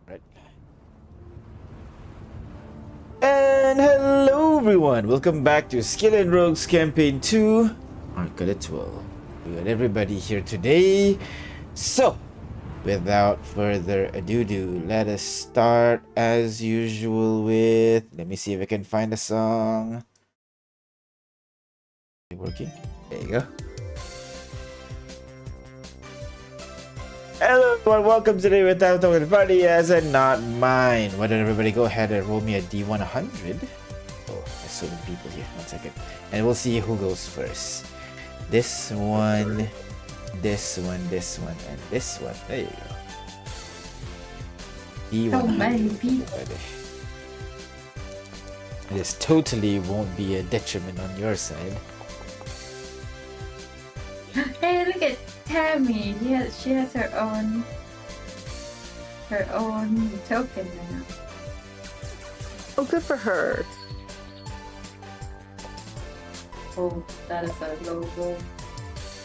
Right. And hello everyone! Welcome back to Skyllian Rogues Campaign 2 Arcade 12. We got everybody here today. So, without further ado, let us start as usual with... Let me see if I can find a song. Is it working? There you go. Hello everyone, welcome today with Time Talking the Party as a not mine. Why don't everybody go ahead and roll me a D100? Oh, there's so many people here. 1 second. And we'll see who goes first. This one, this one, this one, and this one. There you go. So many people. This totally won't be a detriment on your side. Hey, look at Tammy. She has her own token now. Oh, good for her. Oh, that is a logo.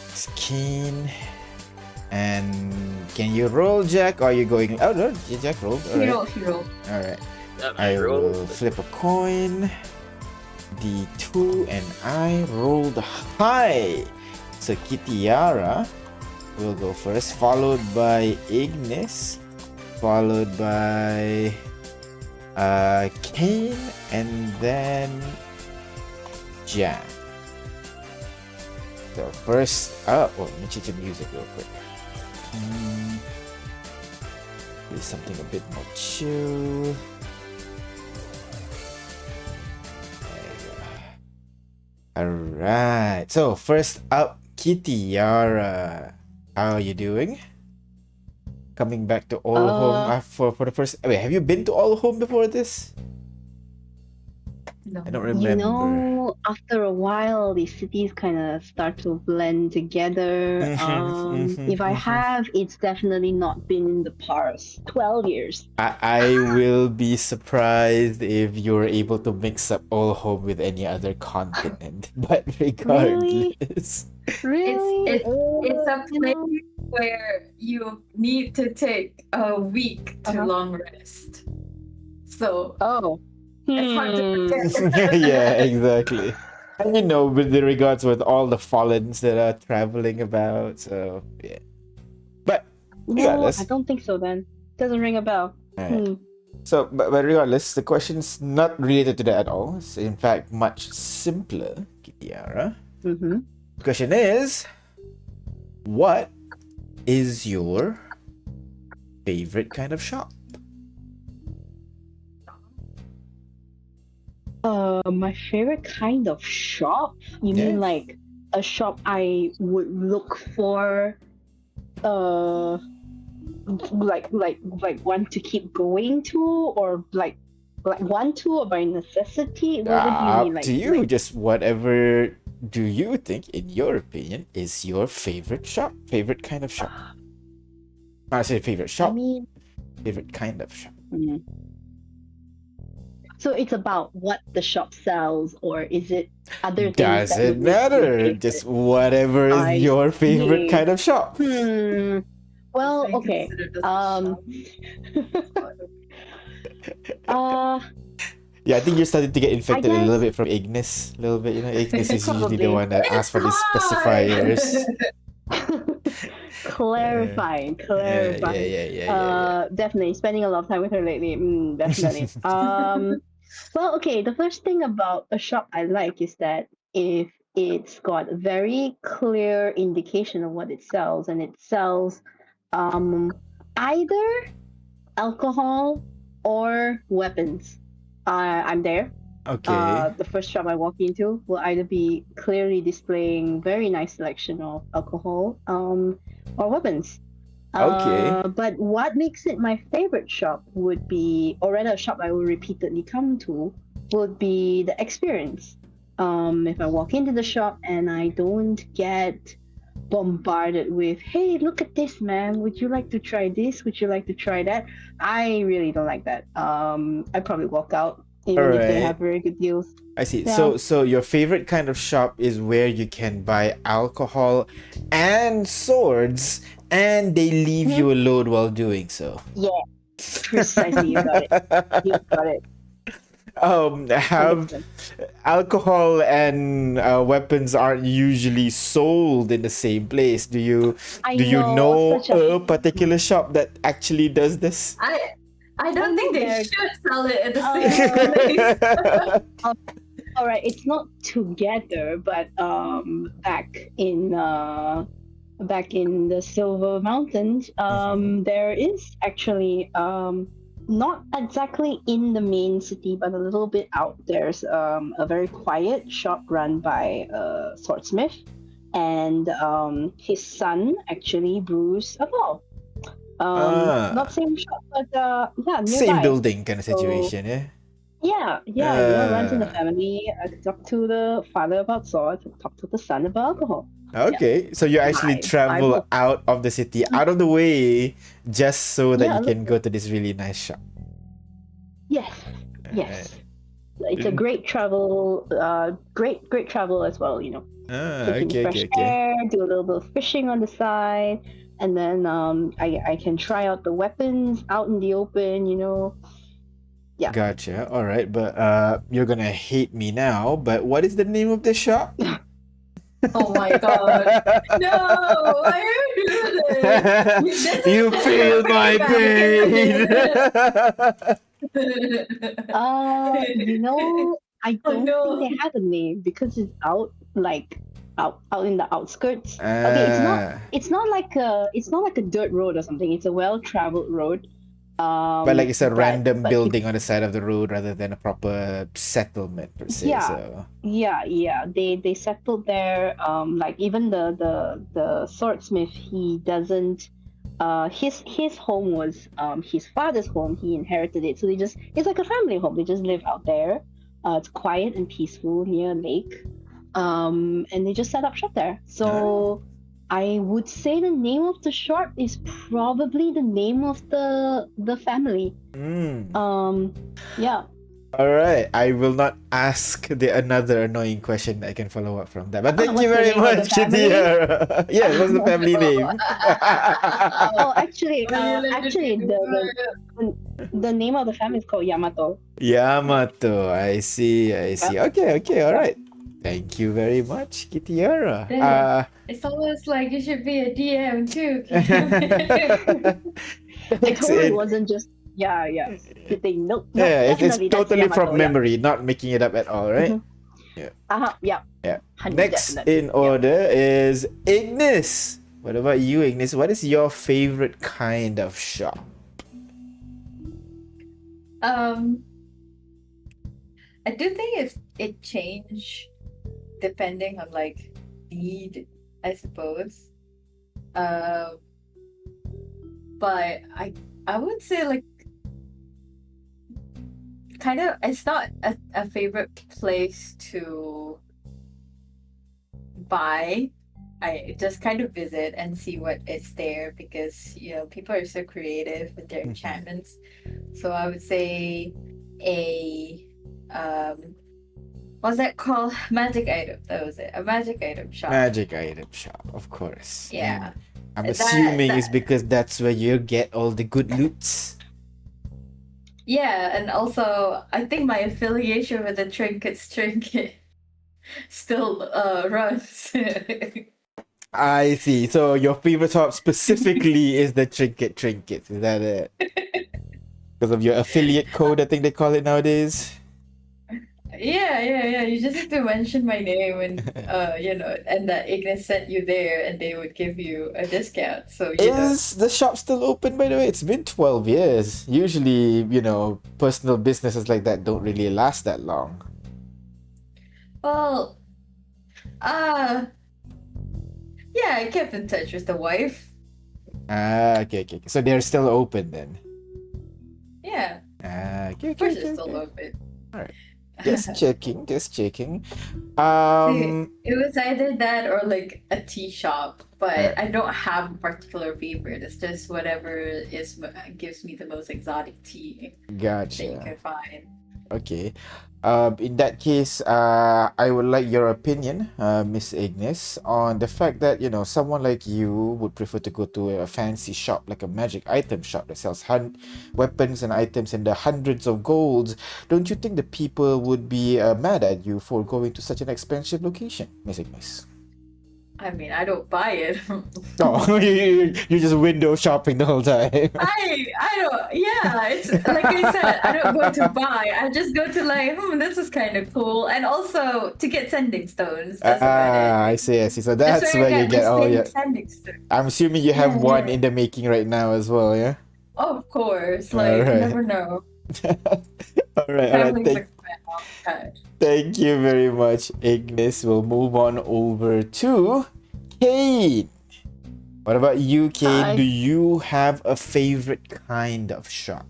It's keen. And can you roll, Jack? Or are you going? Oh no, Jack rolled. She rolled. All right. I will flip a coin. D2 and I rolled high. So Kitiara will go first, followed by Ignis, followed by Kane, and then Jan. So first up, let me change the music real quick. Do something a bit more chill. Alright, so first up, Kitiara. How are you doing? Coming back to Olhom for the first... Wait, have you been to Olhom before this? No. I don't remember. You know, after a while, these cities kind of start to blend together. If I have, it's definitely not been in the past 12 years. I will be surprised if you're able to mix up Olhom with any other continent. But regardless... Really? It's a place where you need to take a week to long rest. So it's hard to predict. Yeah, exactly. And you know, with the regards with all the Fallens that are traveling about, so yeah. But regardless, No, I don't think so then. Doesn't ring a bell. Right. So, but regardless, the question's not related to that at all. It's in fact much simpler, Kitiara. Mm-hmm. The question is, what is your favorite kind of shop? My favorite kind of shop? You Yeah. mean like a shop I would look for, like one to keep going to, or like one to, or by necessity? What do you mean? Up to you. Just whatever do you think, in your opinion, is your favorite shop? Favorite kind of shop? I say favorite shop. I mean, favorite kind of shop. So it's about what the shop sells, or is it other things? Doesn't matter. Just whatever is your favorite kind of shop. Well, okay. Yeah, I think you're starting to get infected a little bit from Ignis. A little bit, you know. Ignis is usually the one that asks for these specifiers. Clarifying. Yeah. Definitely spending a lot of time with her lately. Definitely. Well, okay. The first thing about a shop I like is that if it's got a very clear indication of what it sells, and it sells either alcohol or weapons, I'm there. Okay. The first shop I walk into will either be clearly displaying very nice selection of alcohol or weapons. Okay. But what makes it my favorite shop would be, or rather a shop I will repeatedly come to, would be the experience. If I walk into the shop and I don't get bombarded with, hey, look at this, man, would you like to try this, would you like to try that, I really don't like that. I probably walk out even if they have very good deals. I see. Yeah. So your favorite kind of shop is where you can buy alcohol and swords, and they leave you alone while doing so. Yeah, Precisely, you got it. You got it. Have 100%. alcohol and weapons aren't usually sold in the same place. I do you know, know such a a particular shop that actually does this? I don't think they there. should sell it at the same place. All right, it's not together, but back in the Silver Mountains, there is actually not exactly in the main city, but a little bit out. There's a very quiet shop run by a swordsmith, and his son actually brews alcohol. Not same shop, but yeah, Same nearby. building kind of So situation, eh? yeah, runs in the family. I could talk to the father about swords, talk to the son about alcohol. Yeah, Okay, so you actually I travel both. out of the city, out of the way, just so that Yeah, you a can little. go to this really nice shop. Yes, Alright. yes. It's a great travel, great travel as well. Taking Okay, okay, fresh okay. air, do a little bit of fishing on the side, and then I can try out the weapons out in the open. Yeah. Gotcha. All right, but you're gonna hate me now. But what is the name of the shop? Oh my god. No, why are you doing this? This You is feel my back, pain. isn't I Oh don't think no. they have a name because it's out like out in the outskirts. Okay, Ah, it's not like a dirt road or something. It's a well traveled road. but like it's a But random you building on the side of the road rather than a proper settlement per se. yeah, So. yeah. They settled there. Like even the swordsmith, he doesn't. His home was his father's home. He inherited it, so it's like a family home. They just live out there. It's quiet and peaceful near a lake. And they just set up shop there. Ah. So I would say the name of the shop is probably the name of the family. Mm. Yeah. All right, I will not ask the another annoying question I can follow up from that. But thank you What's the very name of the much, family? Kitiara. Yeah, what's the family name? Oh, actually, Are you legit the name of the family is called Yamato. Yamato. I see. I Yeah, see. Okay. Okay. All yeah. right. Thank you very much, Kitiara. Damn. It's almost like you should be a DM too. I Thanks. told her it wasn't just yeah. They nope, Yeah, it's definitely that's totally from Yamato. Yeah. memory, not making it up at all, right? Yeah. Yeah. Yeah. 100 Next definitely. in order is Ignis. What about you, Ignis? What is your favorite kind of shop? I do think it change depending on like need, I suppose. But I would say like kind of it's not a favorite place to buy. I just kind of visit and see what is there because people are so creative with their enchantments. So I would say a what's that called? Magic item. That was it. A magic item shop. Magic item shop, of course. Yeah. And I'm assuming it's because that's where you get all the good loots. Yeah, and also I think my affiliation with the Trinkets Trinket still runs. I see. So your favorite shop specifically is the Trinket. Is that it? Because of your affiliate code, I think they call it nowadays. Yeah. You just have to mention my name and and that Ignis sent you there and they would give you a discount. So Is the shop still open, by the way? It's been 12 years. Usually, personal businesses like that don't really last that long. Well, yeah, I kept in touch with the wife. Okay. So they're still open then. Yeah. Okay. Of course it's still open. All right. Just checking. It was either that or like a tea shop, but I don't have a particular favorite. It's just whatever gives me the most exotic tea that you Gotcha. can find. Okay. In that case, I would like your opinion, Miss Ignis, on the fact that, someone like you would prefer to go to a fancy shop, like a magic item shop that sells weapons and items in the hundreds of golds. Don't you think the people would be mad at you for going to such an expensive location, Miss Ignis? I mean, I don't buy it. Oh, you're just window shopping the whole time. I don't. Yeah, it's like I said. I don't go to buy. I just go to like, this is kind of cool, and also to get sending stones. That's about it. I see, I see. So That's that's where I where you get get my all your. sending stones. I'm assuming you have Yeah, one yeah. in the making right now as well, yeah? Oh, of course. All Like, you right. never know. All right. Traveling Thank, with my mom. Okay. thank you very much, Ignis. We'll move on over to Kane. What about you, Kane? Hi. Do you have a favorite kind of shop?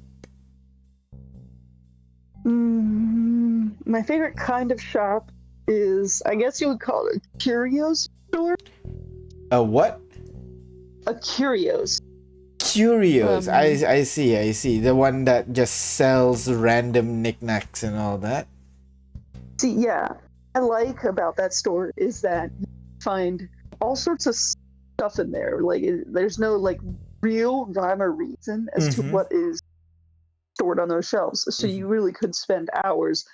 My favorite kind of shop is, I guess you would call it a curios store. A what? A curios. Curios. Um, I see, I see. The one that just sells random knickknacks and all that. See, yeah, I like about that store is that you find all sorts of stuff in there. Like, there's no like real rhyme or reason as to Mhm. what is stored on those shelves. So you really could spend hours,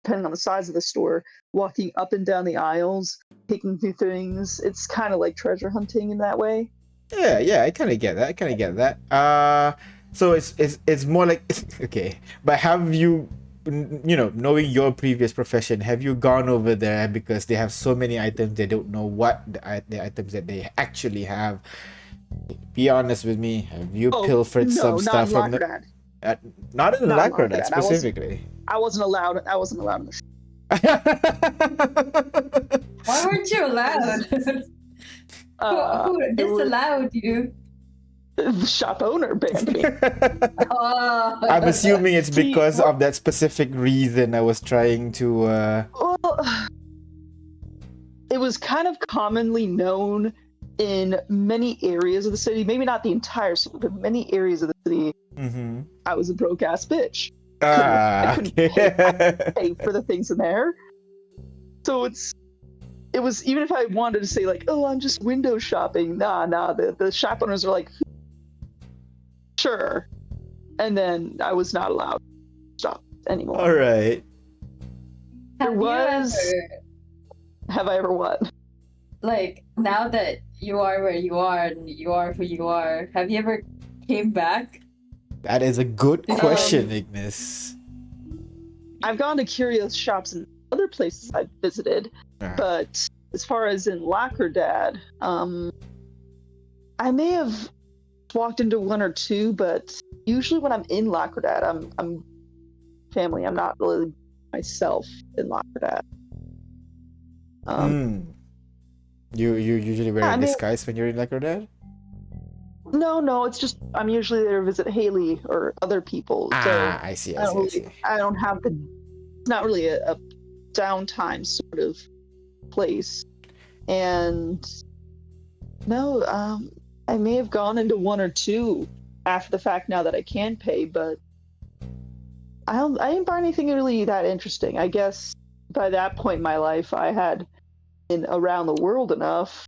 depending on the size of the store, walking up and down the aisles, picking through things. It's kind of like treasure hunting in that way. Yeah, I kind of get that. I kind of get that. So it's more like okay, but have you, knowing your previous profession, have you gone over there because they have so many items they don't know what the items that they actually have? Be honest with me. Have you pilfered some no, stuff not from in the? Lacradad. Not in Not in Lacradad Lacradad. specifically. I wasn't allowed. I wasn't allowed in the Why weren't you allowed? Who it was- disallowed you? the shop owner banned me. Oh. I'm assuming it's See, because what- of that specific reason I was trying to. Well, it was kind of commonly known in many areas of the city. Maybe not the entire city, but many areas of the city. Mm-hmm. I was a broke ass bitch. Ah, couldn't okay. Pay for the things in there. So it was, even if I wanted to say like, oh, I'm just window shopping. Nah. The shop owners are like, sure. And then I was not allowed to shop anymore. All right. There Have you was- ever, Have I ever what? like, now that you are where you are and you are who you are, have you ever came back? That is a good Um, question, Ignis. I've gone to curious shops in other places I've visited, Ah. but as far as in Lacradad, I may have walked into one or two, but usually when I'm in Lacradad, I'm family. I'm not really myself in Lacradad. You usually wear I a mean- disguise when you're in Lacrodad? No, it's just I'm usually there to visit Haley or other people. So I see, I don't really, I don't have the. It's not really a downtime sort of place, and no, I may have gone into one or two after the fact now that I can pay, but I didn't buy anything really that interesting. I guess by that point in my life, I had been around the world enough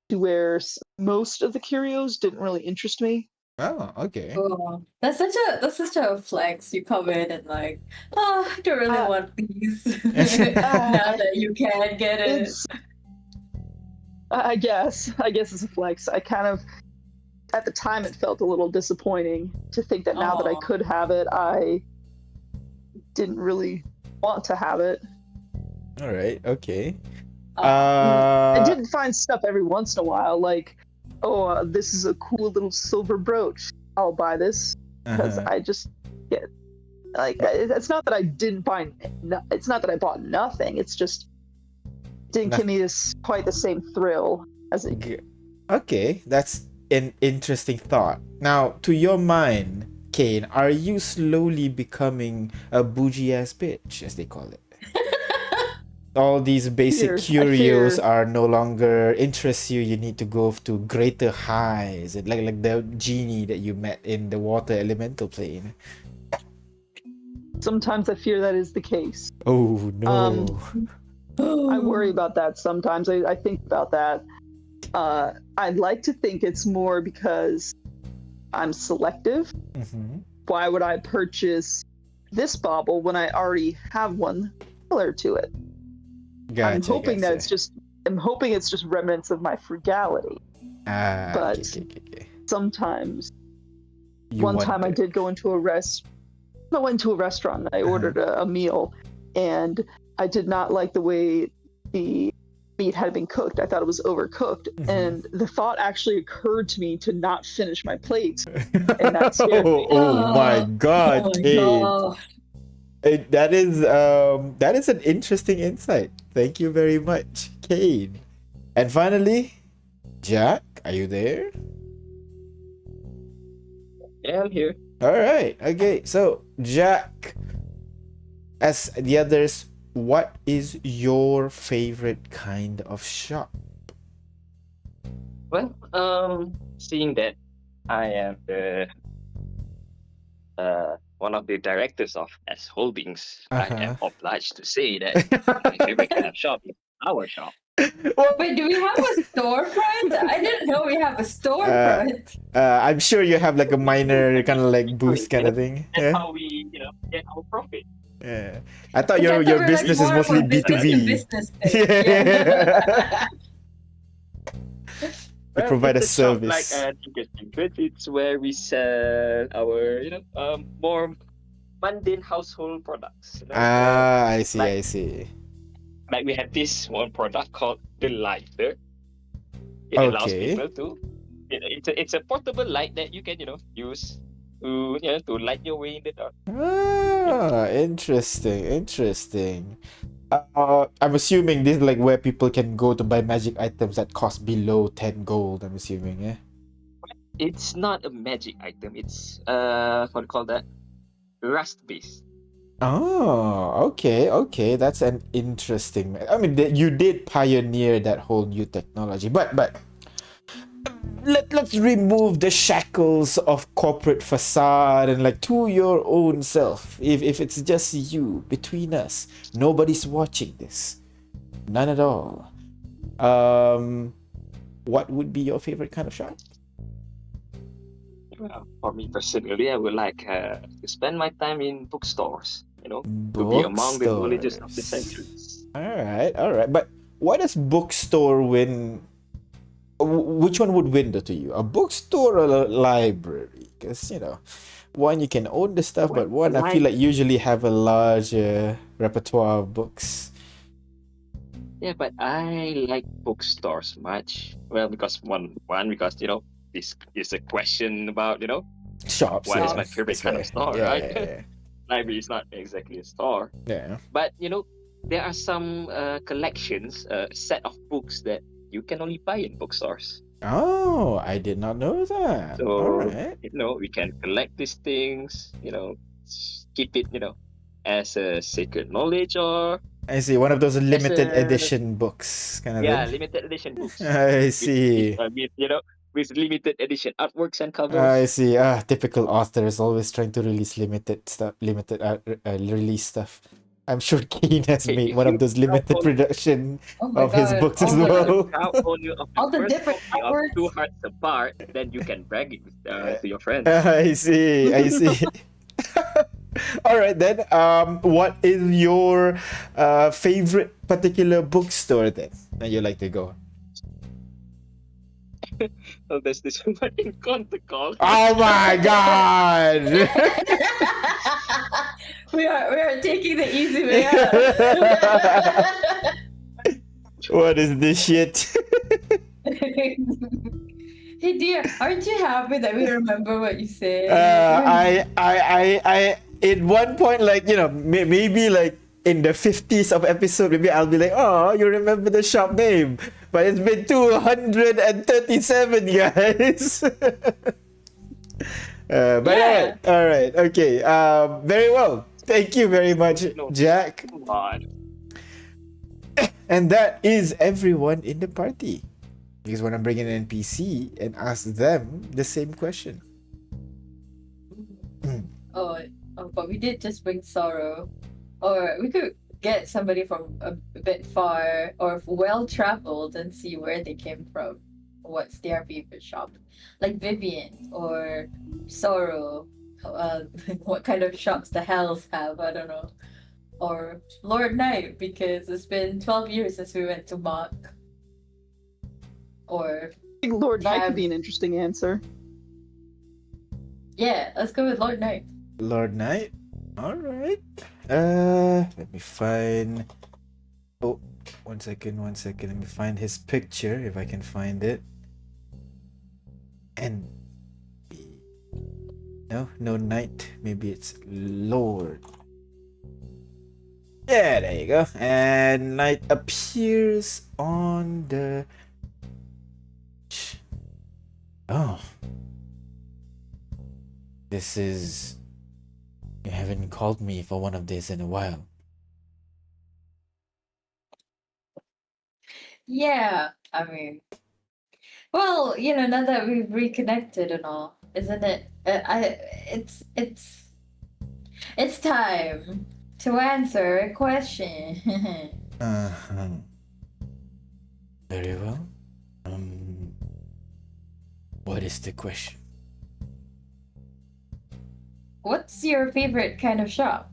to where most of the curios didn't really interest me. Oh, okay. Oh, that's such a flex. You come in and like, I don't really want these. Now that you can get it. It's, I guess it's a flex. I kind of, at the time, it felt a little disappointing to think that now that I Aw. could have it, I didn't really want to have it. All right, okay. I did find stuff every once in a while, like, oh, this is a cool little silver brooch. I'll buy this because Uh-huh. I just get like. It's not that I didn't buy. It's not that I bought nothing. It's just didn't give me this quite the same thrill as it. Okay, that's an interesting thought. Now, to your mind, Kane, are you slowly becoming a bougie ass bitch, as they call it? All these basic I curios fear. are no longer interest you. You need to go to greater highs, like the genie that you met in the water elemental plane. Sometimes I fear that is the case. Oh no. I worry about that sometimes. I think about that. I'd like to think it's more because I'm selective. Mhm. Why would I purchase this bauble when I already have one similar to it? I'm Gotcha, hoping that gotcha. I'm hoping it's just remnants of my frugality. Ah, But okay. sometimes, You one time I wonder. did go into a I went to a restaurant and I ordered a meal, and I did not like the way the meat had been cooked. I thought it was overcooked, Mhm. and the thought actually occurred to me to not finish my plate, and that scared me. Oh my God, Oh my Kate. god. That is an interesting insight. Thank you very much, Kate. And finally, Jack, are you there? Yeah, I'm here. All right. Okay. So, Jack, as the others, what is your favorite kind of shop? Well, seeing that I am the one of the directors of S Holdings, I am Uh-huh. obliged to say that my favorite kind of shop is our shop. Well, Wait, do we have a storefront? I didn't know we have a storefront. I'm sure you have like a minor kind of like boost kind of thing. That's Yeah. how we, get our profit. Yeah. I thought 'Cause I thought your we were like business is more of mostly a business to B2B. business thing. Yeah. Yeah. You provide a it's a shop like service. Tinker's Secret. It's where we sell our, more mundane household products. Ah, I see, Like I see. like we have this one product called the lighter. It allows Okay. people to. It's a portable light that you can use to light your way in the dark. Ah, interesting. I'm assuming this is like where people can go to buy magic items that cost below 10 gold, I'm assuming, yeah? It's not a magic item. It's what do you call that? Rust based. Oh, okay. That's an interesting. I mean, you did pioneer that whole new technology, but let's remove the shackles of corporate facade and like to your own self. If it's just you between us, nobody's watching this, none at all. What would be your favorite kind of shop? For me personally, I would like to spend my time in bookstores. To be among the knowledges of the Bookstores. centuries. All right. But why does bookstore win? Which one would win though to you? A bookstore or a library? Because one you can own the stuff, but one I feel like usually have a larger repertoire of books. Yeah, but I like bookstores much. Well, because because this is a question about Shops. what is Yeah, my favorite that's kind fair. of store, Yeah, right? yeah, Library is not exactly a store, yeah. but there are some collections, set of books that you can only buy in bookstores. Oh, I did not know that. All So right. we can collect these things, keep it, as a sacred knowledge or I see. One of those as limited a edition books, kind of thing. limited edition books I with, see. with limited edition artworks and I covers. see. Typical authors always trying to release limited stuff, limited release stuff. I'm sure Keen has Hey, made if one you of those crowd limited only, production Oh my of his god. books as All if you well. crowd only of the all the first different copy of artworks. Two Hearts Apart, then you can brag it to your friends. I see. I see. All right then. What is your favorite particular bookstore then that you like to go? So there's this one in Conticol. Oh my god! we are taking the easy way out. What is this shit? Hey dear, aren't you happy that we remember what you said? I at one point, like, maybe like in the 50s of episode, maybe I'll be like, oh, you remember the shop name, but it's been 237, guys. But Yeah. all right, okay. Very well. Thank you very much, No. Jack. Come on. And that is everyone in the party. Because when I bring in an NPC and ask them the same question. Oh, but we did just bring sorrow. Or we could get somebody from a bit far or well traveled and see where they came from. What's their favorite shop? Like Vivian or Sorrow. What kind of shops the Hells have? I don't know. Or Lord Knight, because it's been 12 years since we went to Mock. Or I think Lord Knight Cab. could be an interesting answer. yeah, let's go with Lord Knight. Lord Knight. All right. Let me find. Oh, 1 second. Let me find his picture if I can find it. And no knight. Maybe it's Lord. Yeah, there you go. And knight appears on the. Oh. This is. You haven't called me for one of these in a while. Yeah, I mean, well, now that we've reconnected and all, isn't it? It's time to answer a question. Uh-huh. Very well. What is the question? What's your favorite kind of shop?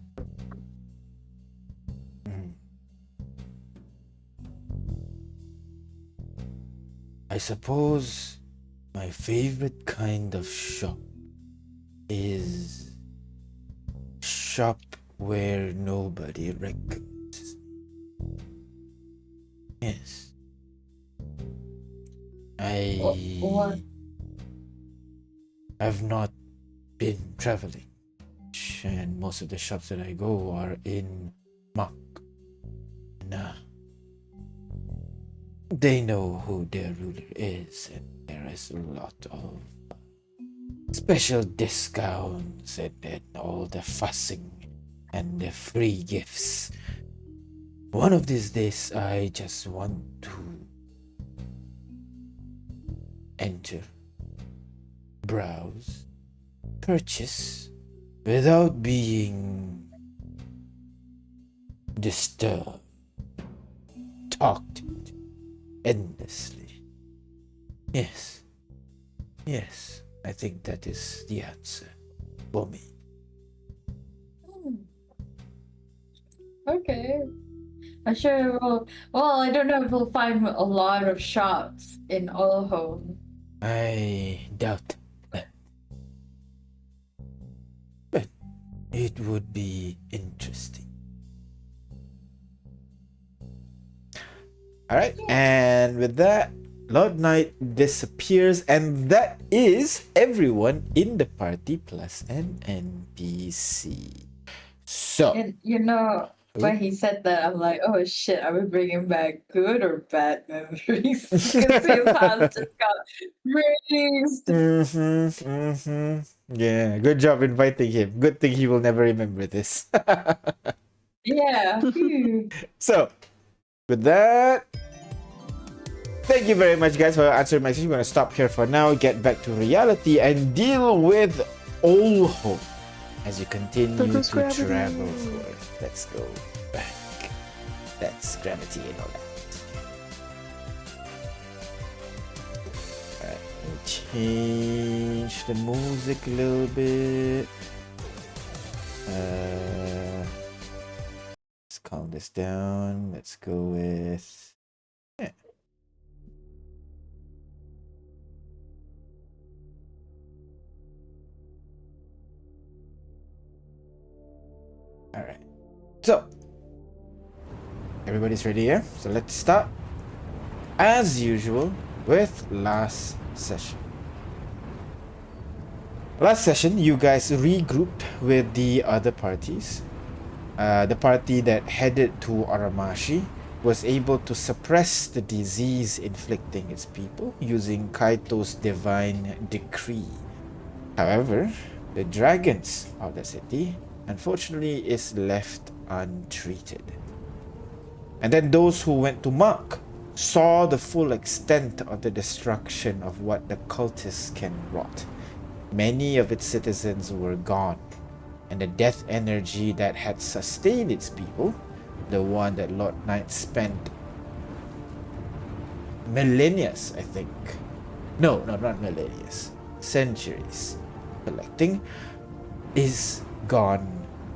I suppose my favorite kind of shop is shop where nobody recognizes me. Yes. What? I've not been traveling, and most of the shops that I go are in Mak. Nah. They know who their ruler is, and there is a lot of special discounts and all the fussing and the free gifts. One of these days, I just want to enter, browse, purchase without being disturbed, talked to endlessly. Yes, I think that is the answer for me. Okay. I'm sure well, I don't know if we'll find a lot of shops in Olhom. I doubt that. But it would be interesting. Alright, and with that, Lord Knight disappears, and that is everyone in the party plus an NPC. So, And when he said that, I'm like, oh shit, are we bringing back good or bad memories? Because his house just got raised. Yeah, good job inviting him. Good thing he will never remember this. Yeah. So, with that, thank you very much, guys, for answering my question. I'm going to stop here for now, get back to reality, and deal with Olhom as you continue to travel forth. Let's go back. That's gravity and all that. Alright, we'll change the music a little bit. Let's calm this down. Let's go with... Yeah. Alright. So, everybody's ready here? So let's start, as usual, with last session. Last session, you guys regrouped with the other parties. The party that headed to Aramashi was able to suppress the disease inflicting its people using Kaito's divine decree. However, the dragons of the city unfortunately is left untreated. And then those who went to Mark saw the full extent of the destruction of what the cultists can wrought. Many of its citizens were gone, and the death energy that had sustained its people, the one that Lord Knight spent millennia, I think. No, not millennia, centuries collecting, is gone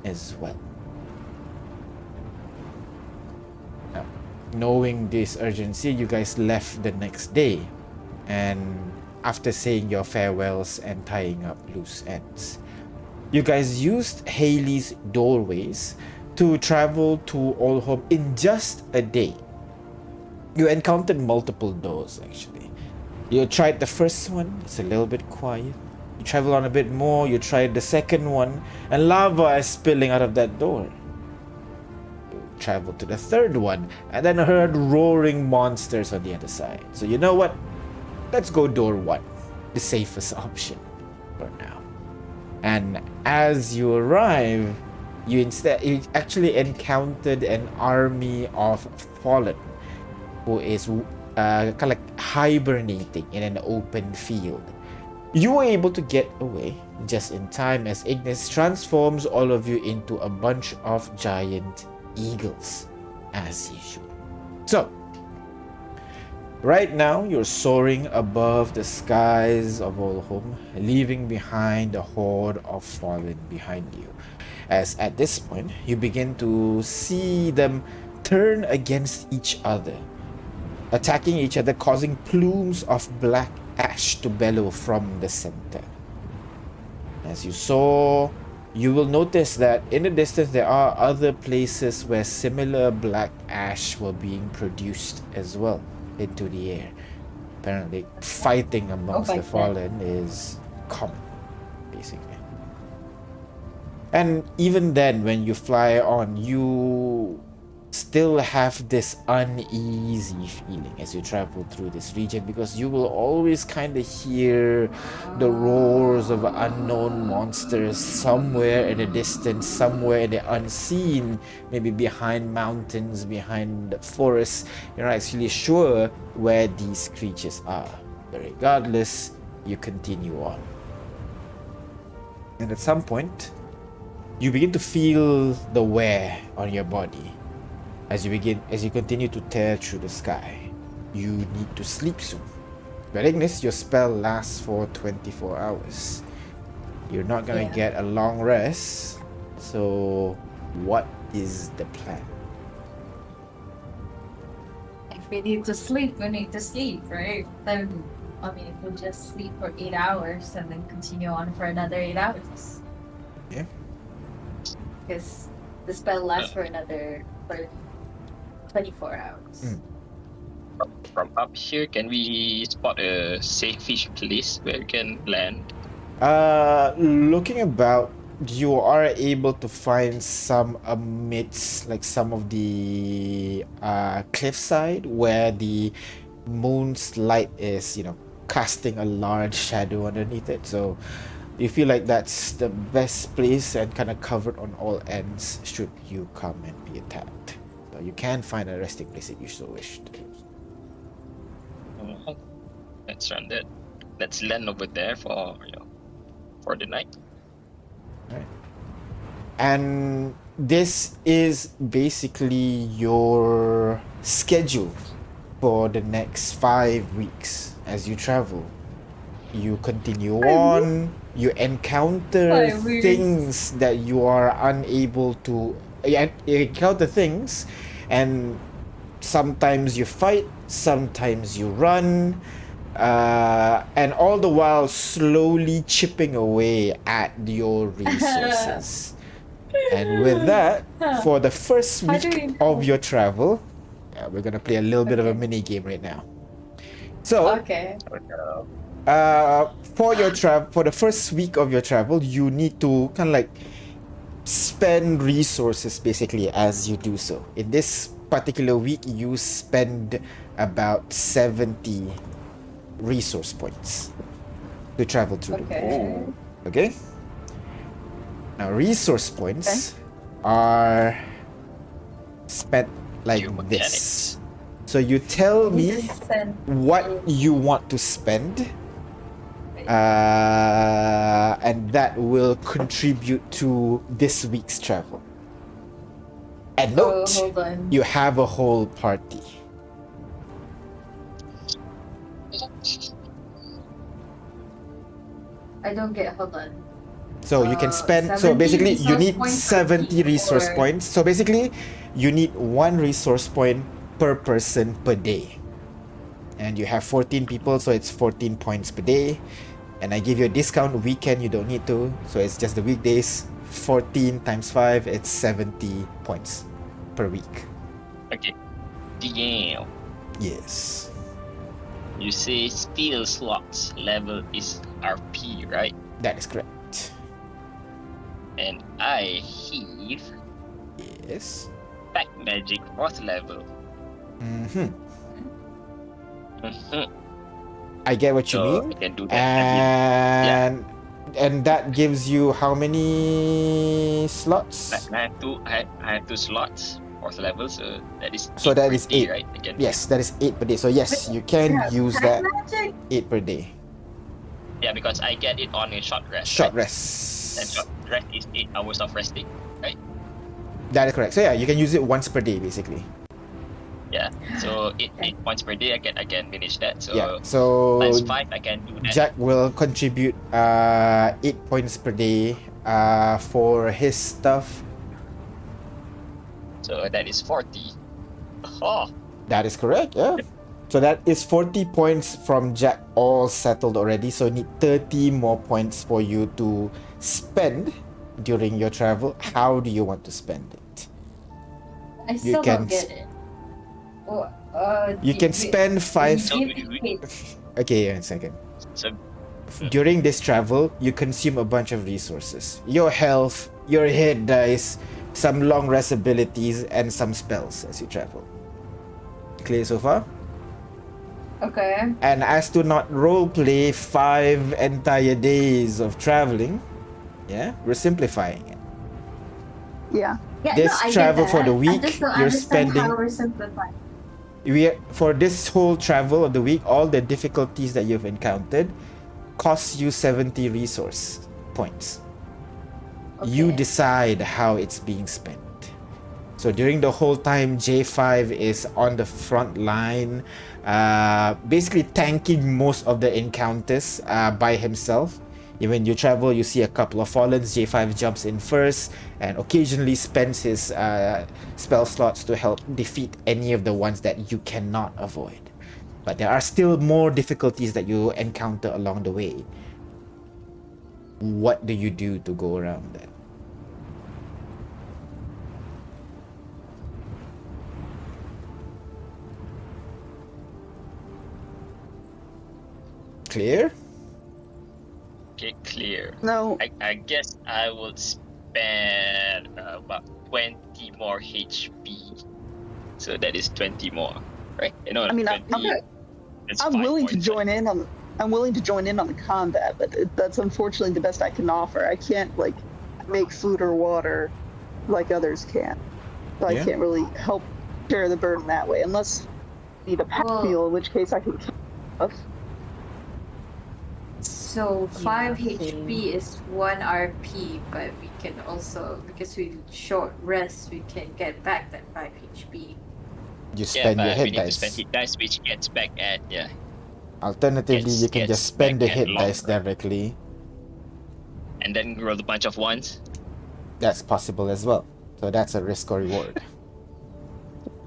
as well. Now, knowing this urgency, you guys left the next day, and after saying your farewells and tying up loose ends, you guys used Haley's doorways to travel to Olhom in just a day. You encountered multiple doors, actually. You tried the first one, it's a little bit quiet. You travel on a bit more, you tried the second one, and lava is spilling out of that door. You traveled to the third one, and then heard roaring monsters on the other side. So you know what? Let's go door one, the safest option for now. And as you arrive, you actually encountered an army of fallen who is kind of like hibernating in an open field. You were able to get away just in time as Ignis transforms all of you into a bunch of giant eagles, as usual. So, right now, you're soaring above the skies of Olhom, leaving behind a horde of fallen behind you. As at this point, you begin to see them turn against each other, attacking each other, causing plumes of black ash to bellow from the center. As you saw, you will notice that in the distance there are other places where similar black ash were being produced as well into the air. Apparently, fighting amongst the fallen is common, basically. And even then, when you fly on, you still have this uneasy feeling as you travel through this region, because you will always kind of hear the roars of unknown monsters somewhere in the distance, somewhere in the unseen, maybe behind mountains, behind forests. You're not actually sure where these creatures are, but regardless, you continue on. And at some point, you begin to feel the wear on your body. As you continue to tear through the sky, you need to sleep soon. But Ignis, your spell lasts for 24 hours. You're not gonna get a long rest. So, what is the plan? If we need to sleep, we need to sleep, right? Then, I mean, we'll just sleep for 8 hours and then continue on for another 8 hours. Yeah. Because the spell lasts for 24 hours. From up here, can we spot a safe-ish place where we can land? Looking about, you are able to find some amidst like some of the cliffside where the moon's light is, casting a large shadow underneath it. So you feel like that's the best place and kind of covered on all ends should you come and be attacked. So you can find a resting place if you so wish to. Let's run that. Let's land over there for the night. Right. And this is basically your schedule for the next 5 weeks as you travel. You continue on, you encounter 5 weeks. things that you are unable to. You encounter things, and sometimes you fight, sometimes you run, and all the while slowly chipping away at your resources. And with that, for the first How do we week know? of your travel, we're gonna play a little bit of a mini game right now. So, Okay. for the first week of your travel, you need to kind of like spend resources basically as you do so. In this particular week, you spend about 70 resource points to travel through the world. Okay. Okay? Now, resource points are spent like Human this. So you tell me Just send what you want to spend, Okay. And that will contribute to this week's travel. And Oh, note, hold on. you have a whole party. I don't get. Hold on. So you can spend. So 70 basically, you resource need points per 70 week, resource or- points. So basically, you need 1 resource point per person per day. And you have 14 people, so it's 14 points per day. And I give you a discount weekend, you don't need to. So it's just the weekdays. 14 times 5, it's 70 points per week. Okay. Damn. Yes. You say steel slots level is RP, right? That is correct. And I hear Yes. Pack Magic 4th level. Mm-hmm. Mhm. I get what you So mean. I can do that again. And that gives you how many slots? I have 2 slots, 4th level, so that is So 8 that per is day, 8. right? I can Yes, that is 8 per day. So yes, you can Yeah, use pack that magic? 8 per day. Yeah, because I get it on a short rest. Short right? And rest. short rest is 8 hours of resting. That is correct. So yeah, you can use it once per day basically. Yeah. So 8 points per day, I can finish that. So Yeah. So times 5, I can do that. Jack will contribute 8 points per day for his stuff. So that is 40. Oh, That is correct, yeah. So that is 40 points from Jack, all settled already. So you need 30 more points for you to spend during your travel. How do you want to spend it? I still can don't get it. Well, You can spend 5... So Okay, a second. so During this travel, you consume a bunch of resources. Your health, your hit dice, some long rest abilities, and some spells as you travel. Clear so far? Okay. And as to not roleplay 5 entire days of traveling, yeah, we're simplifying it. Yeah. Yeah, This I get travel for that. the I week, just don't you're understand spending- how we're simplifying. For this whole travel of the week, all the difficulties that you've encountered costs you 70 resource points. You Okay. decide how it's being spent. So during the whole time, J5 is on the front line, basically tanking most of the encounters by himself. When you travel, you see a couple of Fallens. J5 jumps in first and occasionally spends his spell slots to help defeat any of the ones that you cannot avoid. But there are still more difficulties that you encounter along the way. What do you do to go around that? Clear? okay, clear. No. I guess I would spend about 20 more HP. So that is 20 more, right? You know, I mean, 20, that's I'm 5 willing to points, join in on. I'm willing to join in on the combat, but that's unfortunately the best I can offer. I can't like make food or water like others can. So I Yeah. can't really help share the burden that way, unless I need a pack Well- meal, in which case I can. So 5 Yeah, HP is 1 RP, but we can also, because we short rest, we can get back that 5 HP. You Yeah, spend your but we hit need to dice. spend hit dice, which gets back at, yeah. Alternatively, you can Gets just spend the back hit at dice longer. directly. And then roll a bunch of ones. That's possible as well. So that's a risk or reward.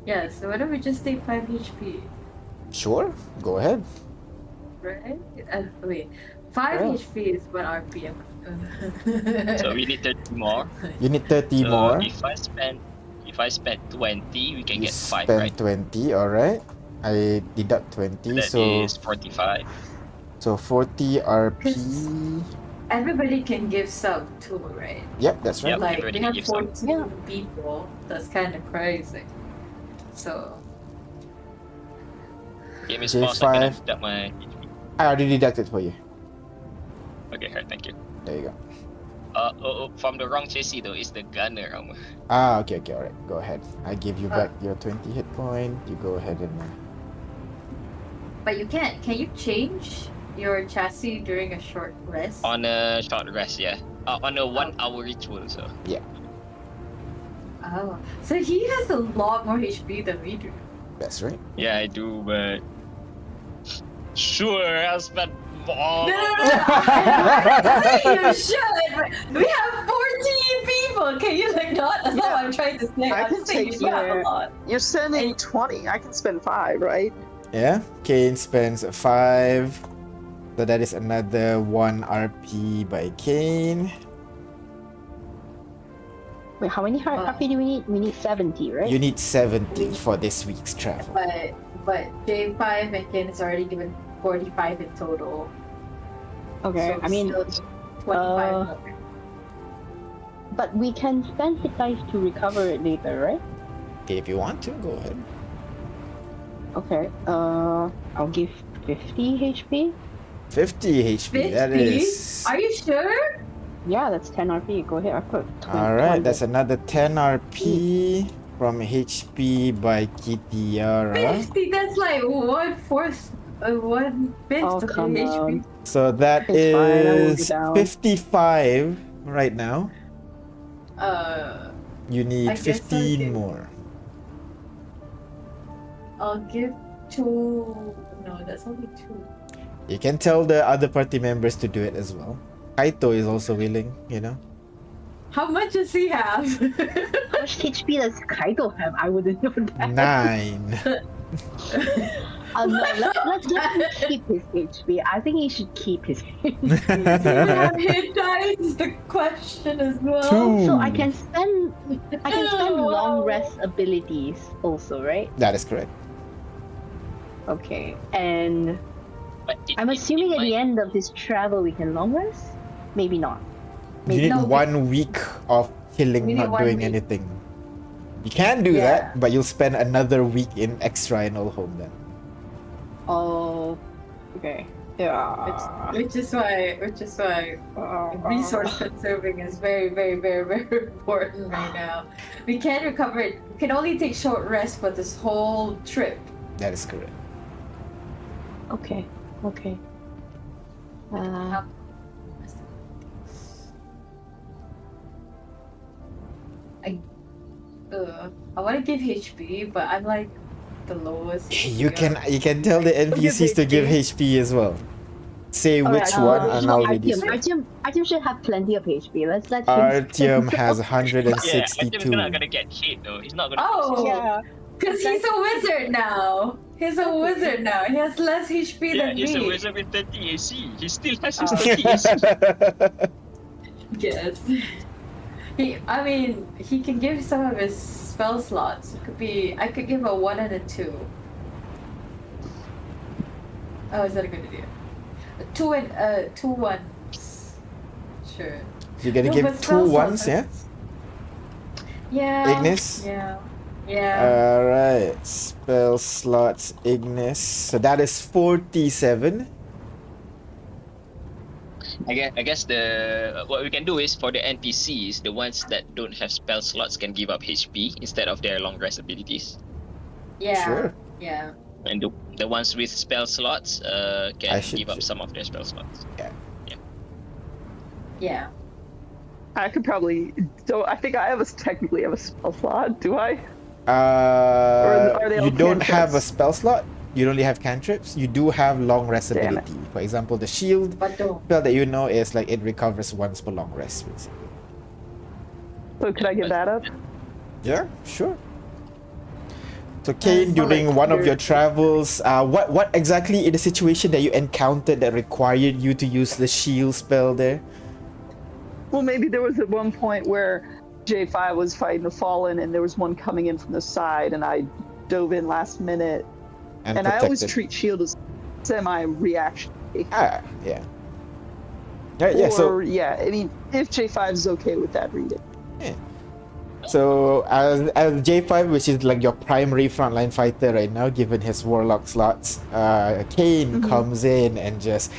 Yeah, so why don't we just take 5 HP, Sure, go ahead. right? Wait, 5 Yeah. HP is 1 RP. So we need 30 more. You need 30 So more. if I spend 20, we can You get 5, spend right? 20, alright. I deduct 20, That so is 45. 40 RP. Everybody can give some too, right? Yep, that's right. Yep. Like, everybody we can have give some. 14 people. That's kind of crazy. So, Give me J5. small so I can deduct my HP. I already deducted for you. Okay, here, thank you. There you go. From the wrong chassis though, it's the gunner. Okay, alright. Go ahead. I give you back your 20 hit point. You go ahead and... but you can't. Can you change your chassis during a short rest? On a short rest, yeah. On a 1 hour ritual, so. Oh, so he has a lot more HP than we do. That's right. Yeah, I do, but sure, I'll spend more. No, you should. But we have 14 people. Can you like not? That's not what I'm trying to say. I I'm can just saying take you have a lot. You're sending 20. I can spend 5, right? Yeah. Kane spends 5. So that is another 1 RP by Kane. Wait, how many RP do we need? We need 70, right? You need 70 for this week's travel. But J5 and Ken is already given 45 in total. Okay, So I mean, still 25 more. but we can spend hit dice to recover it later, right? If you want to, go ahead. Okay, I'll give 50 HP. 50 HP. That 50? is. Are you sure? Yeah, that's 10 RP. Go ahead, I put 20. Alright, that's another 10 RP from HP by Kitiara. 50? That's like 1/4, 1/5 Oh, of the come HP. on. So that It's fine, I will is be down. 55 right now. You I need guess 15 okay. more. I'll give 2. No, that's only 2. You can tell the other party members to do it as well. Kaito is also willing, you know. How much does he have? How much HP does Kaido have? I wouldn't know that. 9. No, let's let him keep his HP. I think he should keep his HP. Does he even have hit dice is the question as well. 2. So I can spend long rest abilities also, right? That is correct. Okay. And But I'm assuming at the end of this travel we can long rest? Maybe not. You need No, 1 week of chilling, We need not 1 doing week. anything. You can do Yeah. that, but you'll spend another week in extra in Olhom then. Oh, okay. Yeah. Which is why resource conserving is very, very, very, very important right now. We can't recover it. We can only take short rest for this whole trip. That is correct. Okay. Okay. I want to give HP, but I'm like the lowest. You can tell the NPCs to give HP as well. Say which one and I'll reduce it. Artyom should have plenty of HP. Let's let him. Artyom has yeah, Artyom's 162. not gonna get hit though. He's not gonna. Oh, Yeah. because he's a wizard now. He's a wizard now. He has less HP Yeah, than he's me. a wizard with 30 AC. He still has his Oh. 30 AC. Yes. I mean, he can give some of his spell slots. It could be. I could give a 1 and a 2. Oh, is that a good idea? 2 and 2 1s. Sure. You're gonna No, give but 2 spell ones, slots yeah? Yeah. Ignis? Yeah. Yeah. Alright, spell slots Ignis. So that is 47. I guess what we can do is for the NPCs, the ones that don't have spell slots can give up HP instead of their long rest abilities, Yeah. Sure. Yeah. and the ones with spell slots I can should give up ju- some of their spell slots. Yeah. I could probably. So I think technically have a spell slot. Do I? are they You all don't have a cantrips? spell slot. You only have cantrips. You do have long rest Damn it. ability. For example, the shield But don't. spell that you know is like it recovers once per long rest. Basically. So could I give that up? Yeah, sure. So Kane, so, during like, one of you're- your travels, what exactly in the situation that you encountered that required you to use the shield spell there? Well, maybe there was at one point where J5 was fighting a fallen, and there was one coming in from the side, and I dove in last minute. And And I always protected. treat shield as semi-reaction. Ah, yeah. Yeah, so yeah, I mean, if J5 is okay with that reading. So as J5, which is like your primary frontline fighter right now, given his warlock slots, Kane comes in and just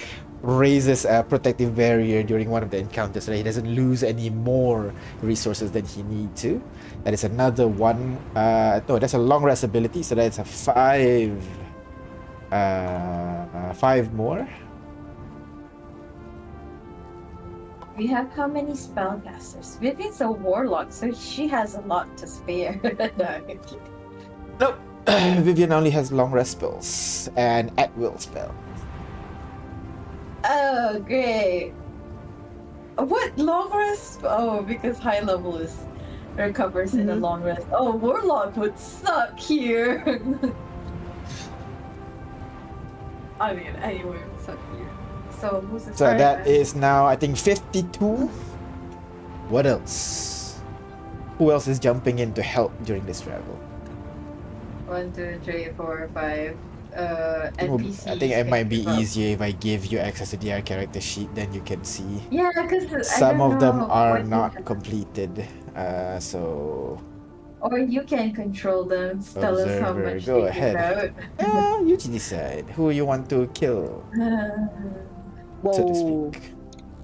raises a protective barrier during one of the encounters so that he doesn't lose any more resources than he need to. That is another one. No, that's a long rest ability, so that's a 5. 5 more. We have how many spellcasters? Vivian's a warlock, so she has a lot to spare. No, I'm kidding. Nope. Vivian only has long rest spells and at will spell. Oh, great. What long rest? Oh, because high level is recovers in a Mhm. long rest. Oh, warlock would suck here. I mean, anyone would suck here. So who's the So starting that man? is now, I think, 52. What else? Who else is jumping in to help during this travel? 1, 2, 3, 4, 5. I NPCs. think it can might be give up. easier if I give you access to their character sheet, then you can see. Yeah, because Some of them are what you not have. completed. So Or you can control them. Tell us how Observer, much go they ahead. give out. You decide who you want to kill, so to Whoa. speak.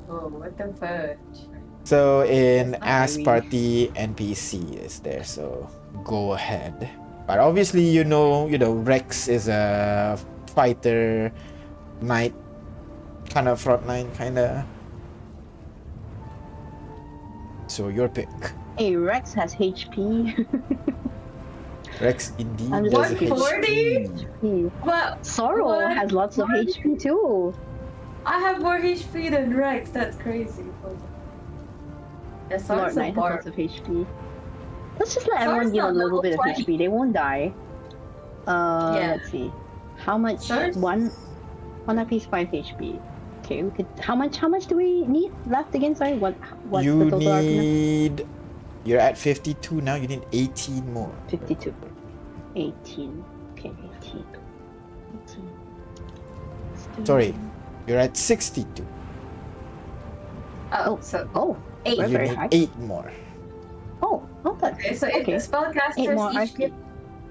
Oh, what the fudge? So in That's not Ask very- Party, NPC is there, so go ahead. But obviously, you know, Rex is a fighter, knight, kind of frontline, kind of. So your pick. Hey, Rex has HP. Rex indeed I'm does just a 140? HP. What? Sorrow What? has lots of What? HP too. I have more HP than Rex. That's crazy. Hold on. Yeah, Lord Sor's a Knight has bar. lots of HP. Let's just let Sor's everyone give a not little level bit of 20. HP. They won't die. Yeah. Let's see. How much? Sor's- One piece 5 HP. Okay, we could. How much do we need left again? Sorry, what's You the total RP now? need. You're at 52 now. You need 18 more. 52. 18. Okay, 18. 18. Sorry, you're at 62. Oh, so Oh, 8. We're You very need high. 8 more. oh, that's Okay, so if okay. the 8 more spellcasters each RP. get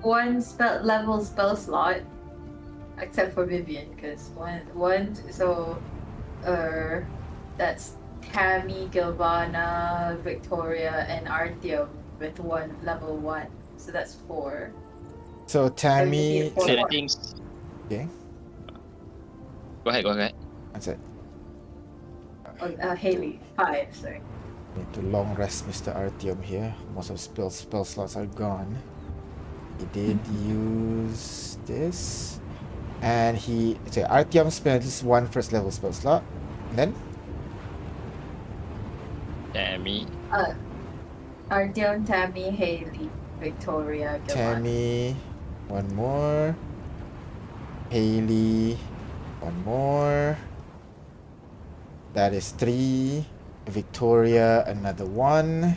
one spell slot, except for Vivian, because that's Tammy, Gilvana, Victoria, and Artyom with one level 1. So that's 4. So So we just Tammy. need 4 So the more. things. Okay, Go ahead. that's it. Haley, 5, sorry. Need to long rest Mr. Artyom here. Most of spell slots are gone. He did use this. And Artyom spends 1 first level spell slot. Then Tammy. Artyom, Tammy, Haley, Victoria, Gilvana. Tammy, 1 more. Haley, 1 more. That is 3. Victoria, another 1.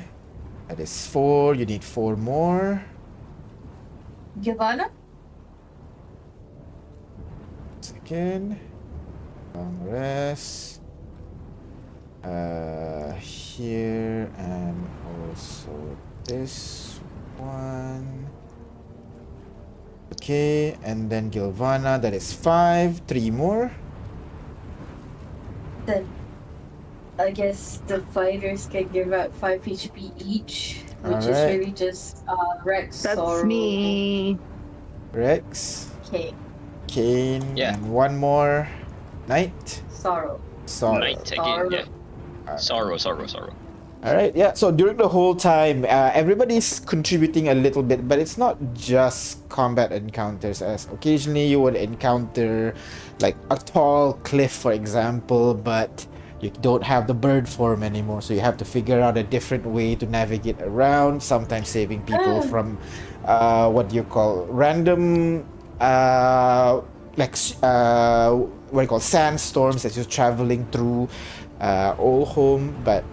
That is 4. You need 4 more. Gilvana? Second. Long rest. Here and also this one. Okay, and then Gilvana, that is 5. 3 more. Then I guess the fighters can give out 5 HP each, which is Alright. really just Rex, That's Sorrow, me. Rex, Kate, Kane, Yeah. and 1 more. Knight. Sorrow. Sorrow. Night again. Yeah. Sorrow. Alright, yeah. So during the whole time, everybody's contributing a little bit, but it's not just combat encounters, as occasionally you would encounter like a tall cliff, for example, but you don't have the bird form anymore, so you have to figure out a different way to navigate around, sometimes saving people from what do you call random what do you call sandstorms as you're traveling through Olhom. But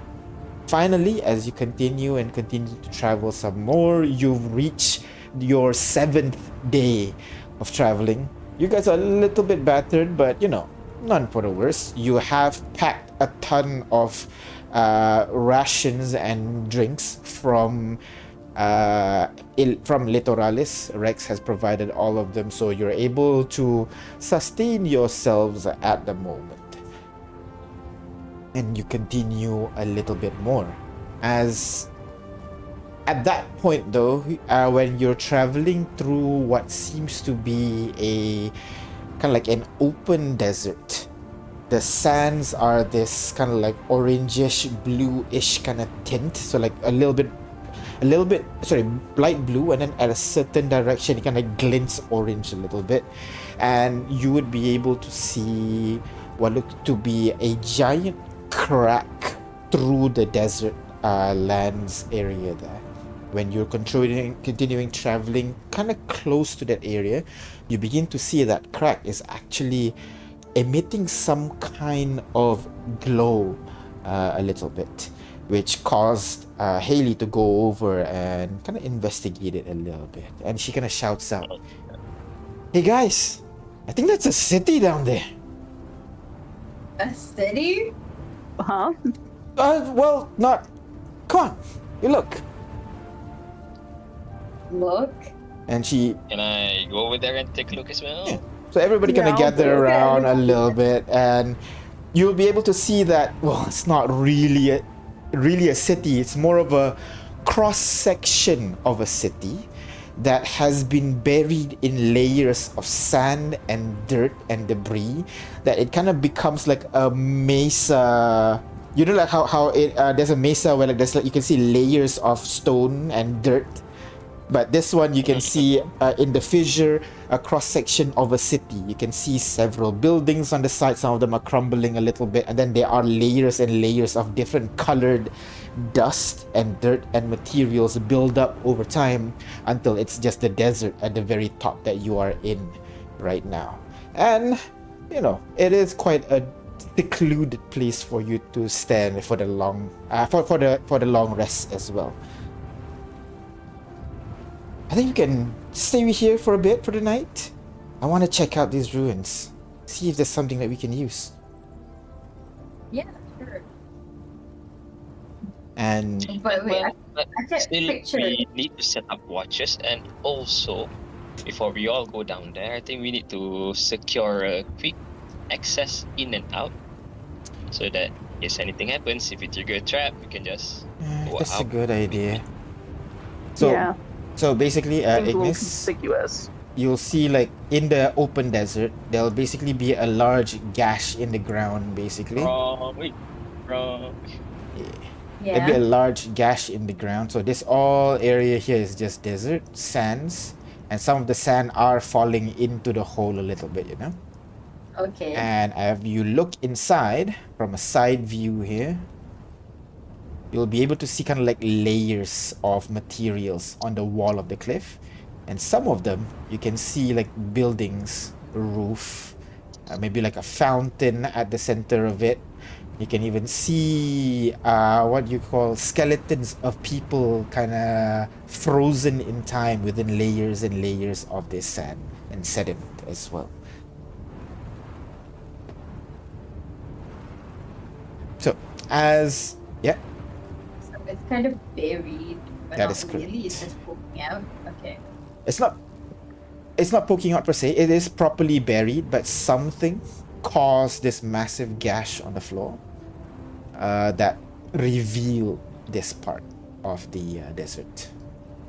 finally, as you continue to travel some more, you've reached your 7th day of traveling. You guys are a little bit battered, but none for the worse. You have packed a ton of rations and drinks from Litoralis. Rex has provided all of them, so you're able to sustain yourselves at the moment. And you continue a little bit more. As at that point though, when you're traveling through what seems to be a kind of like an open desert, the sands are this kind of like orangish, bluish kind of tint. So like a little bit, sorry, light blue, and then at a certain direction it kind of glints orange a little bit, and you would be able to see what looked to be a giant crack through the desert lands area there. When you're continuing traveling kind of close to that area, you begin to see that crack is actually emitting some kind of glow a little bit, which caused Haley to go over and kind of investigate it a little bit. And she kind of shouts out, "Hey guys, I think that's a city down there." A city? Huh? Well, not. Come on, you look. Look. And she, Can I go over there and take a look as well? Yeah. So everybody kind Yeah, of I'll gather go. around a little bit, and you'll be able to see that, well, it's not really a city. It's more of a cross section of a city that has been buried in layers of sand and dirt and debris, that it kind of becomes like a mesa. You know, like how it there's a mesa where like there's like you can see layers of stone and dirt. But this one you can see in the fissure, a cross section of a city. You can see several buildings on the side. Some of them are crumbling a little bit, and then there are layers and layers of different colored dust and dirt and materials build up over time until it's just the desert at the very top that you are in right now. And you know, it is quite a secluded place for you to stand for the long for the long rest as well. I think you can stay here for a bit for the night. I want to check out these ruins, see if there's something that we can use. Yeah, sure. And But wait, But I can't still, picture. we need to set up watches, and also, before we all go down there, I think we need to secure a quick access in and out, so that if anything happens, if we trigger a trap, we can just go that's a out. good idea. So, Yeah. so basically, Seems a little Ignis, conspicuous. you'll see like in the open desert, there'll basically be a large gash in the ground, basically. Wrong. There'll be a Yeah. large gash in the ground. So this all area here is just desert, sands, and some of the sand are falling into the hole a little bit, you know? Okay. And if you look inside from a side view here, you'll be able to see kind of like layers of materials on the wall of the cliff. And some of them, you can see like buildings, roof, maybe like a fountain at the center of it. You can even see what you call skeletons of people kind of frozen in time within layers and layers of this sand and sediment as well. So, yeah, So it's kind of buried, but That not is really. correct. It's just poking out. Okay. it's not poking out per se. It is properly buried, but something caused this massive gash on the floor that revealed this part of the desert.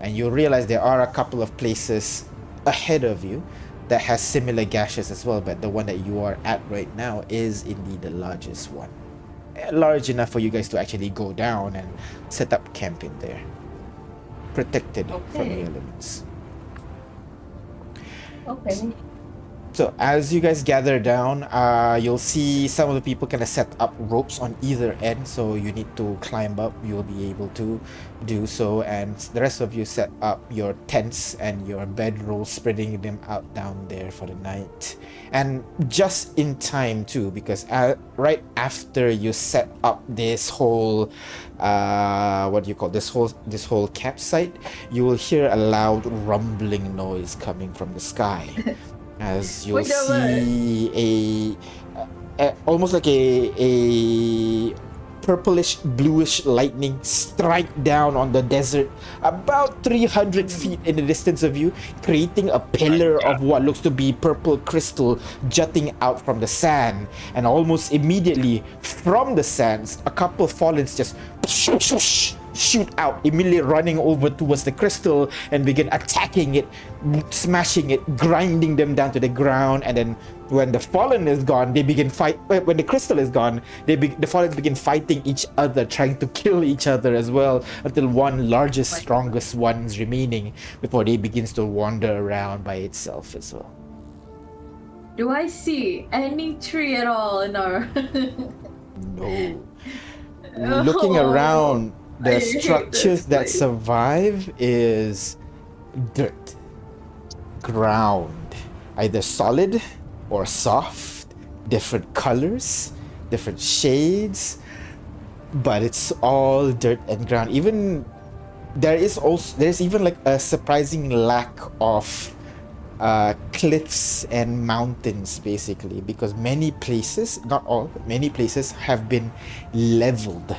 And you realize there are a couple of places ahead of you that has similar gashes as well, but the one that you are at right now is indeed the largest one. Large enough for you guys to actually go down and set up camp in there, protected from the Okay. elements. Okay. So as you guys gather down, you'll see some of the people kind of set up ropes on either end, so you need to climb up. You'll be able to do so, and the rest of you set up your tents and your bedrolls, spreading them out down there for the night. And just in time too, because right after you set up this whole this whole campsite, you will hear a loud rumbling noise coming from the sky. As you'll Wait, no, see almost like a purplish bluish lightning strike down on the desert about 300 feet in the distance of you, creating a pillar of what looks to be purple crystal jutting out from the sand. And almost immediately from the sands, a couple of fallens just shoot out, immediately running over towards the crystal and begin attacking it, smashing it, grinding them down to the ground. And then when the fallen is gone, they begin fight. When the crystal is gone, the fallen begin fighting each other, trying to kill each other as well, until one largest, strongest one is remaining before they begins to wander around by itself as well. Do I see any tree at all in our? No. Looking around, I the hate structures this that place. survive is dirt, ground, either solid or soft, different colors, different shades, but it's all dirt and ground. Even there's even like a surprising lack of cliffs and mountains, basically, because many places, not all, but many places have been leveled.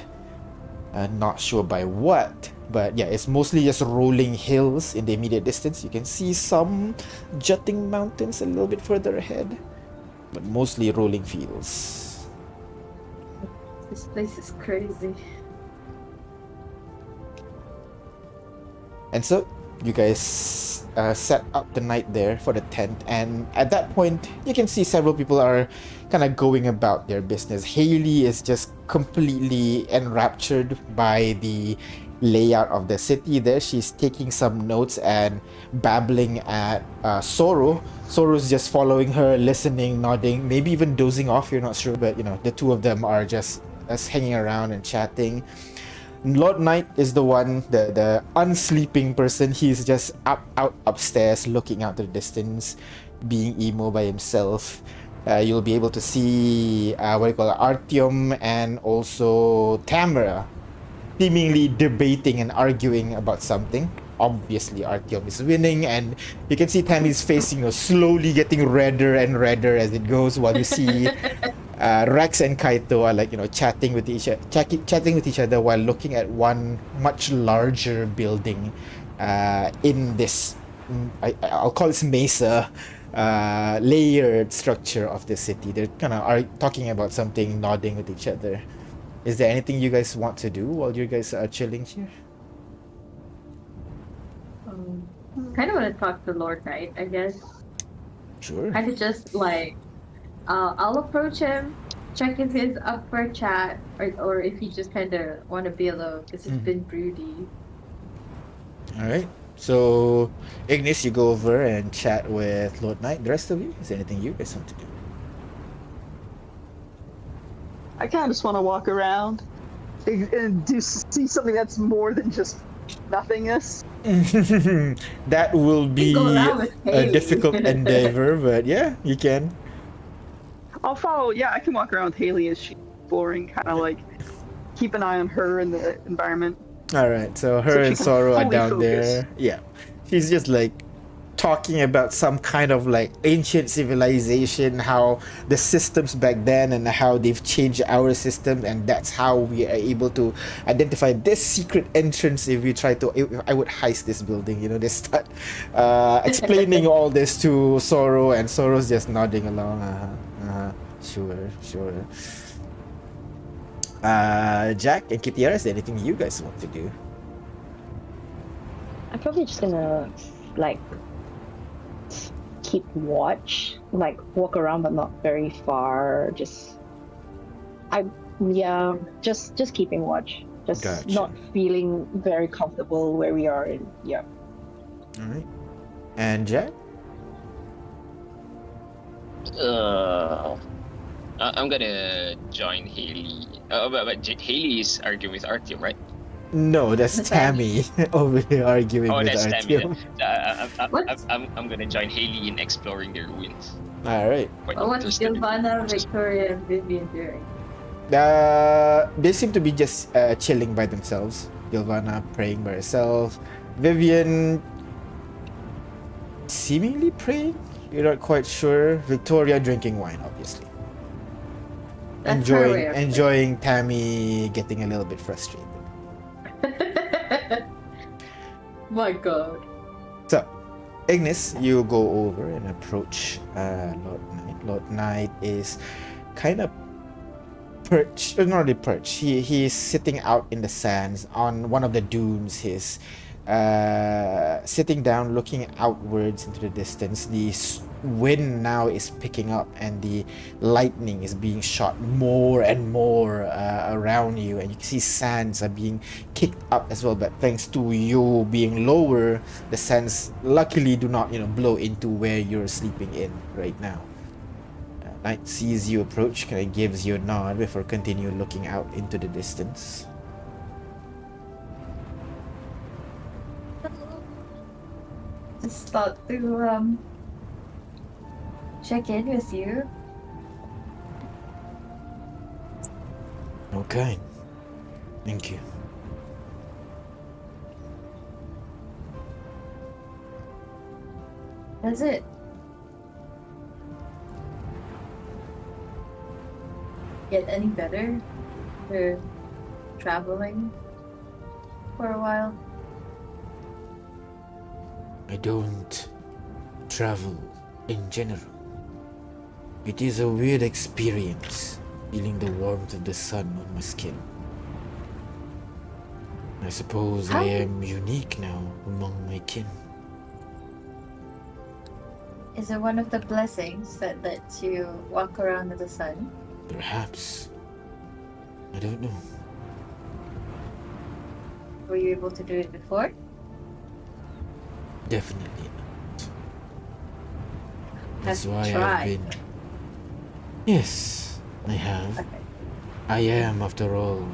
Not sure by what, but yeah, it's mostly just rolling hills in the immediate distance. You can see some jutting mountains a little bit further ahead, but mostly rolling fields. This place is crazy. And so you guys set up the night there for the tent, and at that point you can see several people are kind of going about their business. Haley is just completely enraptured by the layout of the city there. She's taking some notes and babbling at Soro. Soro's just following her, listening, nodding, maybe even dozing off, you're not sure, but you know, the two of them are just hanging around and chatting. Lord Knight is the one, the unsleeping person. He's just upstairs looking out to the distance, being emo by himself. You'll be able to see Artyom and also Tamara seemingly debating and arguing about something. Obviously Artyom is winning, and you can see Tammy's face, you know, slowly getting redder and redder as it goes, while you see Rex and Kaito are, like, you know, chatting with each other while looking at one much larger building in this I'll call this mesa layered structure of the city. They're kind of talking about something, nodding with each other. Is there anything you guys want to do while you guys are chilling here? Kind of want to talk to Lord Knight, I guess. Sure. Kind of just like, I'll approach him, check if he's up for a chat, or if he just kind of want to be alone because it's been broody. All right. So, Ignis, you go over and chat with Lord Knight. The rest of you, is there anything you guys want to do? I kind of just want to walk around and see something that's more than just nothingness. That will be Go around with a Haley. difficult endeavor, but yeah, you can. I'll follow. Yeah, I can walk around with Haley as she's exploring, kind of like keep an eye on her and the environment. All right, so her So she and can Sorrow are fully down focus. there. Yeah, she's just like talking about some kind of like ancient civilization, how the systems back then and how they've changed our system, and that's how we are able to identify this secret entrance if I would heist this building. You know, they start explaining all this to Sorrow, and Sorrow's just nodding along. Sure. Jack and Kitiara, is there anything you guys want to do? I'm probably just gonna like keep watch, like walk around but not very far. Just keeping watch. Just Gotcha. not feeling very comfortable where we are in. Yeah. All right. And Jack? I'm gonna join Haley. But Haley is arguing with Artyom, right? No, that's Tammy over here arguing Oh, with that's Tammy. Artyom. What? I'm gonna join Haley in exploring their ruins. All right. Quite Oh, what's interested in- Gilvana, Victoria, and Vivian doing? They seem to be just chilling by themselves. Gilvana praying by herself. Vivian seemingly praying. You're not quite sure. Victoria drinking wine, obviously. That's her way of Enjoying Tammy getting a little bit frustrated. My God. So, Ignis, you go over and approach Lord Knight. Lord Knight is kind of perch, not really perch. He's sitting out in the sands on one of the dunes. He's sitting down, looking outwards into the distance. The wind now is picking up, and the lightning is being shot more and more around you, and you can see sands are being kicked up as well. But thanks to you being lower, the sands luckily do not, blow into where you're sleeping in right now. Knight sees you approach, kind of gives you a nod before continue looking out into the distance. Just thought to check in with you. Okay. Thank you. Does it get any better for traveling for a while? I don't travel in general. It is a weird experience, feeling the warmth of the sun on my skin. I suppose I am unique now among my kin. Is it one of the blessings that lets you walk around in the sun? Perhaps. I don't know. Were you able to do it before? Definitely not. That's Have you why I've tried? been... Yes, I have. Okay. I am, after all.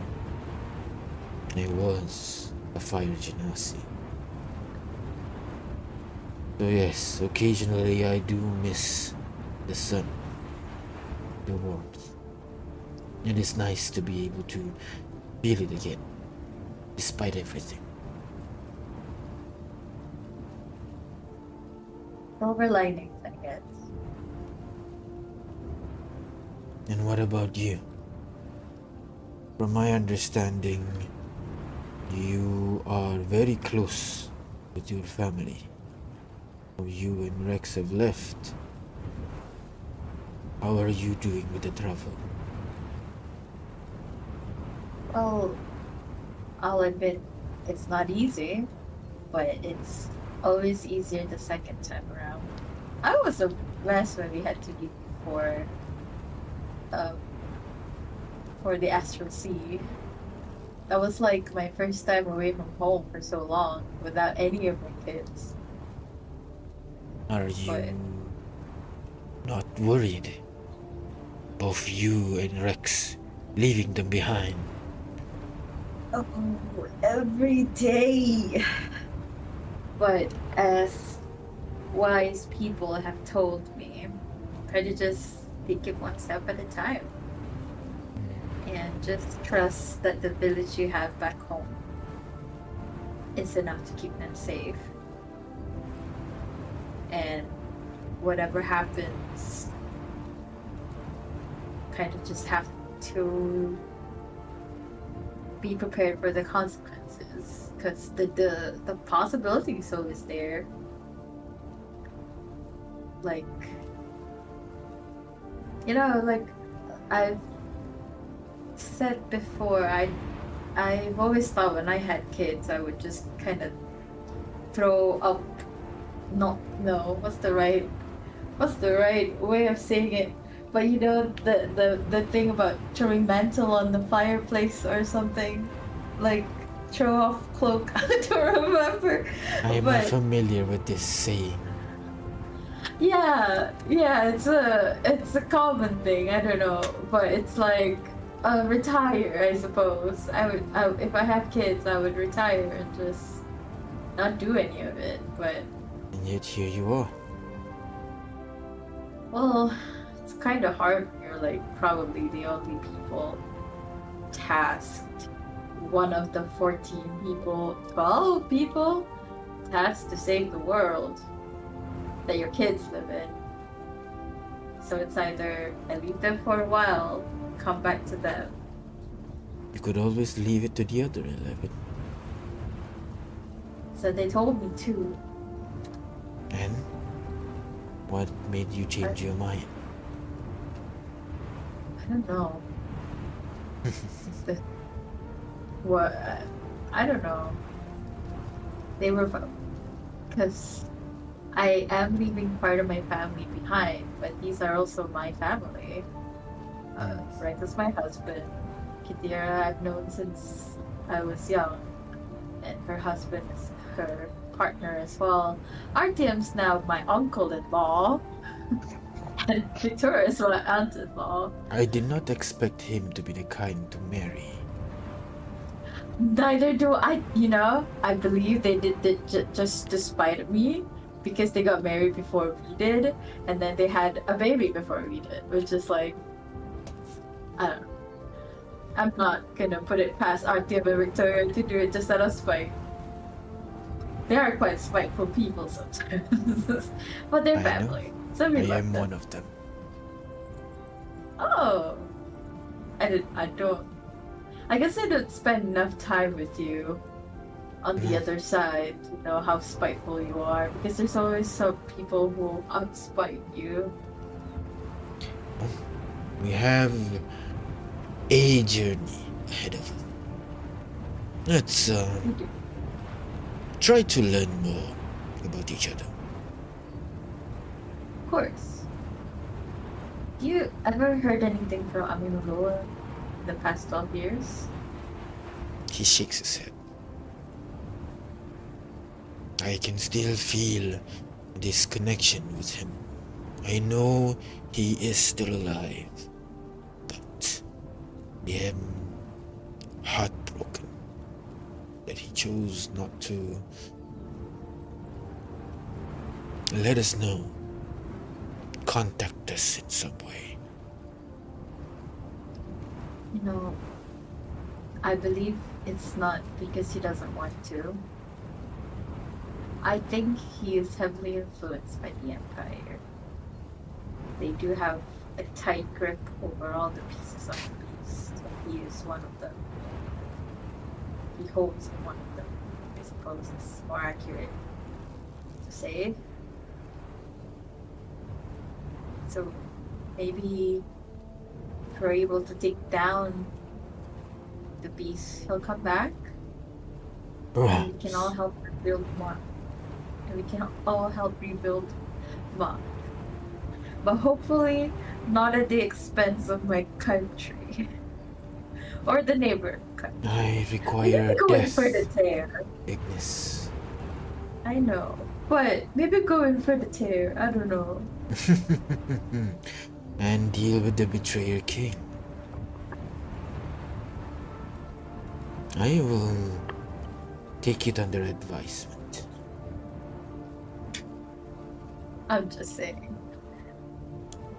I was a fire genasi. So yes, occasionally I do miss the sun, the warmth. It is nice to be able to feel it again, despite everything. Silver linings, I guess. And what about you? From my understanding, you are very close with your family. You and Rex have left. How are you doing with the travel? Well, I'll admit it's not easy, but it's always easier the second time around. I was a mess when we had to leave for the Astral Sea. That was like my first time away from home for so long without any of my kids. Are you But- not worried? Both you and Rex leaving them behind. Oh, every day. But as wise people have told me, try to just take it one step at a time. And just trust that the village you have back home is enough to keep them safe. And whatever happens, kind of just have to be prepared for the consequences, because the possibility so is there. Like, like I've said before, I've always thought when I had kids I would just kind of throw up, what's the right way of saying it, but the thing about throwing mantle on the fireplace or something, like throw off cloak. I don't remember. I am But- not familiar with this saying. Yeah, it's a common thing. I don't know, but it's like retire. I suppose if I have kids, I would retire and just not do any of it. But And yet here you are. well, it's kind of hard when you're like probably the only people tasked. One of the 12 people tasked to save the world that your kids live in. So it's either I leave them for a while, come back to them. You could always leave it to the other 11. So they told me to. And what made you change your mind? I don't know. What? I don't know. They were because I am leaving part of my family behind, but these are also my family. Rex is my husband. Kitira I've known since I was young, and her husband is her partner as well. Artyom's now my uncle-in-law, and Victoria is my aunt-in-law. I did not expect him to be the kind to marry. Neither do I. I believe they did just to spite me, because they got married before we did, and then they had a baby before we did, which is like, I don't know. I'm not gonna put it past Artyom and Victoria to do it just out of spite. They are quite spiteful people sometimes, but they're I know. family. So we I love am them. one of them. Oh, I don't. I guess I don't spend enough time with you on the other side to know how spiteful you are, because there's always some people who will outspite you. We have a journey ahead of us. Let's try to learn more about each other. Of course. Do you ever heard anything from Aminuloa in the past 12 years? He shakes his head. I can still feel this connection with him. I know he is still alive, but I am heartbroken that he chose not to let us know, contact us in some way. I believe it's not because he doesn't want to. I think he is heavily influenced by the Empire. They do have a tight grip over all the pieces of the beast. He is one of them. He holds one of them, I suppose is more accurate to say. So maybe if we're able to take down the beast, he'll come back. And we can all help rebuild more. And we can all help rebuild Ma. But hopefully not at the expense of my country. Or the neighbor country. I require Going death, for the tear. Ignis. I know. But maybe going for the tear, I don't know. And deal with the betrayer king. I will take it under advisement. I'm just saying.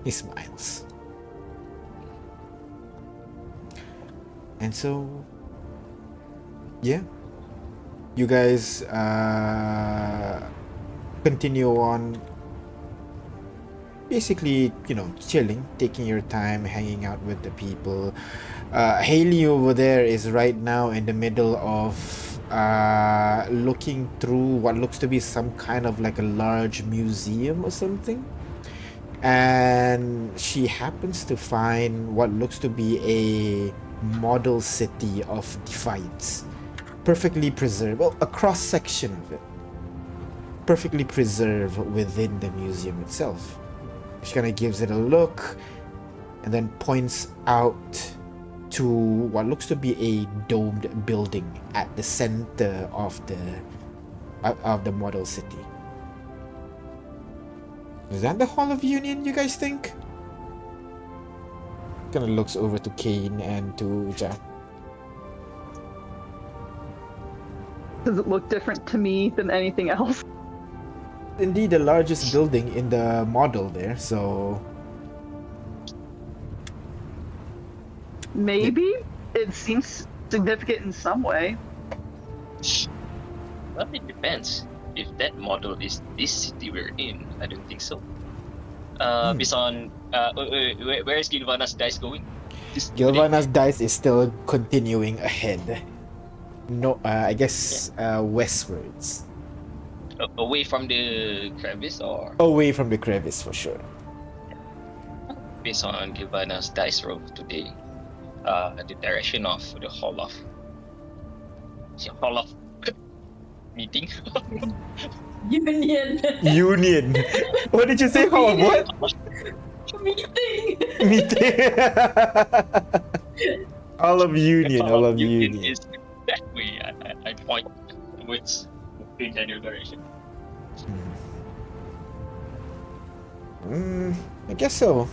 He smiles. And so, yeah, you guys continue on, basically, chilling, taking your time, hanging out with the people. Haley over there is right now in the middle of looking through what looks to be some kind of like a large museum or something. And she happens to find what looks to be a model city of Defiance. Perfectly preserved, well, a cross-section of it. Perfectly preserved within the museum itself. She kind of gives it a look and then points out to what looks to be a domed building at the center of the model city. Is that the Hall of Union, you guys think? Kind of looks over to Kane and to Jack. Does it look different to me than anything else? Indeed, the largest building in the model there, so... Maybe? It seems significant in some way. Well, it depends. If that model is this city we're in, I don't think so. Based on where is Gilvana's dice going? Gilvana's dice is still continuing ahead. No, I guess westwards. Away from the crevice, or Away from the crevice for sure. based on Gilvana's dice roll today, the direction of the hall of meeting. Union. Union. What did you say? Hall of what? Meeting. Meeting. All of Union. Hall All of of Union Union. is that way. I point towards the general direction. I guess so.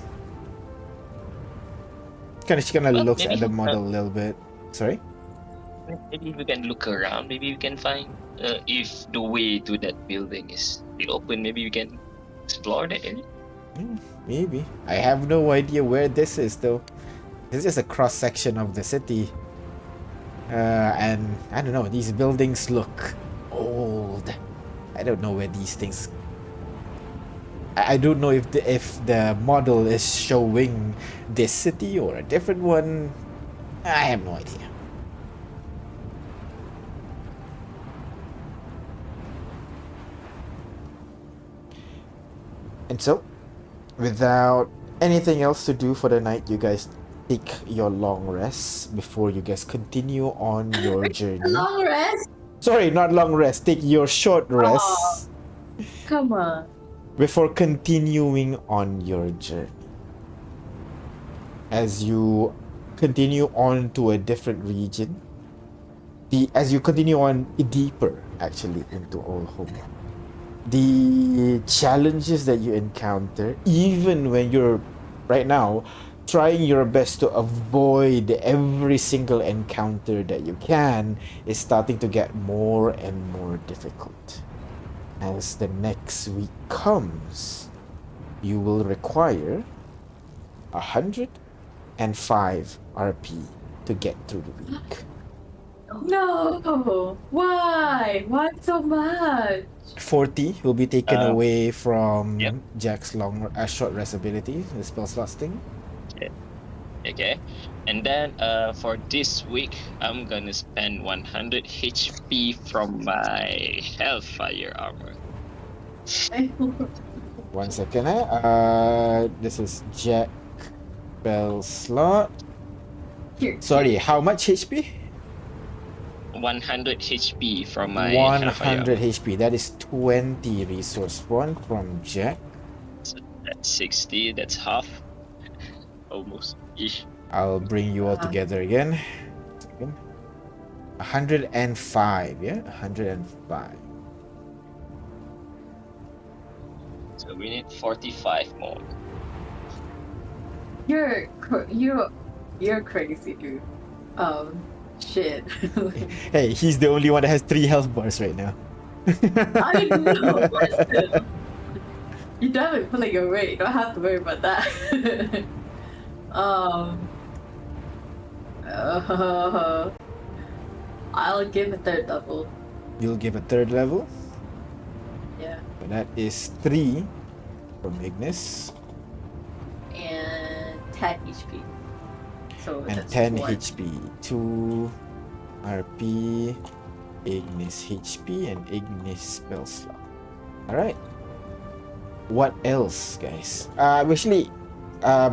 She kind of Well, looks maybe at the model a little bit. Sorry? Maybe we can look around. Maybe we can find if the way to that building is still open. Maybe we can explore that area. Maybe. I have no idea where this is though. This is a cross section of the city. And I don't know, these buildings look old. I don't know where these things. I don't know if the model is showing this city or a different one. I have no idea. And so, without anything else to do for the night, you guys take your long rest before you guys continue on your journey. Long rest. Sorry, not long rest. Take your short rest Come on. before continuing on your journey. As you continue on to a different region, as you continue on deeper actually into Olhom, the challenges that you encounter, even when you're right now trying your best to avoid every single encounter that you can, is starting to get more and more difficult. As the next week comes, you will require 105 RP to get through the week. No. Why? Why so much? 40 will be taken away from Yep. Jack's short rest ability, the spell slots thing. Okay, and then for this week, I'm gonna spend 100 HP from my Hellfire armor. 1 second. This is Jack spell slot. Here. Sorry, how much HP? 100 HP from my Hellfire 100 armor. HP. That is 20 resource point from Jack. So that's 60. That's half, almost ish. I'll bring you all together again. 105, yeah? 105. So we need 45 more. You're crazy, dude. Shit. Hey, he's the only one that has 3 health bars right now. I know. Listen. You don't have it pulling your weight. You don't have to worry about that. I'll give a third level. You'll give a 3rd level. Yeah. So that is 3 from Ignis. And 10 HP. So And that's 10 one. HP. 2 RP, Ignis HP, and Ignis spell slot. Alright. What else, guys? Actually,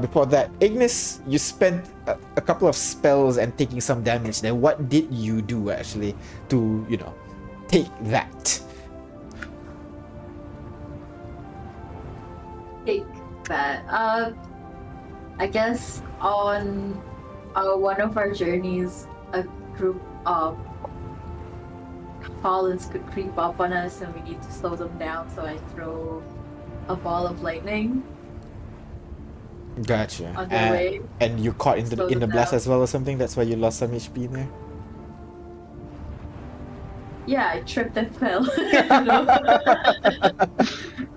before that, Ignis, you spent a couple of spells and taking some damage there. What did you do actually to, take that? Take that. I guess on one of our journeys, a group of Fallens could creep up on us and we need to slow them down, so I throw a ball of lightning Gotcha. on their way. And you caught in the Slow them blast down. as well or something? That's why you lost some HP there? Yeah, I tripped and fell.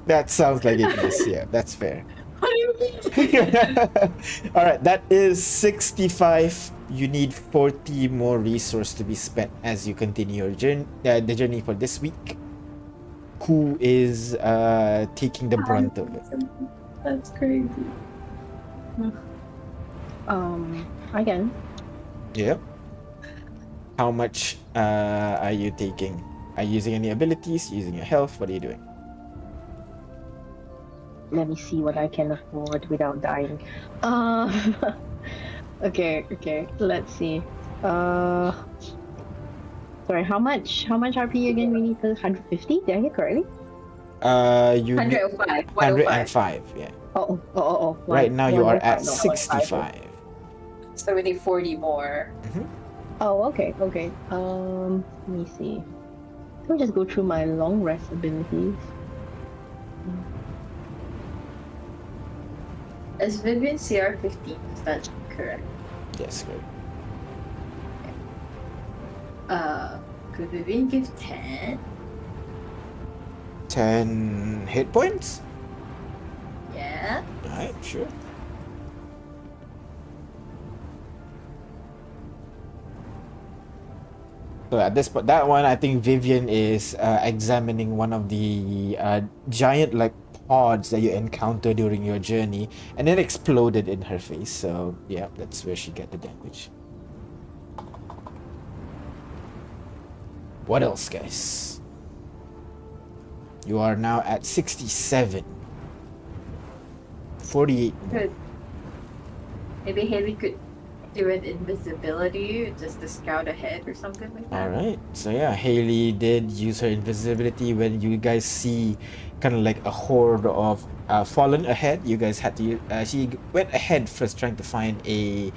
That sounds like Ignis, yeah, that's fair. What do you mean? Alright, that is 65. You need 40 more resource to be spent as you continue your journey, the journey for this week. Who is taking the brunt of it? That's crazy. I can. Yeah. How much are you taking? Are you using any abilities? Using your health? What are you doing? Let me see what I can afford without dying. Okay. Let's see. Sorry, how much RP again we need for 150? Did I hear correctly? You need 105. 105. Yeah. Oh. Right now you are at 105. 65. So we need 40 more. Oh, okay. Let me see. Let me just go through my long rest abilities. Is Vivian CR 15? Is that correct? Yes, good. Could Vivian give 10? 10 hit points? Yeah. Alright, sure. So at this point, that one, I think Vivian is examining one of the giant like pods that you encounter during your journey, and it exploded in her face. So yeah, that's where she got the damage. What else, guys? You are now at 67. 48. Good. Maybe Haley could do an invisibility just to scout ahead or something like that. Alright, so yeah, Haley did use her invisibility when you guys see kind of like a horde of fallen ahead. You guys had to she went ahead first trying to find a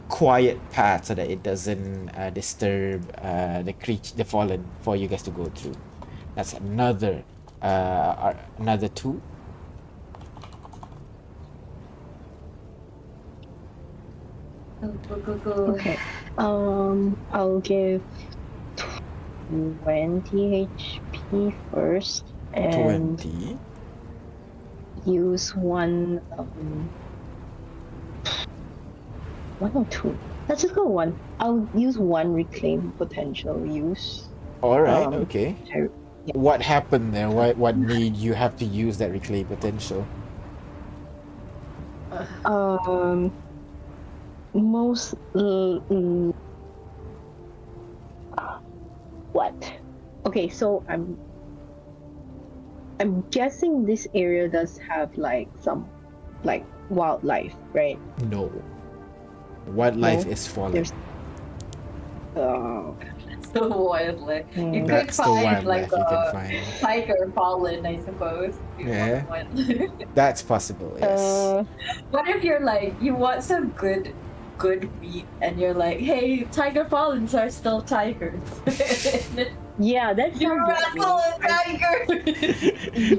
quiet path so that it doesn't disturb the fallen for you guys to go through. That's another two. Go. Okay. I'll give 20 HP first and 20. use one or two. Let's just go one. I'll use one reclaim potential use. Alright, okay. Yeah. What happened there? What made you have to use that reclaim potential? Most what? Okay, so I'm guessing this area does have like some like wildlife, right? No. Wildlife No? is fallen. There's That's the wildlife. You could That's the find wildlife like you can a find. tiger fallen, I suppose. Yeah. That's possible, yes. What if you're like, you want some good meat and you're like, hey, tiger fallens are still tigers. yeah, that's You wrestle a tiger!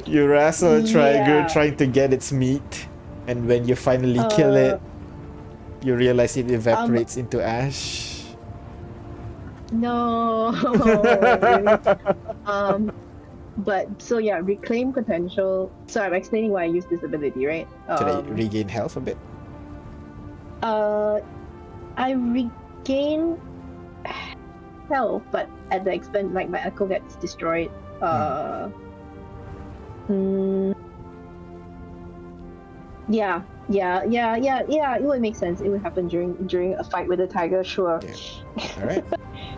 You wrestle a tiger Yeah. trying to get its meat, and when you finally kill it, you realize it evaporates into ash. No. But so yeah, reclaim potential. So I'm explaining why I use this ability, right? Should I regain health a bit? I regain health, but at the expense, like my echo gets destroyed. Yeah. It would make sense. It would happen during a fight with a tiger. Sure. Yeah. All right.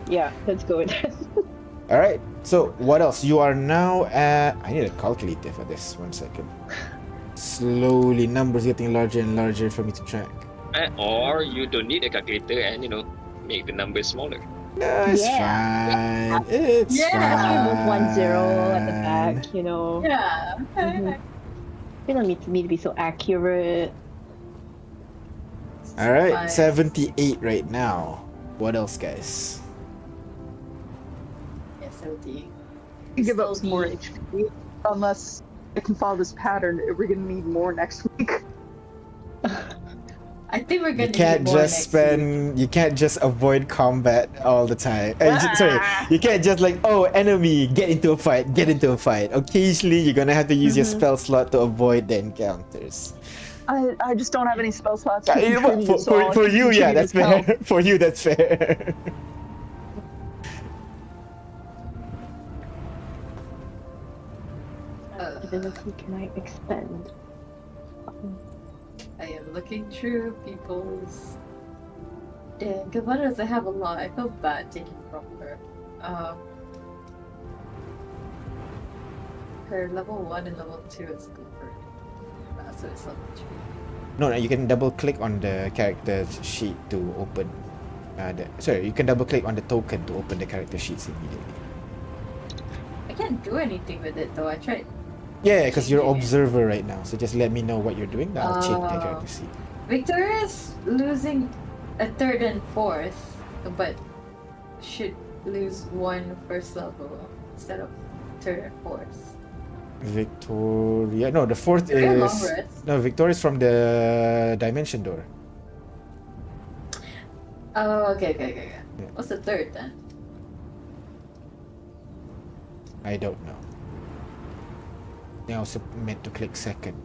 Yeah, let's go with that. All right. So what else? You are now at. I need a calculator for this. 1 second. Slowly, numbers getting larger and larger for me to track. Or you don't need a calculator and make the numbers smaller. No, it's fine. It's fine. With 1 0 at the back, Yeah. You don't need me to be so accurate. All right, 78 right now. What else, guys? Yeah, 70. Give up some more HP. Unless I can follow this pattern, we're gonna need more next week. I think we're gonna You can't need more just next spend. You can't just avoid combat all the time. Sorry, you can't just like, oh, enemy, get into a fight. Occasionally, you're gonna have to use your spell slot to avoid the encounters. I just don't have any spell slots. For you, yeah, that's fair. For you, that's fair. Ability can I expend? I am looking through people's. Dang, what does I have a lot? I feel bad taking from her. Her level 1 and level 2 is good for so it's level 3. No, you can double click on the character sheet to open. Sorry, you can double click on the token to open the character sheets immediately. I can't do anything with it though. I tried. Yeah, because you're changing it. observer right now. So just let me know what you're doing. I'll change the Oh. character sheet. Victoria's losing a third and fourth, but should lose one first level instead of third and fourth. Victoria. No, the fourth Victoria long is rest. no. Victoria's from the dimension door. Oh, okay. Yeah. What's the third then? I don't know. I also meant to click second.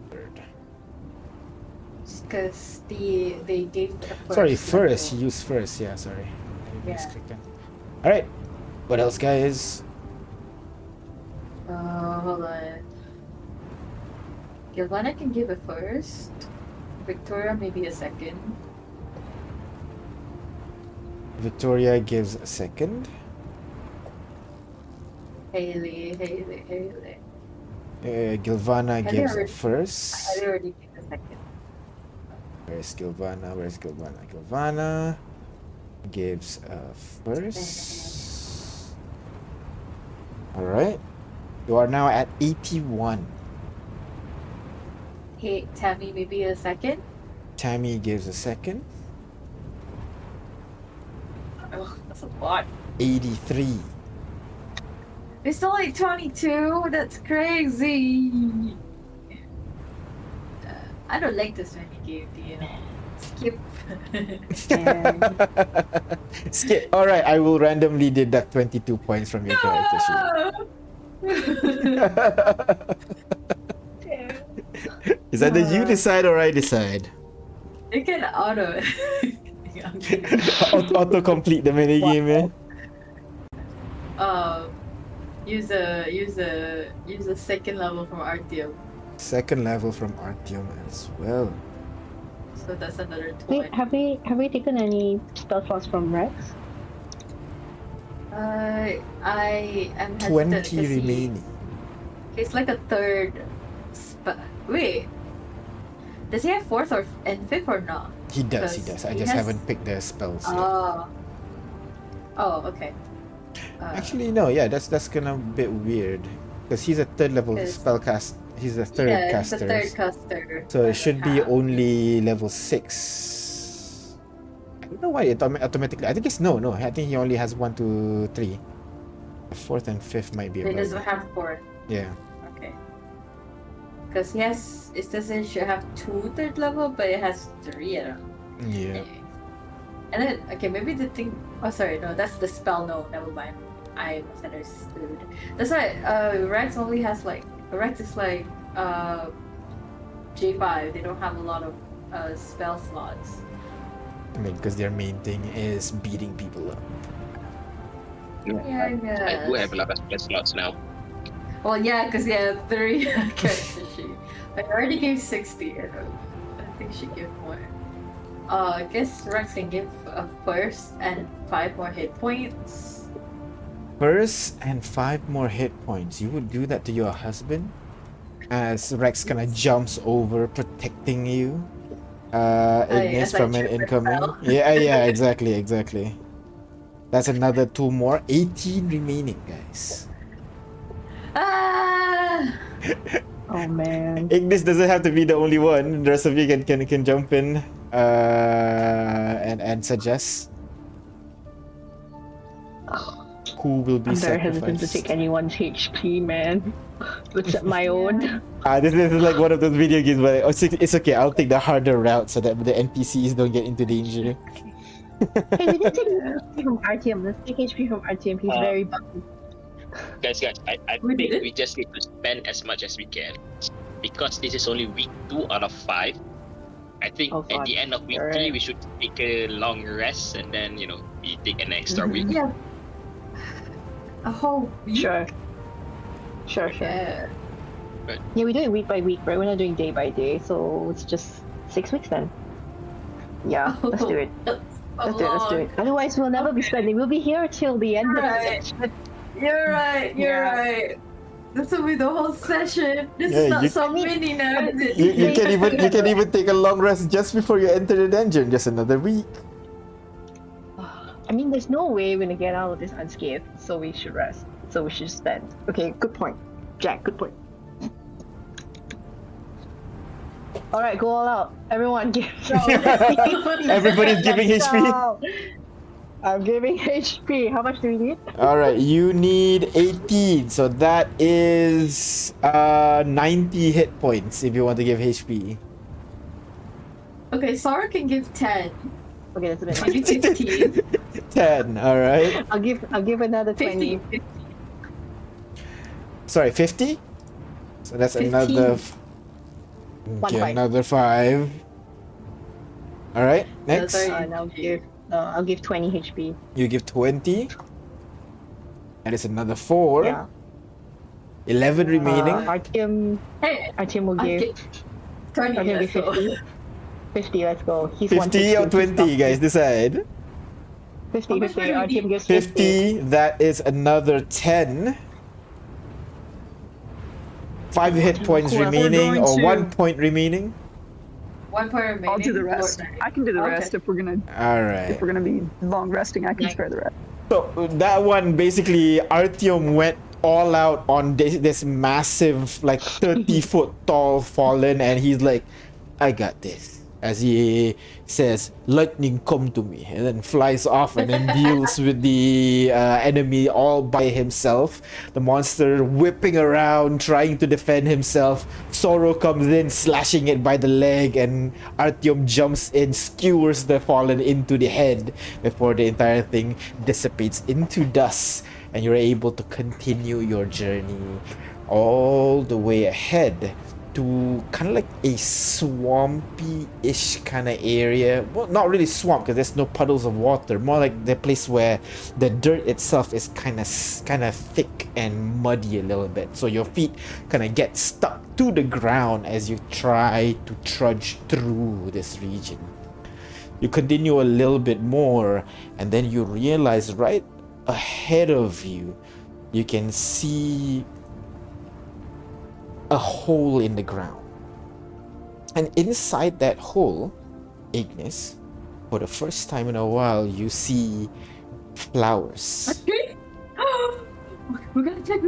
Third. Because they gave the first. Sorry, first. level. You use first. Yeah, sorry. I Yeah. misclicked that. All right. What else, guys? Hold on. Gilvana can give a first. Victoria maybe a second. Victoria gives a second. Haley. Gilvana Haley gives a already- first. I already gave a second. Where's Gilvana? Gilvana gives a first. All right. You are now at 81. Hey, Tammy maybe a second. Tammy gives a second. Oh, that's a lot. 83. It's still like 22. That's crazy. I don't like this mini game, you know. Skip. Skip. All right. I will randomly deduct 22 points from your character sheet. Is that you decide or I decide? You can auto. I'm kidding. Auto complete the mini game, man. Use a second level from Artyom. Second level from Artyom as well. So that's another Wait, 20. have we taken any spell slots from Rex? I am hesitant 20 'cause remaining. He's like a third. Wait. Does he have fourth and fifth or not? He does. Because I he just has- haven't picked the spells yet. Oh, okay. Actually, no. Yeah, that's gonna be a bit weird because he's a third level 'Cause- spellcast. He's a third yeah, caster. he's a third caster. So it should be half. only level 6. I don't know why it automatically. I think it's no. I think he only has 1, 2, 3. The fourth and fifth might be He above. doesn't have fourth. Yeah. Okay. Because he has. It says it should have 2 third level, but it has 3. I don't know. Yeah. Anyway. And then okay, maybe the thing. Oh, sorry, no, that's the spell. No, never mind. I misunderstood. That's why Rex only has like Rex is like J5. They don't have a lot of spell slots. I mean, because their main thing is beating people up. Yeah, I guess. I do have a lot of spell slots now. Well, yeah, because he had 3 character sheet. I already gave 60. I think she gave more. I guess Rex can give a first and 5 more hit points. First and 5 more hit points. You would do that to your husband? As Rex kind of jumps over, protecting you. Ignis as I from an trip and incoming. fell. Yeah, exactly. That's another 2 more. 18 remaining, guys. Ah! Oh man. Ignis doesn't have to be the only one. The rest of you can jump in and suggest who will be I'm very hesitant to sacrificed. take anyone's HP, man. Except my own. This is like one of those video games where it's okay. I'll take the harder route so that the NPCs don't get into danger. Hey, we didn't take HP from RTM. Let's take HP from RTM. He's very bucky. Guys, I We think did it? we just need to spend as much as we can. Because this is only week 2 out of 5. I think Oh, at fuck. the end of week You're 3, right. we should take a long rest and then, we take an extra Mhm. week. Yeah. A whole week? Sure. Sure. Yeah. Yeah, we do it week by week, right? We're not doing day by day, so it's just 6 weeks then. Yeah, let's do it. That's Let's do it. Otherwise, we'll never be spending. We'll be here till the end of the Right. session. You're right. Yeah. Right. This will be the whole session. This Yeah, is not you- some mini now, is it? You can even take a long rest just before you enter the dungeon. Just another week. I mean, there's no way we're gonna get out of this unscathed, so we should rest. So we should spend. Okay, good point. Jack, good point. Alright, go all out. Everyone give. Everybody's giving Let's HP? go. I'm giving HP. How much do we need? All right, you need 18, so that is 90 hit points if you want to give HP. Okay, Sora can give 10. Okay, that's a bit Maybe much. 15. 10. All right. I'll give another 20. 50. Sorry, 50. So that's 15. another. One Okay, five. another 5. All right. Next, Sorry. And I'll give 20 HP. you give 20. That is another 4. Yeah. 11 remaining. Artyom Hey, will I'll give. get 20. Artyom will Let's give go. 50. 50, let's go. He's 50 or 20, guys, decide. 50, How much 50. do we Artyom need? gives 50. 50, that is another 10. 5 hit points Cool. We're remaining, going or to- 1 point remaining. 1 point remaining. I'll do the rest. I can do the Okay. rest if we're gonna Alright. be long resting. I can Nice. spare the rest. So that one, basically, Artyom went all out on this massive, like 30-foot tall fallen, and he's like, I got this. As he says, lightning come to me, and then flies off and then deals with the enemy all by himself. The monster whipping around, trying to defend himself. Sorrow comes in, slashing it by the leg, and Artyom jumps in, skewers the fallen into the head before the entire thing dissipates into dust, and you're able to continue your journey all the way ahead to kind of like a swampy-ish kind of area. Well, not really swamp because there's no puddles of water. More like the place where the dirt itself is kind of thick and muddy a little bit. So your feet kind of get stuck to the ground as you try to trudge through this region. You continue a little bit more, and then you realize right ahead of you, you can see a hole in the ground. And inside that hole, Ignis, for the first time in a while, you see flowers. Tree? We're gonna check.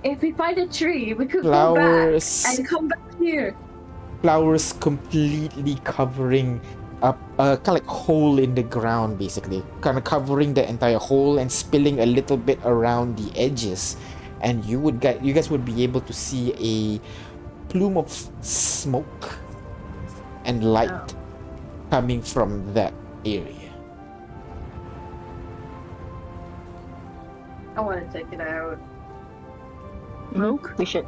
If we find a tree, we could Flowers. go back and come back here. Flowers completely covering up a kind of like hole in the ground, basically. Kind of covering the entire hole and spilling a little bit around the edges. And you guys would be able to see a plume of smoke and light coming from that area. I want to check it out. Smoke? We should.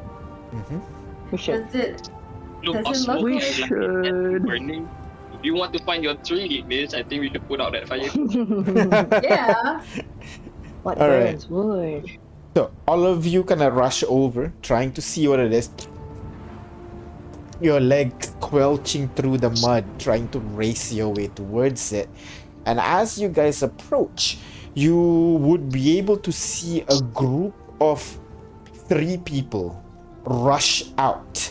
Mhm. We should. Does it? Look, Does it smoke look We is like should. burning. If you want to find your tree, Ignis, I think we should put out that fire. Yeah. What All right. burns wood? So all of you kind of rush over, trying to see what it is. Your legs squelching through the mud, trying to race your way towards it. And as you guys approach, you would be able to see a group of 3 people rush out.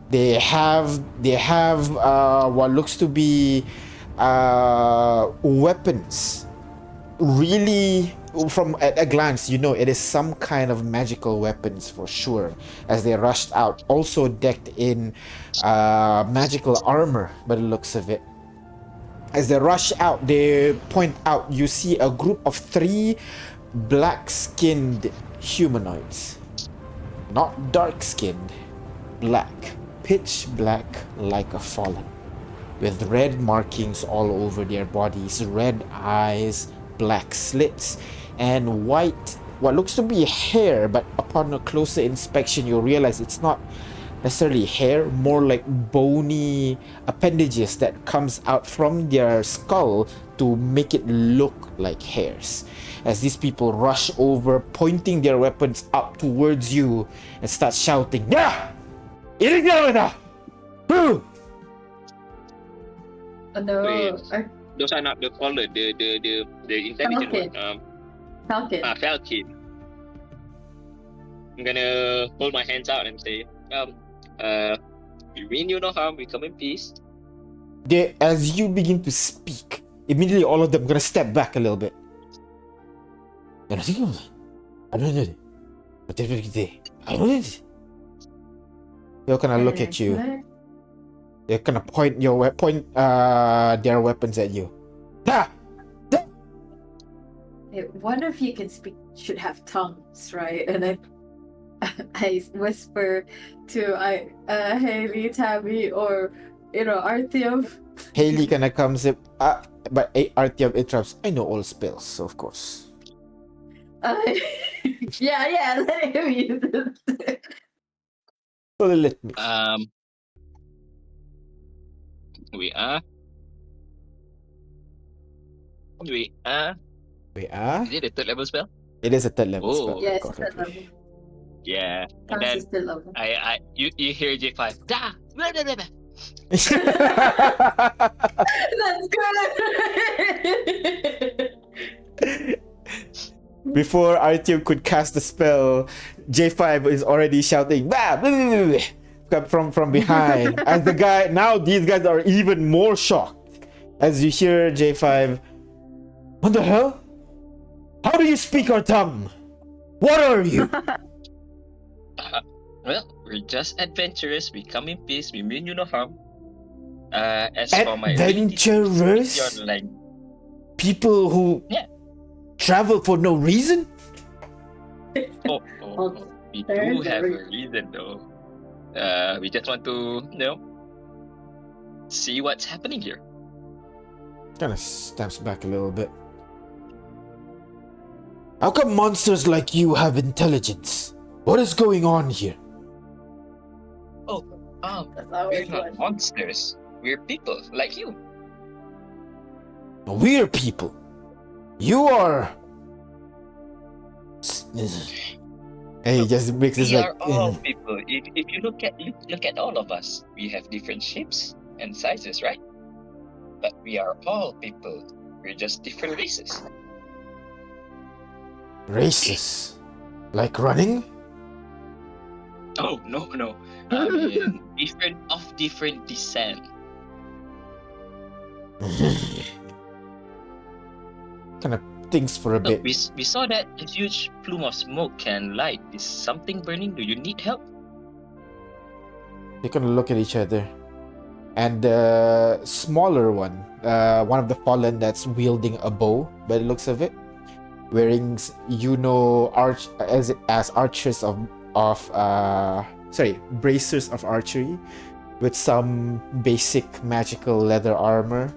They have what looks to be weapons. Really, from at a glance, you know it is some kind of magical weapons for sure. As they rushed out, also decked in magical armor by the looks of it. As they rush out, they point out, you see a group of 3 black-skinned humanoids. Not dark-skinned, black. Pitch black like a fallen. With red markings all over their bodies, red eyes, black slits, and white, what looks to be hair, but upon a closer inspection you realize it's not necessarily hair, more like bony appendages that comes out from their skull to make it look like hairs. As these people rush over, pointing their weapons up towards you and start shouting, "Yeah! Boo!" No. Wait. Or Those are not the caller, the intelligent Falcon. one. Falcon. Falcon. I'm gonna hold my hands out and say, we mean you no harm. We come in peace. As you begin to speak, immediately all of them gonna step back a little bit. I don't know. I don't know. They'll kind of look at you. They're gonna point their weapons at you. Ha! One of you can speak should have tongues, right? And then I whisper to Haley, Tabby, or Artyom. Haley kind of comes up, but Artyom interrupts. I know all spells, so of course. Yeah, let him use it. So let me. We are. We are. Is it a third level spell? It is a third level Oh. spell. Yes, correct. that level. Yeah. And Tongues then is still level. you hear J5. Da! Blah, blah, blah, blah. That's good. Before Artyom could cast the spell, J5 is already shouting bah, blah, blah, blah, from behind. As the guy now, these guys are even more shocked as you hear J5. What the hell? How do you speak our tongue? What are you? Well, we're just adventurous. We come in peace. We mean you no harm. As for my Adventurous? your language. People who travel for no reason? Oh, we do have a reason though. We just want to, see what's happening here. Kind of steps back a little bit. How come monsters like you have intelligence? What is going on here? We're not monsters. We're people like you. We're people. You are. Hey, just makes this We like. are all people. If you look at all of us, we have different shapes and sizes, right? But we are all people. We're just different races. Races? Like running? Oh no. I mean, different descent. Kind of thinks for a Look, bit. we saw that a huge plume of smoke and light. Is something burning? Do you need help? They kind of look at each other. And the smaller one of the fallen that's wielding a bow by the looks of it, wearing as archers bracers of archery with some basic magical leather armor.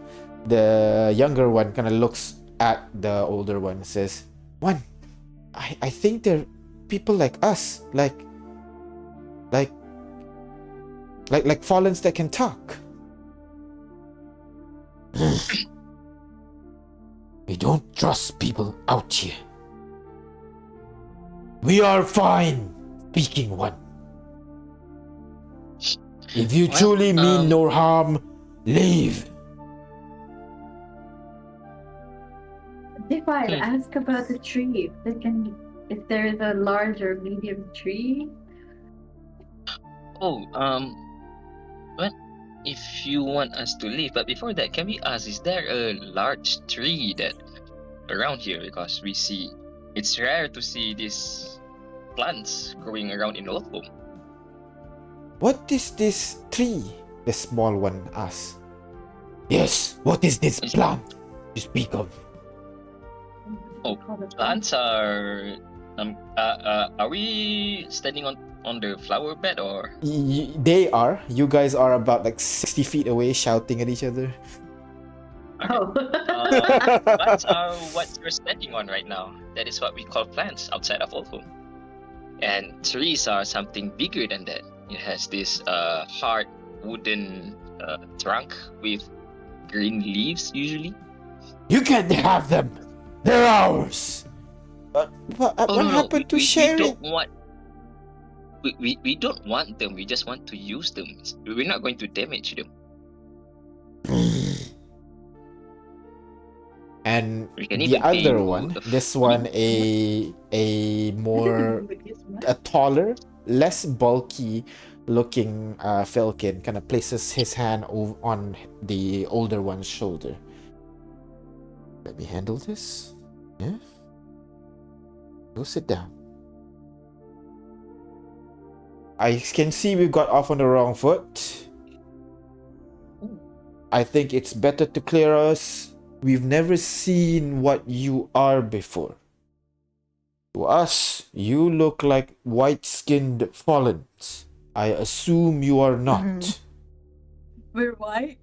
The younger one kind of looks at the older one and says, I think they're people like us, like fallens that can talk. We don't trust people out here. We are fine, speaking one. If you truly mean no harm, leave. If I ask about the tree, if there is a large or medium tree. Oh, well, if you want us to leave, but before that, can we ask, is there a large tree that around here? Because we see, it's rare to see these plants growing around in Olhom. What is this tree? The small one asks. Yes, what is this plant you speak of? Oh, plants are. Are we standing on the flower bed or? They are. You guys are about like 60 feet away, shouting at each other. Okay. Oh. Plants are what you're standing on right now. That is what we call plants outside of Olhom. And trees are something bigger than that. It has this hard wooden trunk with green leaves usually. You can't have them. They're ours. What happened to sharing? We don't want them. We just want to use them. We're not going to damage them. And We can the even pay other you one, a this one, a more a taller, less bulky looking falcon, kind of places his hand on the older one's shoulder. Let me handle this. Yeah. Go sit down. I can see we got off on the wrong foot. I think it's better to clear us. We've never seen what you are before. To us, you look like white-skinned Fallens. I assume you are not. We're white.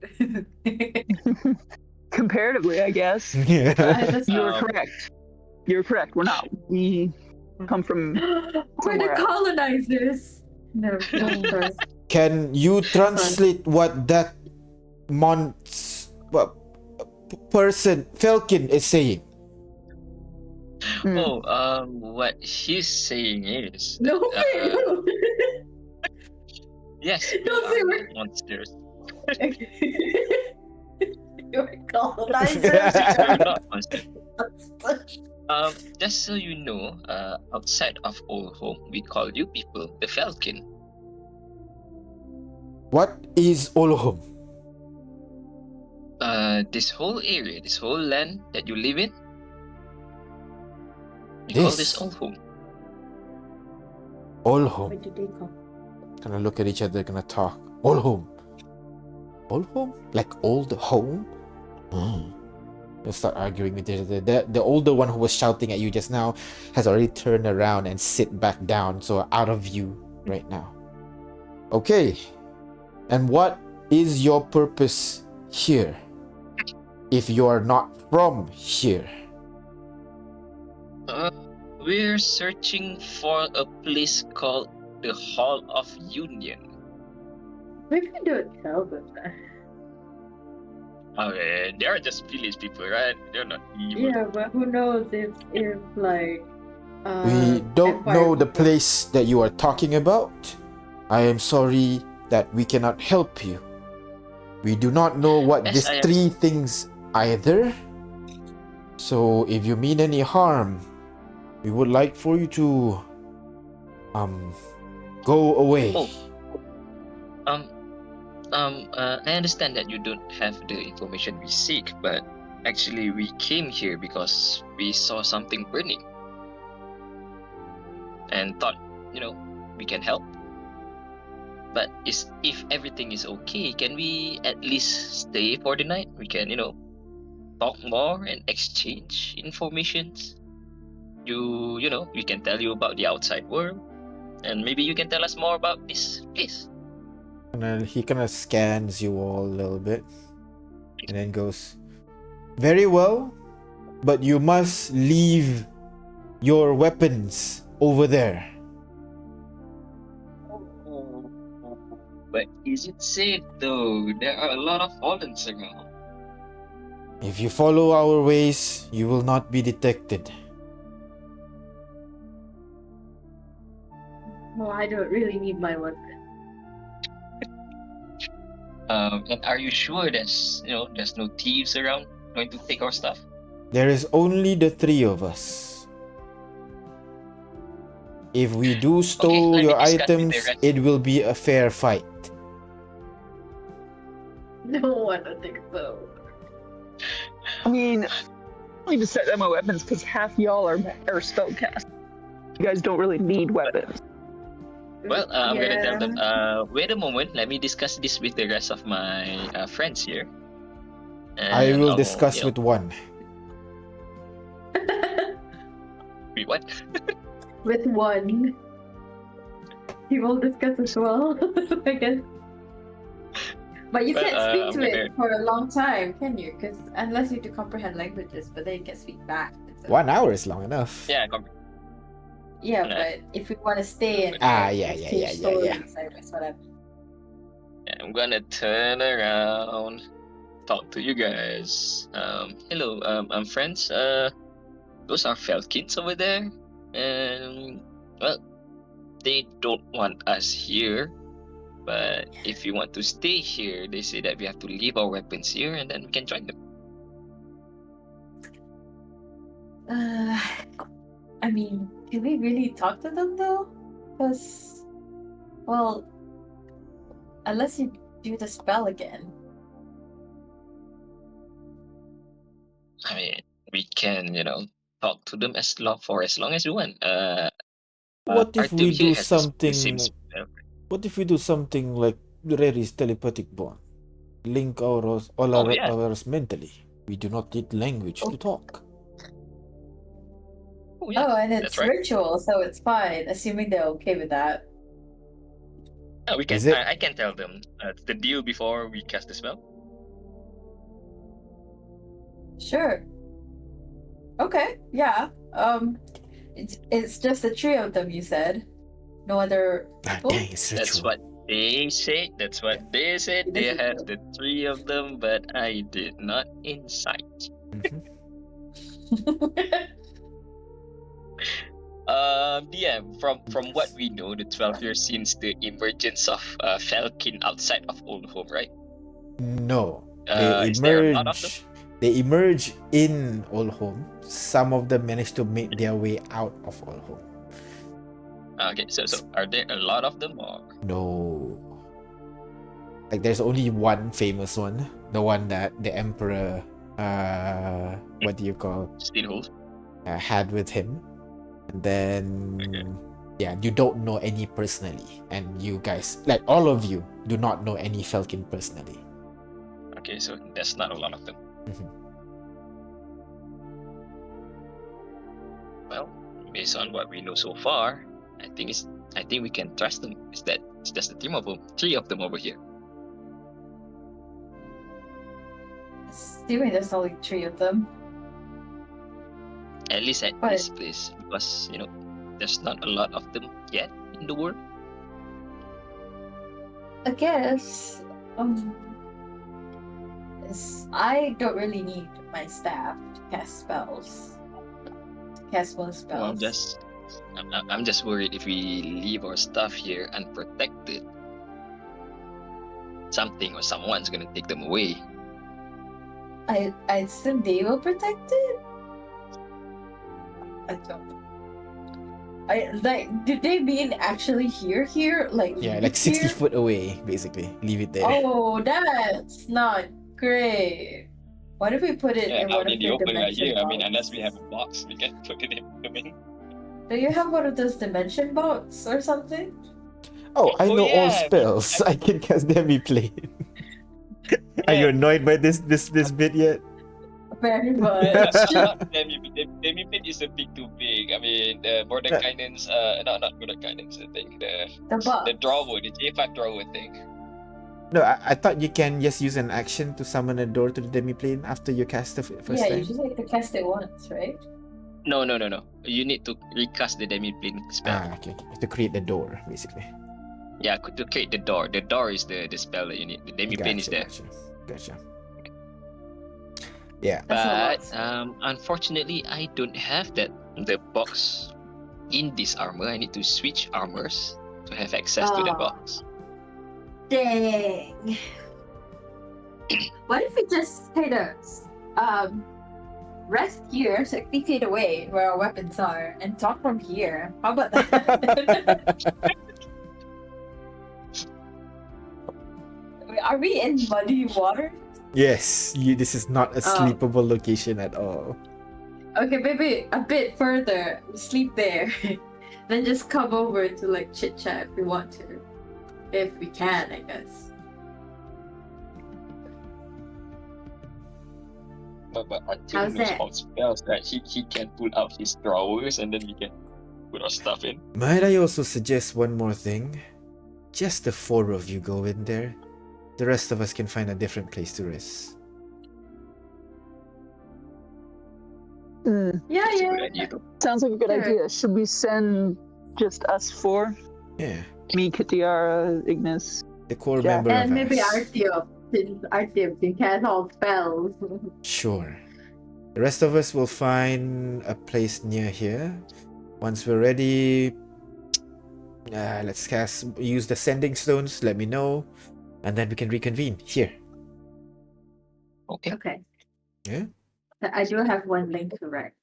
Comparatively, I guess. Yeah. That's You're Um, correct. You're correct. We're not. We come from We're somewhere the else. colonizers. No, no, sorry. Can you translate what that person Falcon is saying? Mm. what he's saying is No, that, no. yes, we Don't are say not we're. monsters. You're colonizers. Yes, we're not monsters. Just so you know, outside of Olhom, we call you people the Falcon. What is Olhom? This whole area, this whole land that you live in, we call this Olhom. Olhom. What do they call? Gonna look at each other, gonna talk. Olhom. Olhom? Like old home? They'll start arguing with each other. The older one who was shouting at you just now has already turned around and sit back down, so out of view right now. Okay. And what is your purpose here? If you are not from here. We're searching for a place called the Hall of Union. Maybe don't tell them that. Okay, they are just village people, right? They're not evil. Yeah, but who knows if like We don't Empire know the people- place that you are talking about. I am sorry that we cannot help you. We do not know what Yes, these I am. three things either. So if you mean any harm, we would like for you to go away. Oh. I understand that you don't have the information we seek, but actually we came here because we saw something burning and thought, we can help. But if everything is okay, can we at least stay for the night? We can, talk more and exchange informations. We can tell you about the outside world, and maybe you can tell us more about this place. He kind of scans you all a little bit and then goes, very well, but you must leave your weapons over there. But is it safe though? There are a lot of Hollins around. If you follow our ways, you will not be detected. Well, I don't really need my weapon. And are you sure there's no thieves around going to take our stuff? There is only the three of us. If we do steal let me your discuss with the items, rest. it will be a fair fight. No, I don't think so. I mean, I don't even set down my weapons because half y'all are spellcast. You guys don't really need weapons. Well, I'm gonna tell them. Yeah. Wait a moment. Let me discuss this with the rest of my friends here. I And will I'll, discuss with one. Wait, what? With one. He will discuss as well, I guess. But you Well, can't speak I'm to gonna- it for a long time, can you? Because unless you do comprehend languages, but then you can speak back. So- 1 hour is long enough. Yeah, Yeah, Yeah. but if we want to stay and Yeah. exchange stories, I guess whatever. I'm gonna turn around, talk to you guys. Hello, I'm friends. Those are Falcons over there, and well, they don't want us here. But if you want to stay here, they say that we have to leave our weapons here, and then we can join them. Uh, I mean, can we really talk to them though? Because, well, unless you do the spell again. I mean, we can, talk to them for as long as we want. What Our if team we here do has the same something? spell. What if we do something like Rari's telepathic bond? Link all Oh yeah. ours mentally. We do not need language to talk. Oh yeah. Oh, and That's it's right. ritual, so it's fine, assuming they're okay with that. We can. Is it? I can tell them the deal before we cast the spell. Sure. Okay, yeah. It's just the three of them, you said. No other Ah, people? dang, it's That's ritual. what they said. That's what they said. It They is have ritual. the three of them, but I did not insight. Mhm. Yeah. From what we know, the 12 years since the emergence of Falcon outside of Olhom, right? No, they Is there a lot of them? emerge. They emerge in Olhom. Some of them manage to make their way out of Olhom. Okay. So are there a lot of them, or No, like there's only one famous one, the one that the emperor, what do you call, still hold? had with him, and then Okay. yeah, you don't know any personally, and you guys, like all of you, do not know any Falcon personally. Okay. So there's not a lot of them. Mhm. Well, based on what we know so far, I think we can trust them. It's just the three of them over here. Assuming there's only three of them. At least at But- this place, because there's not a lot of them yet in the world. I guess, I don't really need my staff to cast spells. To cast most Well, spells. I'm just worried if we leave our stuff here unprotected, something or someone's gonna take them away. I assume they will protect it? I don't know. Did they mean actually here? Like Yeah, leave like it 60 here? foot away, basically. Leave it there. Oh, that's not great. What if we put it in Out one in of the the open right dimension here. I mean, box? unless we have a box, we can put it in the main. Do you have one of those dimension box or something? Oh, I Oh, know all yeah, spells. I can cast Demi-Plane. Are you Yeah. annoyed by this bit yet? Very much. Not Demi-Plane is a bit too big. I mean, the Mordekainen's, not Mordekainen's, I think. The box. The drawer, the J5 drawer thing. No, I thought you can just use an action to summon a door to the demi-plane after you cast the first Yeah, time. you just have to cast it once, right? No. You need to recast the Demi-Plane spell. Okay. To create the door, basically. Yeah, to create the door. The door is the spell that you need. The Demi-Plane is there. Gotcha. Yeah. That's a lot. But unfortunately, I don't have the box in this armor. I need to switch armors to have access to the Oh. box. Dang. What if we just kind of rest here 60 feet away where our weapons are and talk from here? How about that? Are we in muddy water? Yes, this is not a sleepable location at all. Okay, maybe a bit further. Sleep there. Then just come over to like chit chat if we want to. If we can, I guess. But How's Artyom knows that? about spells, right? He can pull out his drawers and then we can put our stuff in. Might I also suggest one more thing? Just the four of you go in there. The rest of us can find a different place to rest. Yeah, That's a yeah. good idea, though. Sounds like a good Sure. idea. Should we send just us four? Yeah, Me, Katiara, Ignis. the core Yeah. member And of maybe us. Artyom can cast all spells. Sure. The rest of us will find a place near here. Once we're ready, let's use the sending stones. Let me know, and then we can reconvene here. Okay. Okay. Yeah. I do have one link correct.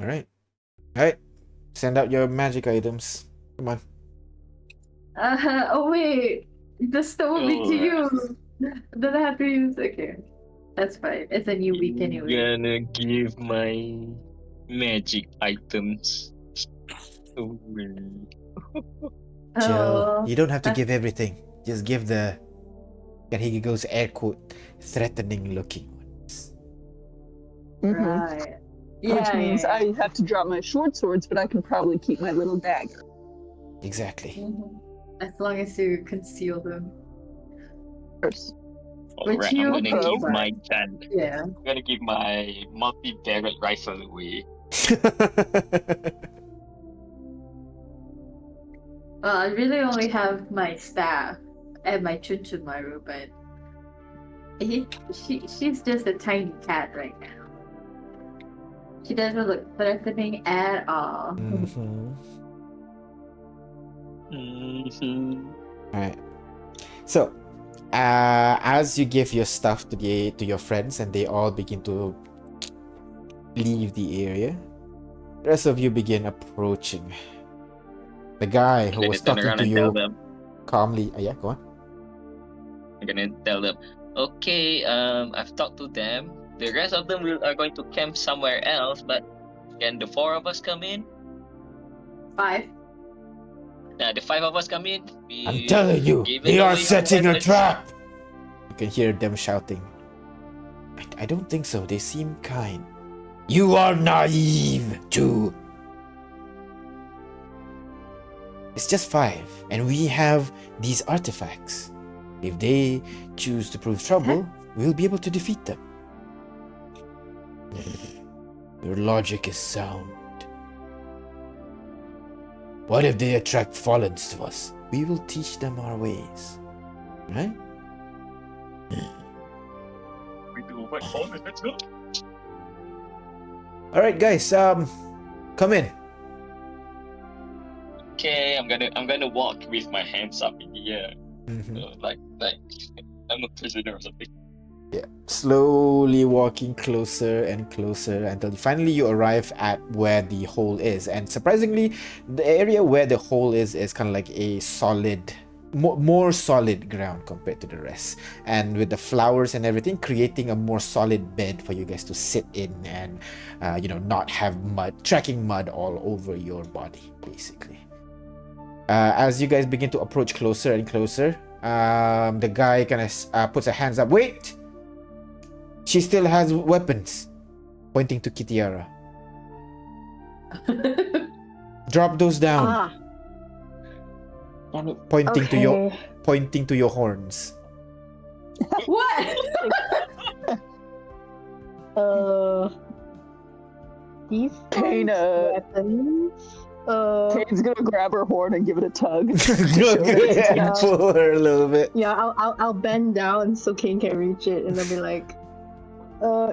All right. Send out your magic items. Come on. Oh wait, the stove be to you. Then I have to use. Okay, that's fine. It's a new week You anyway. gonna give my magic items away. Chill. Oh, You don't have to that's give everything. Just give the. And he goes air quote threatening looking ones. Mm-hmm. right. Which means yeah. I have to drop my short swords, but I can probably keep my little dagger. Exactly. Mhm. As long as you conceal them. First. Which Alright, I'm you gonna pro. give my gun. Yeah. I'm gonna give my multi-barrel rifle away. Well, I really only have my staff and my Chunchumaru, but she's just a tiny cat right now. She doesn't look threatening at all. Mhm. Mm-hmm. Alright. So, as you give your stuff to your friends and they all begin to leave the area, the rest of you begin approaching. The guy who I'm was gonna turn talking around to and tell you them. calmly. Yeah, go on. I'm gonna tell them. Okay, I've talked to them. The rest of them are going to camp somewhere else, but can the four of us come in? 5. The five of us come in. I'm telling you, Giving they are away our setting a weapons. trap! You can hear them shouting. I don't think so. They seem kind. You are naive, too. It's just 5, and we have these artifacts. If they choose to prove trouble, we'll be able to defeat them. Your logic is sound. What if they attract fallens to us? We will teach them our ways. Right? We do what? Let's go. Alright guys, come in. Okay, I'm gonna walk with my hands up in the air, like I'm a prisoner or something. Yeah, slowly walking closer and closer until finally you arrive at where the hole is. And surprisingly, the area where the hole is kind of like a solid, more solid ground compared to the rest. And with the flowers and everything, creating a more solid bed for you guys to sit in and, not have tracking mud all over your body, basically. As you guys begin to approach closer and closer, the guy kind of puts her hands up. Wait! She still has weapons. Pointing to Kitiara. Drop those down. Damn it. Pointing Okay. to your horns. What? These Kaina. weapons. Kane's gonna grab her horn and give it a tug. And pull her a little bit. Yeah, I'll bend down so Kane can reach it, and I'll be like,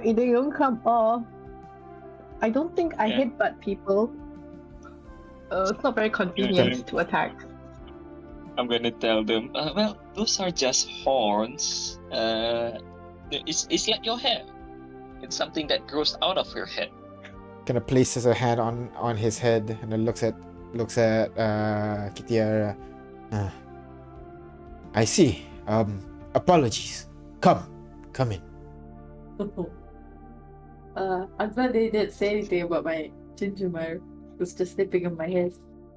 it don't come off. I don't think I Yeah. headbutt people. It's not very convenient to attack. I'm gonna tell them. Well, those are just horns. It's like your hair. It's something that grows out of your head. Kind of places her hand on his head and then looks at Kitiara. I see. Apologies. Come in. I'm glad they didn't say anything about my Jinjumar. It was just slipping on my head.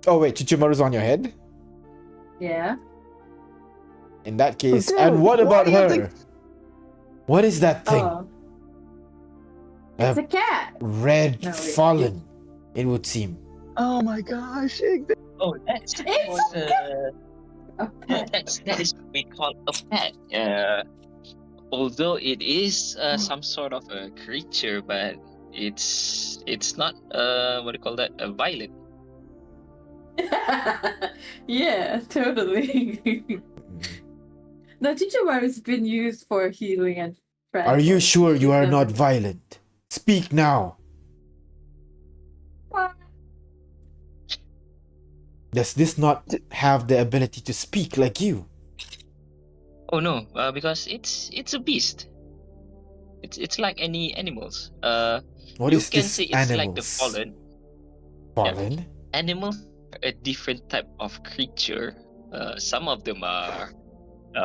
Oh wait, Chichimaru's on your head? Yeah. In that case, Dude, and what why about do you have her? What is that thing? Oh. It's a cat. Red No, wait. fallen, it would seem. Oh my gosh. Oh, that's It's a pet. that is what we call a pet. Although it is some sort of a creature, but it's not what do you call that? A violent. Yeah, totally. Now, Jinjumar has been used for healing and Are you transport. sure you are Never- not violent? Speak now. What? Does this not have the ability to speak like you? Oh no, because it's a beast. It's like any animals. What You is can this say it's like the animals? fallen. Fallen? Animals are a different type of creature. Some of them are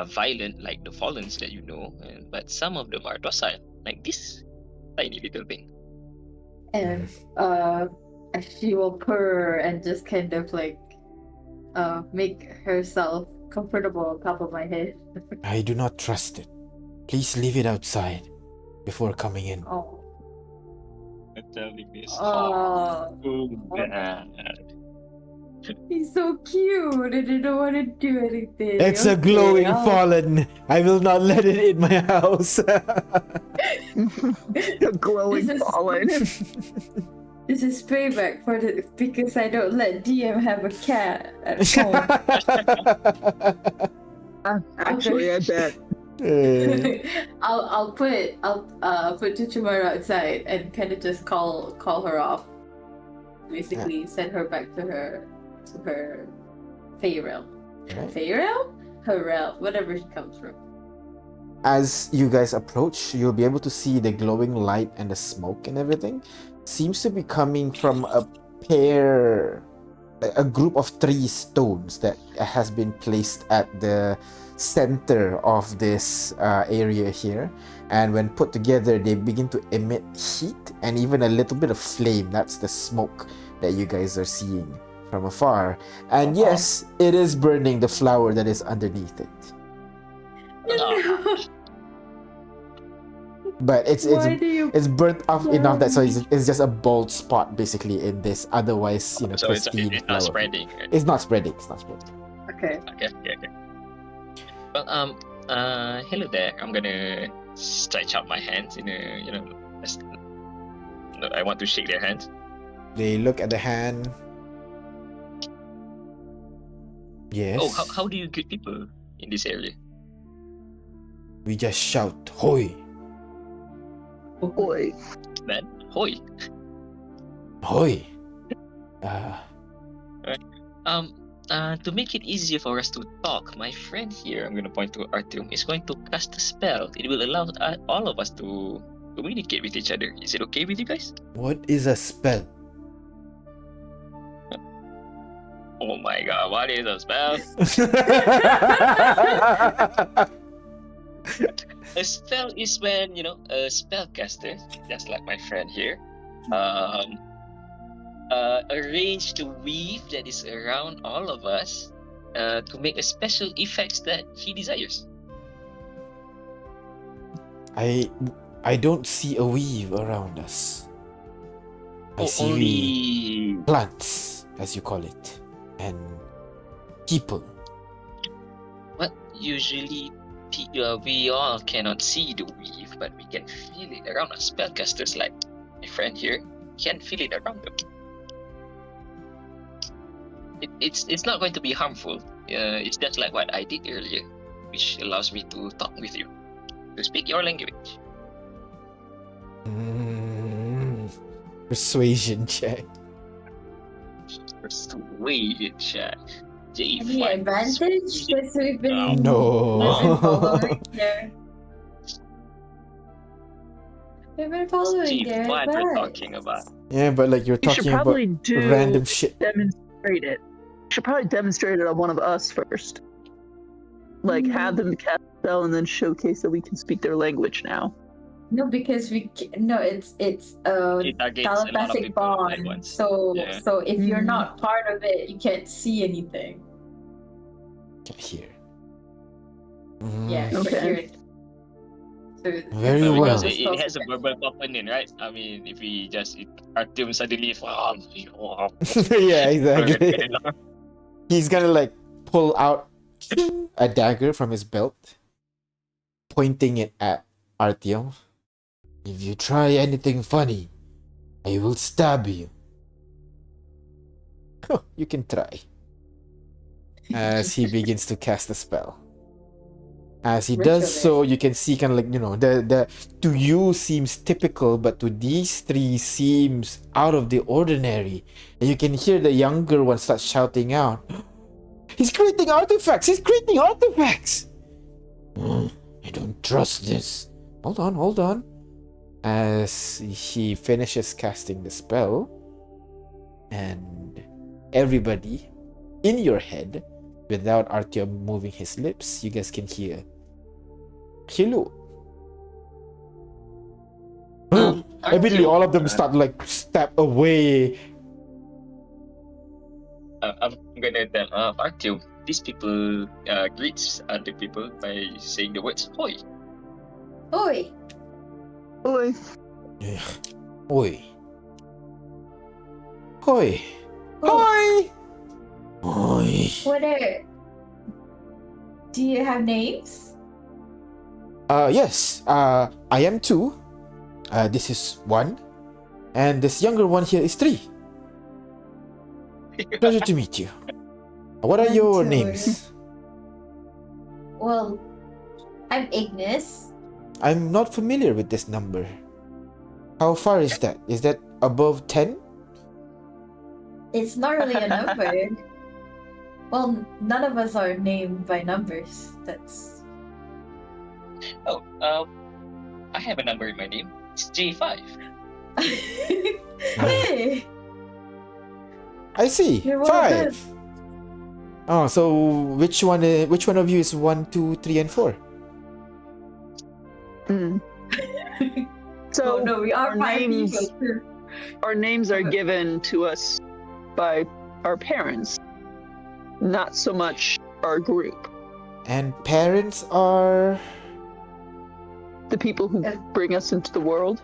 violent, like the Fallens that you know, but some of them are docile, like this tiny little thing. And she will purr and just kind of like make herself comfortable on top of my head. I do not trust it. Please leave it outside before coming in. Oh. I'm telling this. Oh. God. He's so cute. I didn't want to do anything. It's a Okay, glowing I'll- fallen. I will not let it in my house. A glowing This is- fallen. This is payback for the because I don't let DM have a cat at home. Actually, I bet. I'll put Chuchumaru outside and kind of just call her off. Basically, send her back to her Fey realm. Right. Fey realm? Her realm, whatever she comes from. As you guys approach, you'll be able to see the glowing light and the smoke and everything. Seems to be coming from a group of 3 stones that has been placed at the center of this area here. And when put together, they begin to emit heat and even a little bit of flame. That's the smoke that you guys are seeing from afar. And yes, it is burning the flower that is underneath it. But it's Why do you? burnt off enough that so it's just a bald spot basically in this otherwise So it's pristine not flower. spreading. Right? It's not spreading. It's not spreading. Okay. Okay. Well, hello there. I'm gonna stretch out my hands in a, I want to shake their hands. They look at the hand. Yes. Oh, how do you greet people in this area? We just shout, "Hoi! Boy. Man, hoi. Hoi!" To make it easier for us to talk, my friend here, I'm gonna point to Artyom, is going to cast a spell. It will allow all of us to communicate with each other. Is it okay with you guys? What is a spell? Oh my god, what is a spell? A spell is when, a spellcaster, just like my friend here, arrange the weave that is around all of us to make a special effects that he desires. I don't see a weave around us. I see Only plants, as you call it, and people. But usually we all cannot see the weave, but we can feel it around us. Spellcasters like my friend here can feel it around them. It's not going to be harmful. It's just like what I did earlier, which allows me to talk with you, to speak your language. Persuasion check. Persuasion check. Any advantage? Because we've been No. following there. We've been following Chief, their what we're advice. talking about. Yeah, but like you're You should talking about probably do random shit. demonstrate it. You should probably demonstrate it on one of us first. Like have them cast a spell and then showcase that we can speak their language now. No, because it's It targets a lot of telepathic people at bond. once. So Yeah. so if you're Mhm. not part of it, you can't see anything. Can't hear. Yeah. but Okay. you're- So Very Because well. it has a verbal component, right? I mean, if we just Artyom suddenly, Yeah, exactly. He's gonna like pull out a dagger from his belt, pointing it at Artyom. If you try anything funny, I will stab you. You can try. As he begins to cast a spell. As he does so, you can see kind of like, the to you seems typical, but to these 3 seems out of the ordinary. And you can hear the younger one start shouting out, "He's creating artifacts! He's creating artifacts!" I don't trust this. Hold on. As he finishes casting the spell, and everybody in your head, without Artyom moving his lips, you guys can hear hello. Immediately, all of them start like step away. I'm gonna tell Artyom, these people greets other people by saying the words "Hoi." Oi! Oi. Oi. Hoi. Hoi. Hoi. What are... Do you have names? Yes. I am 2. This is 1. And this younger one here is 3. Pleasure to meet you. What are 1, your 2. names? Well, I'm Ignis. I'm not familiar with this number. How far is that? Is that above 10? It's not really a number. Well, none of us are named by numbers. That's... Oh, I have a number in my name. It's J5. Hey! I see. You're one of 5. Oh, so which one of you is 1, 2, 3, and 4? Mm. So Oh no, we are our 5 names, people too. our names are given to us by our parents, not so much our group. And parents are... The people who bring us into the world.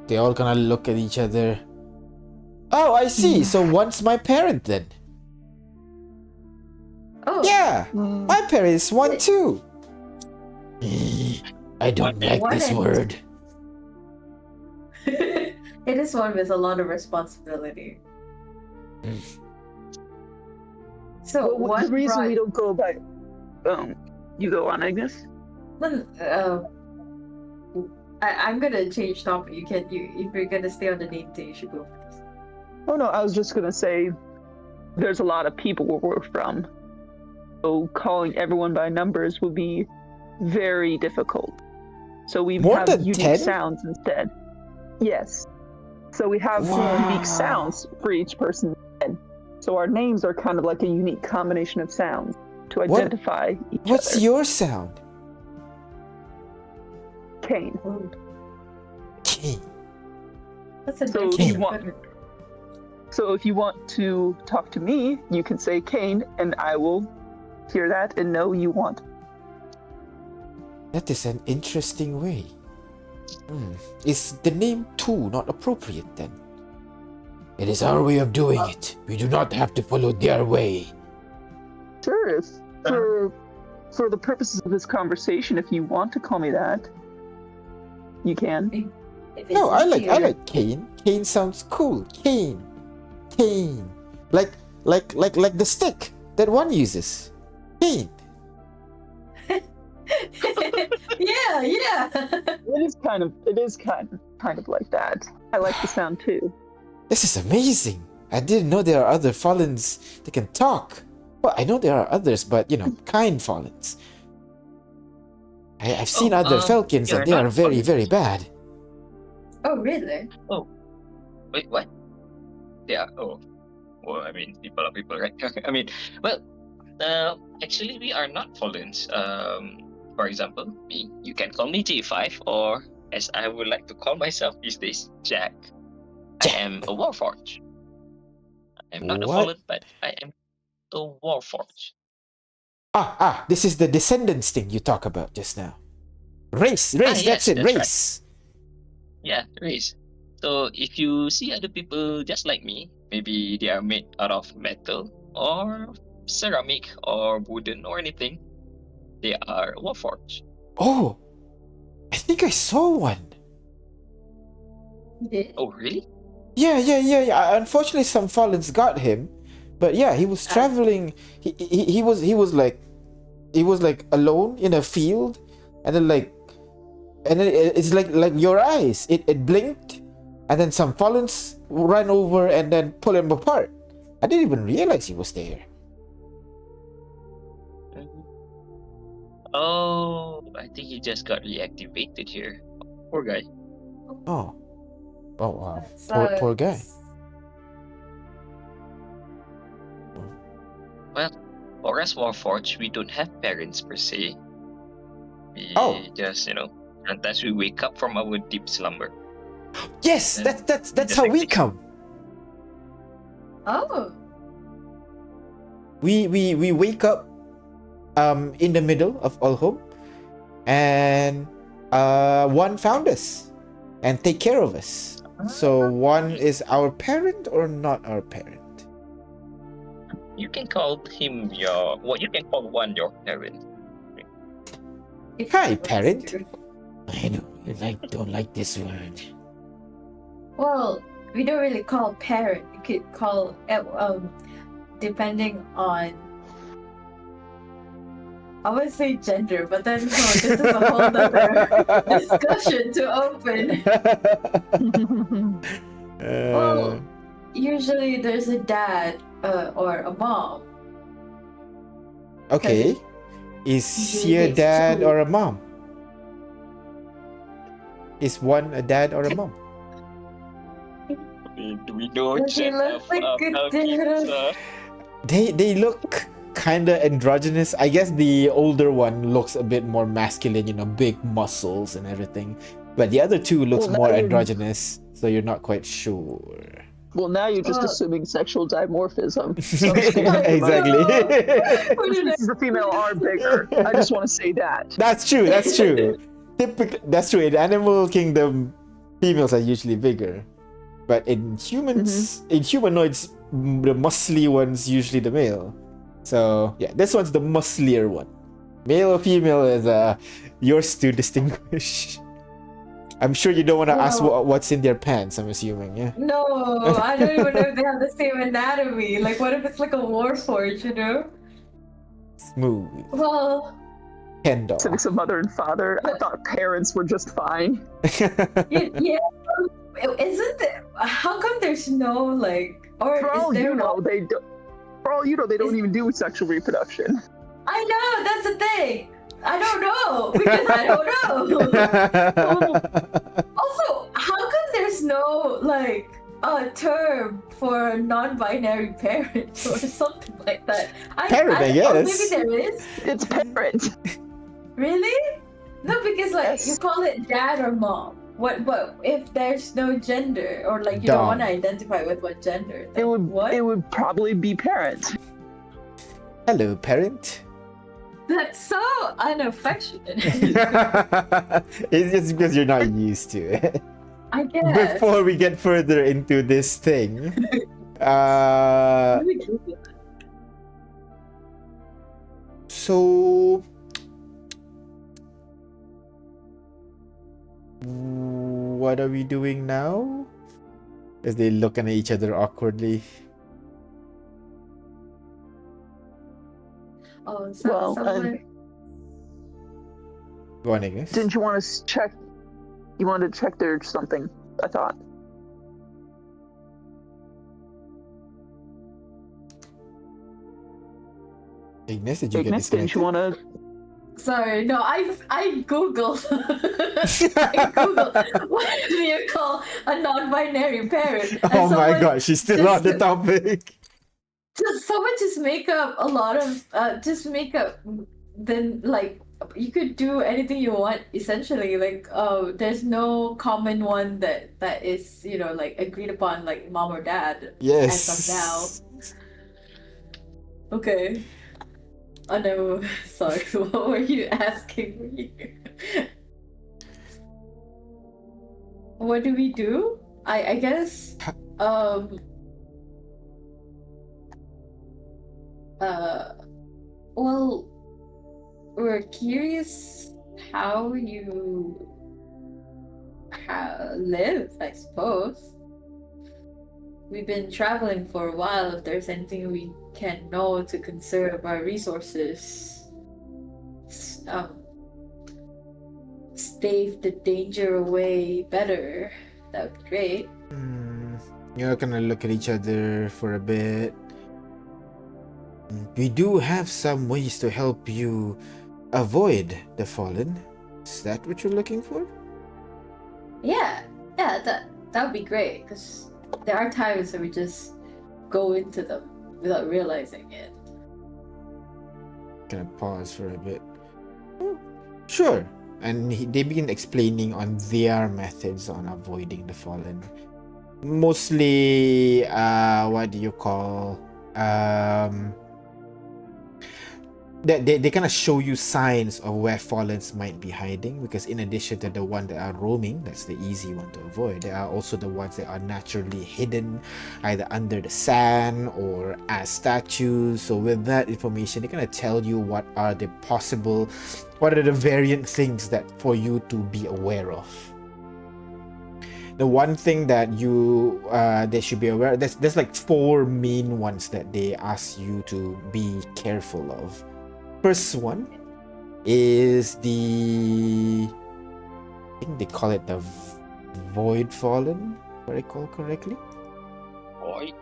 They all gonna look at each other. Oh, I see. So one's my parent then. Oh, Yeah, Mm. my parent is 1 too. I don't One like and- this word. it is one with a lot of responsibility. Mm. So Well, one the reason brought... we don't go by, you go on, Agnes. I'm gonna change topic. If you're gonna stay on the name thing, you should go first. Oh no, I was just gonna say, there's a lot of people where we're from, so calling everyone by numbers would be very difficult. So we More have than unique 10? sounds instead. Yes. So we have Wow. unique sounds for each person instead. So our names are kind of like a unique combination of sounds to What- identify each What's other. your sound? Kane. Kane. That's a So nice if you name. want, so if you want to talk to me, you can say Kane, and I will hear that and know you want. That is an interesting way. Is the name 2 not appropriate then? It is our way of doing it. We do not have to follow their way. Sure, if for the purposes of this conversation, if you want to call me that, you can. If it's No, I easier. like Kane. Kane sounds cool. Kane. Kane. Like the stick that one uses. Kane. yeah. It is kind of like that. I like the sound too. This is amazing. I didn't know there are other Fallens that can talk. Well, I know there are others, but kind Fallens. I've seen other Falcons you're and they are not very, Fallens. very bad. Oh really? Wait, what? Yeah. Oh, well, I mean, people are people, right? I mean, well, actually, we are not Fallens. For example, me, you can call me J5, or as I would like to call myself these days, Jack. I am a Warforged. I am not a What? Fallen, but I am a Warforged. This is the descendants thing you talk about just now. Race, that's yes, it, that's right. race. Yeah, race. So if you see other people just like me, maybe they are made out of metal or ceramic or wooden or anything, they are Warforged. Oh, I think I saw one. You did? Oh, really? Yeah. Unfortunately, some Fallens got him, but yeah, he was traveling. He was like alone in a field, and then it's like your eyes. It blinked, and then some Fallens ran over and then pulled him apart. I didn't even realize he was there. Oh, I think he just got reactivated here. Poor guy. Oh, Oh wow. So Poor guy. Well, for us Warforged, we don't have parents per se. We Oh. just, sometimes we wake up from our deep slumber. Yes, And that's just how we exist. come. oh, We wake up in the middle of Olhom, and one found us and take care of us. So one is our parent or not our parent? You can call him you can call one your parent. if Hi, he wants parent. to. I know you don't like this word. Well, we don't really call parent. You could call depending on. I would say gender, but then no, this is a whole other discussion to open. Well, usually there's a dad or a mom. okay. Is usually he a takes dad two. or a mom? Is one a dad or a mom? We don't Does he look like a dad? They look kinda androgynous. I guess the older one looks a bit more masculine, big muscles and everything. But the other two looks Well, now more you're- androgynous, so you're not quite sure. Well, now you're just Well- assuming sexual dimorphism. So I'm just gonna think about it. Exactly. The female are bigger. I just want to say that. That's true. That's true. In animal kingdom, females are usually bigger, but in humans, in humanoids, the muscly one's usually the male. So yeah, this one's the musclier one. Male or female is yours to distinguish. I'm sure you don't want to ask what's in their pants. I'm assuming, yeah. No, I don't even know if they have the same anatomy. Like, what if it's like a warforged, Smooth. Well, Ken doll. Civics of mother and father. I thought parents were just fine. yeah. Isn't it? How come there's no like? Or For is all there? you know, they don't. For all you know, they don't even do sexual reproduction. I know that's the thing. I don't know because I don't know. Also, how come there's no like a term for a non-binary parent or something like that? Parent, I or guess. maybe there is. It's parent. Really? No, because like Yes. you call it dad or mom. What if there's no gender or like you don't Dom. want to identify with what gender? It would. What? It would probably be parent. Hello, parent. That's so unaffectionate. It's just because you're not used to it. I guess. Before we get further into this thing, Let me Google it. so what are we doing now? As they looking at each other awkwardly. Oh, so, Well, someone. Go on, Ignis. Didn't you want to check? You wanted to check their something. I thought. Ignis, did you get Ignis, didn't disconnected? you want to? Sorry, no, I googled. I googled what do you call a non-binary parent? And Oh my someone god, she's still on the topic. Someone just make up a lot of then like you could do anything you want essentially like there's no common one that is like agreed upon like mom or dad Yes. as of now. Okay. Oh no, sorry. What were you asking me? What do we do? I guess well, we're curious how you live, I suppose. We've been traveling for a while. If there's anything we can know to conserve our resources, stave the danger away better, that would be great. You're gonna look at each other for a bit. We do have some ways to help you avoid the fallen. Is that what you're looking for? Yeah, That would be great because there are times that we just go into them without realizing it. Gonna pause for a bit. Sure. And they begin explaining on their methods on avoiding the fallen. Mostly, what do you call? They kind of show you signs of where fallens might be hiding, because in addition to the one that are roaming, that's the easy one to avoid, there are also the ones that are naturally hidden either under the sand or as statues. So with that information, they kind of tell you what are the variant things that for you to be aware of. The one thing that they should be aware of, there's like 4 main ones that they ask you to be careful of. First one is I think they call it the Void Fallen, if I recall correctly. Void.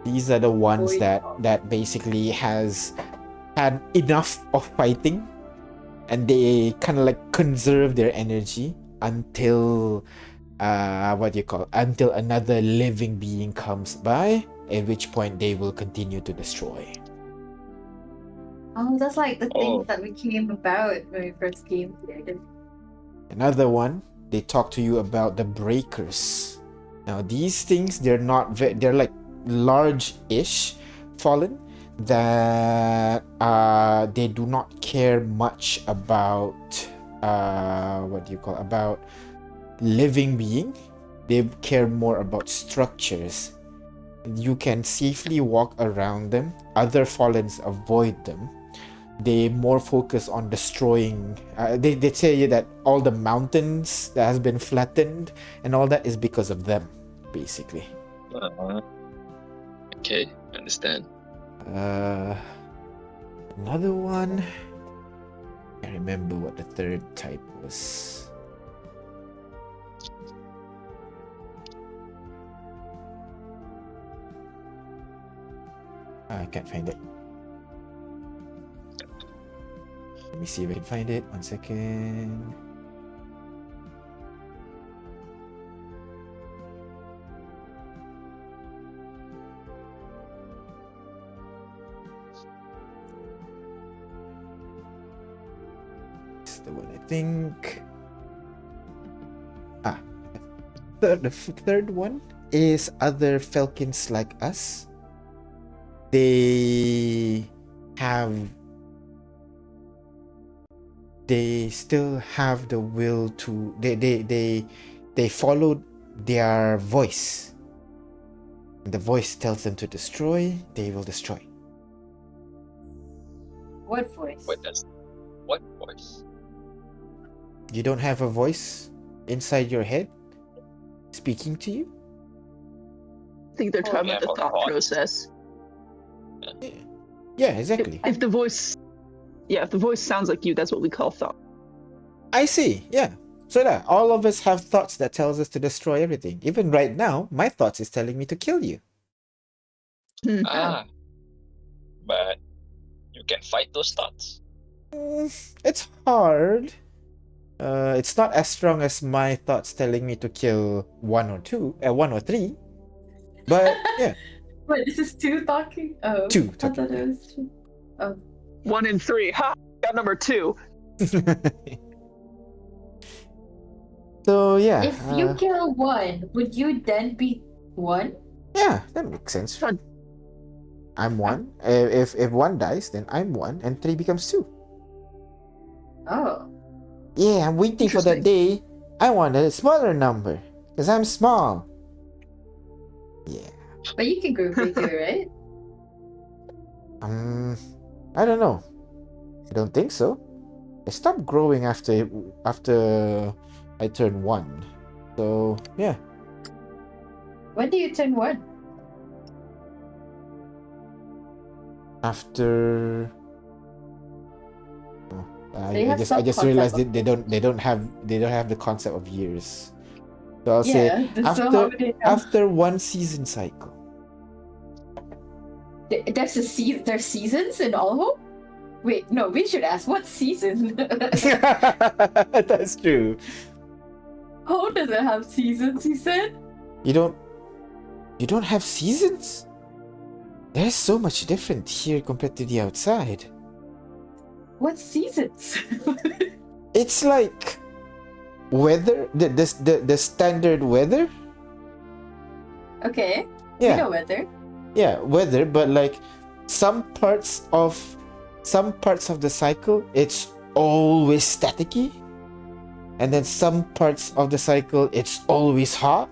These are the ones Void that basically has had enough of fighting, and they kind of like conserve their energy until until another living being comes by, at which point they will continue to destroy. Oh, that's like the Oh. things that we came about when we first came here. Another one, they talk to you about the breakers. Now these things, they're like large-ish fallen that they do not care much about about living being. They care more about structures. You can safely walk around them. Other fallens avoid them. They more focus on destroying. They tell you that all the mountains that has been flattened and all that is because of them, basically. Okay, understand. Another one. I can't remember what the third type was. I can't find it. Let me see if I can find it. 1 second. This is the one I think. The third one is other falcons like us. They still have the will to they follow their voice. The voice tells them to destroy, they will destroy. What voice? What voice? You don't have a voice inside your head speaking to you? I think they're Oh, talking yeah, about the for thought thought. process. Yeah, exactly. If the voice sounds like you, that's what we call thought. I see. Yeah. So that all of us have thoughts that tells us to destroy everything. Even right now, my thoughts is telling me to kill you. But you can fight those thoughts. It's hard. It's not as strong as my thoughts telling me to kill one or three. But yeah, Wait, this is 2 talking? Oh. 2 I talking. thought it was 2. Oh. 1 and 3. Ha! Got number 2. So yeah. If you kill 1, would you then be 1? Yeah, that makes sense. Sure. I'm 1. If 1 dies, then I'm 1, and 3 becomes 2. Oh. Yeah, I'm waiting for that day. I want a smaller number, because I'm small. Yeah. But you can grow bigger, right? I don't know. I don't think so. I stopped growing after I turned 1. So yeah. When do you turn 1? After They have I some just realized concept they don't have the concept of years. So I'll say so how many after 1 season cycle. There's seasons in Olhom? Wait, no, we should ask what season. That's true. How does it have seasons, you said? You don't have seasons? There's so much different here compared to the outside. What seasons? It's like weather, the standard weather. Okay. Yeah. You know weather. Yeah, weather, but like some parts of the cycle it's always staticky, and then some parts of the cycle it's always hot.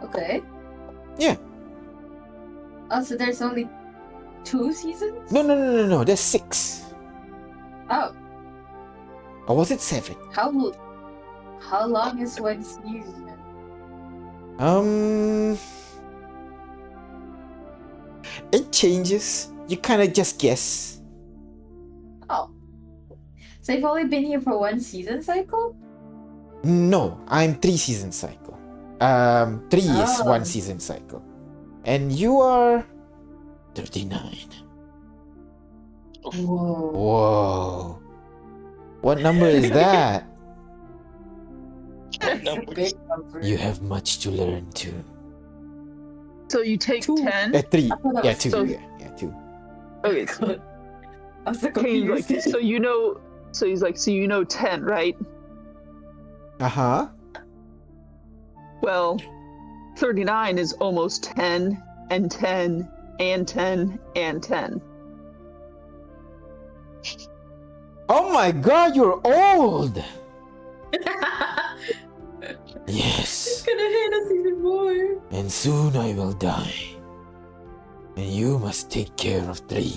Okay. Yeah. Oh, so there's only 2 seasons? No, there's 6. Oh, Or was it 7? how long is one season? It changes. You kind of just guess. Oh. So you've only been here for 1 season cycle? No, I'm 3 season cycle. 3 is Oh. 1 season cycle. And you are 39. Whoa. Whoa. What number is that? That's a Numbers. big number. You have much to learn too. So you take 2. 10. 3. I thought that Yeah, was 2. so- Yeah, 2. Okay, so I was so Kane's like, confused. so you know, so he's like, so you know 10, right? Uh-huh. Well, 39 is almost 10 and 10 and 10 and 10. Oh my god, you're old! Yes. It's gonna hit us even more. And soon I will die. And you must take care of 3.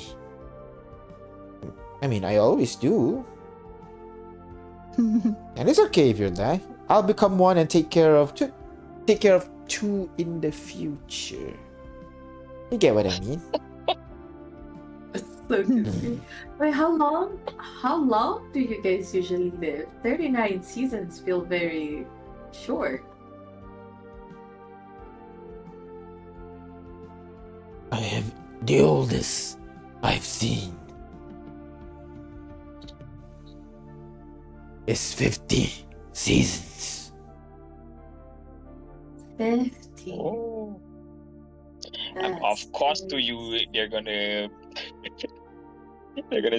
I mean, I always do. And it's okay if you die. I'll become 1 and take care of 2. Take care of 2 in the future. You get what I mean? It's so confusing. Wait, how long do you guys usually live? 39 seasons feel very short. I have the oldest I've seen. It's 50 seasons. 50. Oh. And That's of course, to crazy. you, they're gonna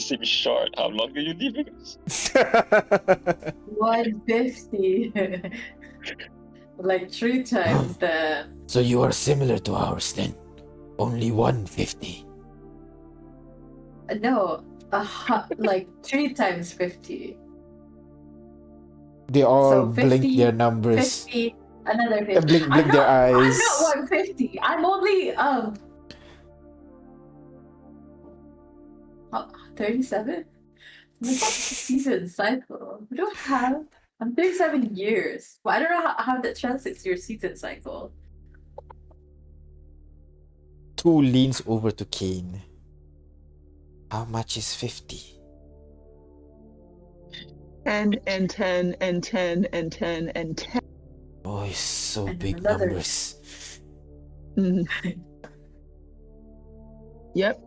seem short. How long are you leaving us? 150. Like 3 times the. So you are similar to ours then. Only 150. No, like 3 times 50. They all So blink 50, their numbers. 50, another 50. Blink their eyes. I'm not 150. I'm only 37. What's the season cycle? We don't have. I'm 37 years. But I don't know how that translates to your season cycle. 2 leans over to Kane. How much is 50? 10 and 10 and 10 and 10 and 10. Oh, it's so And big another- numbers. Mhm. Yep.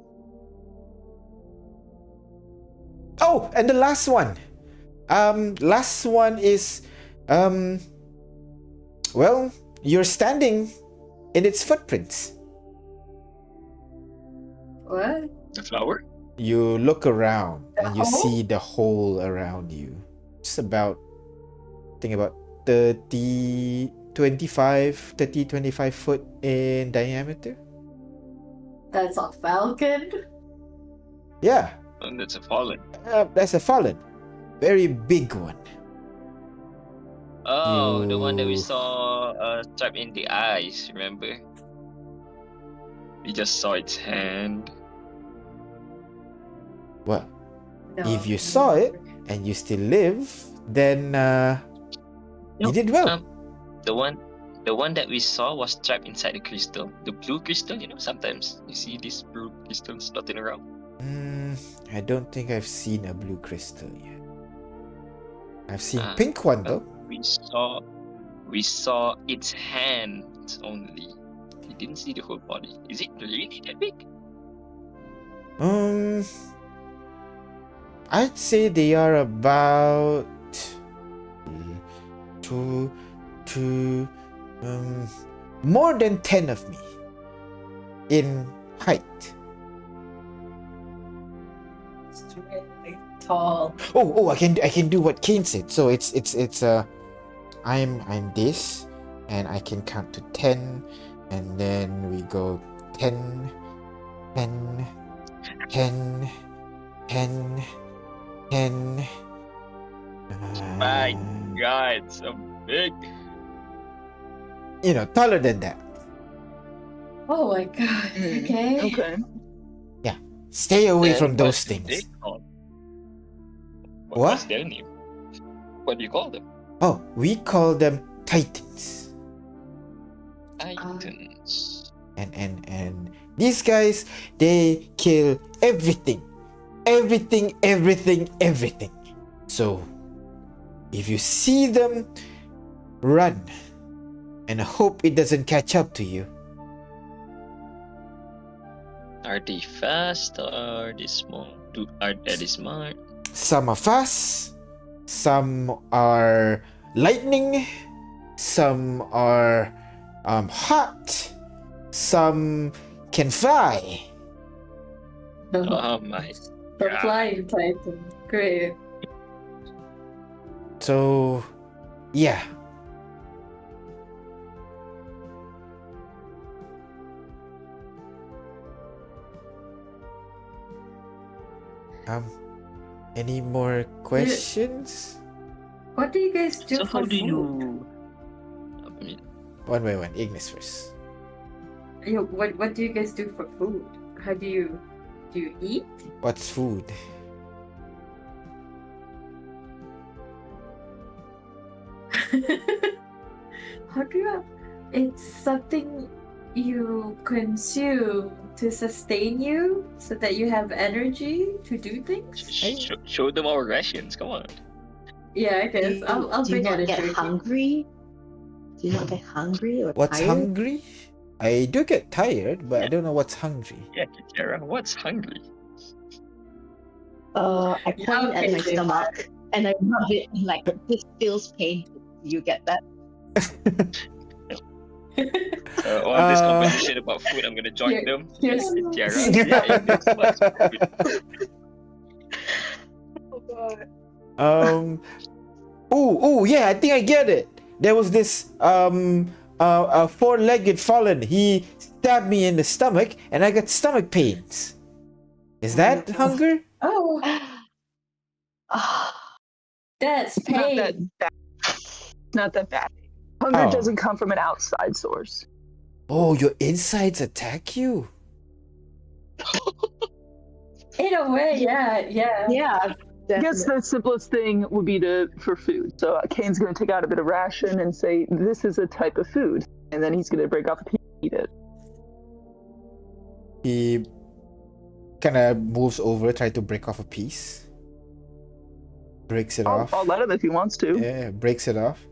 Oh, and the last one. Last one is, well, you're standing in its footprints. What? The flower? You look around The and you hole? see the hole around you. It's about, I think about 25 foot in diameter. That's a falcon? Yeah, And it's a fallen. that's a fallen. Very big one. Oh, the one that we You- saw trapped in the eyes, remember? We just saw its hand. Well, No. if you saw it and you still live, then you Nope. did well. The one that we saw was trapped inside the crystal. The blue crystal, sometimes you see these blue crystals floating around. I don't think I've seen a blue crystal yet. I've seen Ah, pink one though. We saw its hands only. We didn't see the whole body. Is it really that big? I'd say they are about two, more than 10 of me in height. It's really tall. Oh, I can do what Kane said. So it's I'm this, and I can count to 10, and then we go 10, 10, 10, 10, 10. My God, so big. Taller than that. Oh my god. Okay. Okay. Stay away Then from those what do they things. call- What? What's their name? What do you call them? Oh, we call them Titans. Titans. And these guys, they kill everything. Everything. So if you see them, run and hope it doesn't catch up to you. Are they fast or are they small? Are they smart? Some are fast, some are lightning, some are hot, some can fly. Oh my The God. flying titan. Great. So yeah. Any more questions? What do you guys do So for how do food? you? I mean, One by one. Ignis first. What do you guys do for food? How do you eat? What's food? How do you? It's something you consume to sustain you, so that you have energy to do things. show them our rations. Come on. Yeah, I guess I'll Do you bring not it get into hungry? Do you not get hungry or What's tired? hungry? I do get tired, but I Yeah. don't know what's hungry. Yeah, Kitara, what's hungry? I Yeah, point at okay, my Jay. stomach and I rub it like this feels painful. You get that? All this competition about food, I'm gonna join Here- them. here's- Tiara. Yeah, Ignis, what's food? Oh god. Oh yeah, I think I get it. There was this a four-legged fallen. He stabbed me in the stomach and I got stomach pains. Is that hunger? Oh, Ah, that's It's not that pain. bad. Not that bad. Hunger Oh. doesn't come from an outside source. Oh, your insides attack you? In a way, yeah. yeah, I guess definitely. the simplest thing would be for food. So Kane's going to take out a bit of ration and say, "This is a type of food," and then he's going to break off a piece and eat it. He kind of moves over, try to break off a piece. Breaks it off. I'll let him if he wants to. Yeah, breaks it off.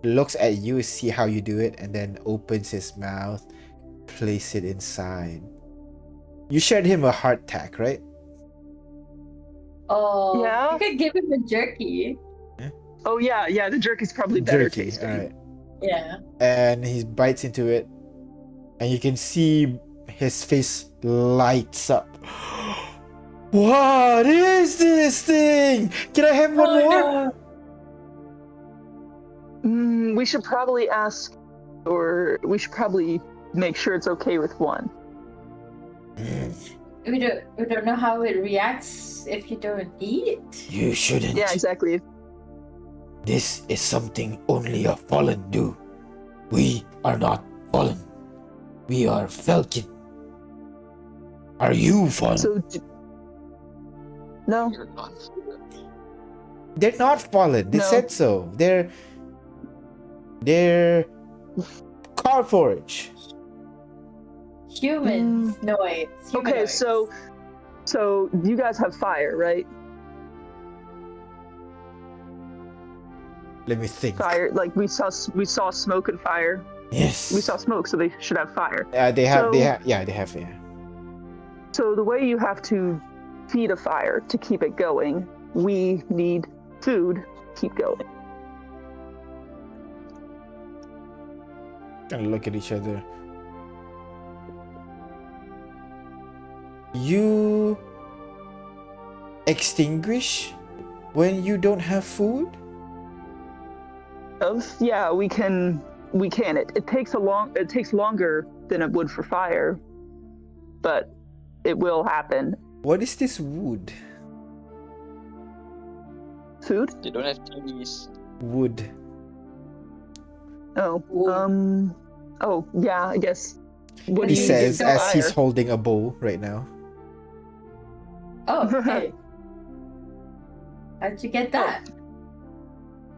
Looks at you, see how you do it, and then opens his mouth, place it inside. You shared him a heart tack, right? Oh, Yeah? you could give him a jerky. Oh yeah, the jerky's probably better Jerky, tasting. alright. Yeah. And he bites into it, and you can see his face lights up. What is this thing? Can I have one more? We should probably ask, or we should probably make sure it's okay with one. We don't know how it reacts if you don't eat. You shouldn't. Yeah, exactly. This is something only a fallen do. We are not fallen. We are Falcon. Are you fallen? So, no, You're not. They're not fallen. They No. said so. They're Carforge. Humans, no wait. okay. humanoids. So you guys have fire, right? Let me think. Fire, like we saw smoke and fire. Yes. We saw smoke, so they should have fire. They have. They So- have. Yeah, they have. Yeah. So the way you have to feed a fire to keep it going we need food. Keep going. Kind of look at each other. You extinguish when you don't have food? Yeah, we can. It takes longer than it would for fire, but it will happen. What is this wood? Food? You don't have trees. Wood. Oh. Wood. Oh yeah, I guess. What He do you says use as he's fire? holding a bow right now. Oh, hey. How'd you get that?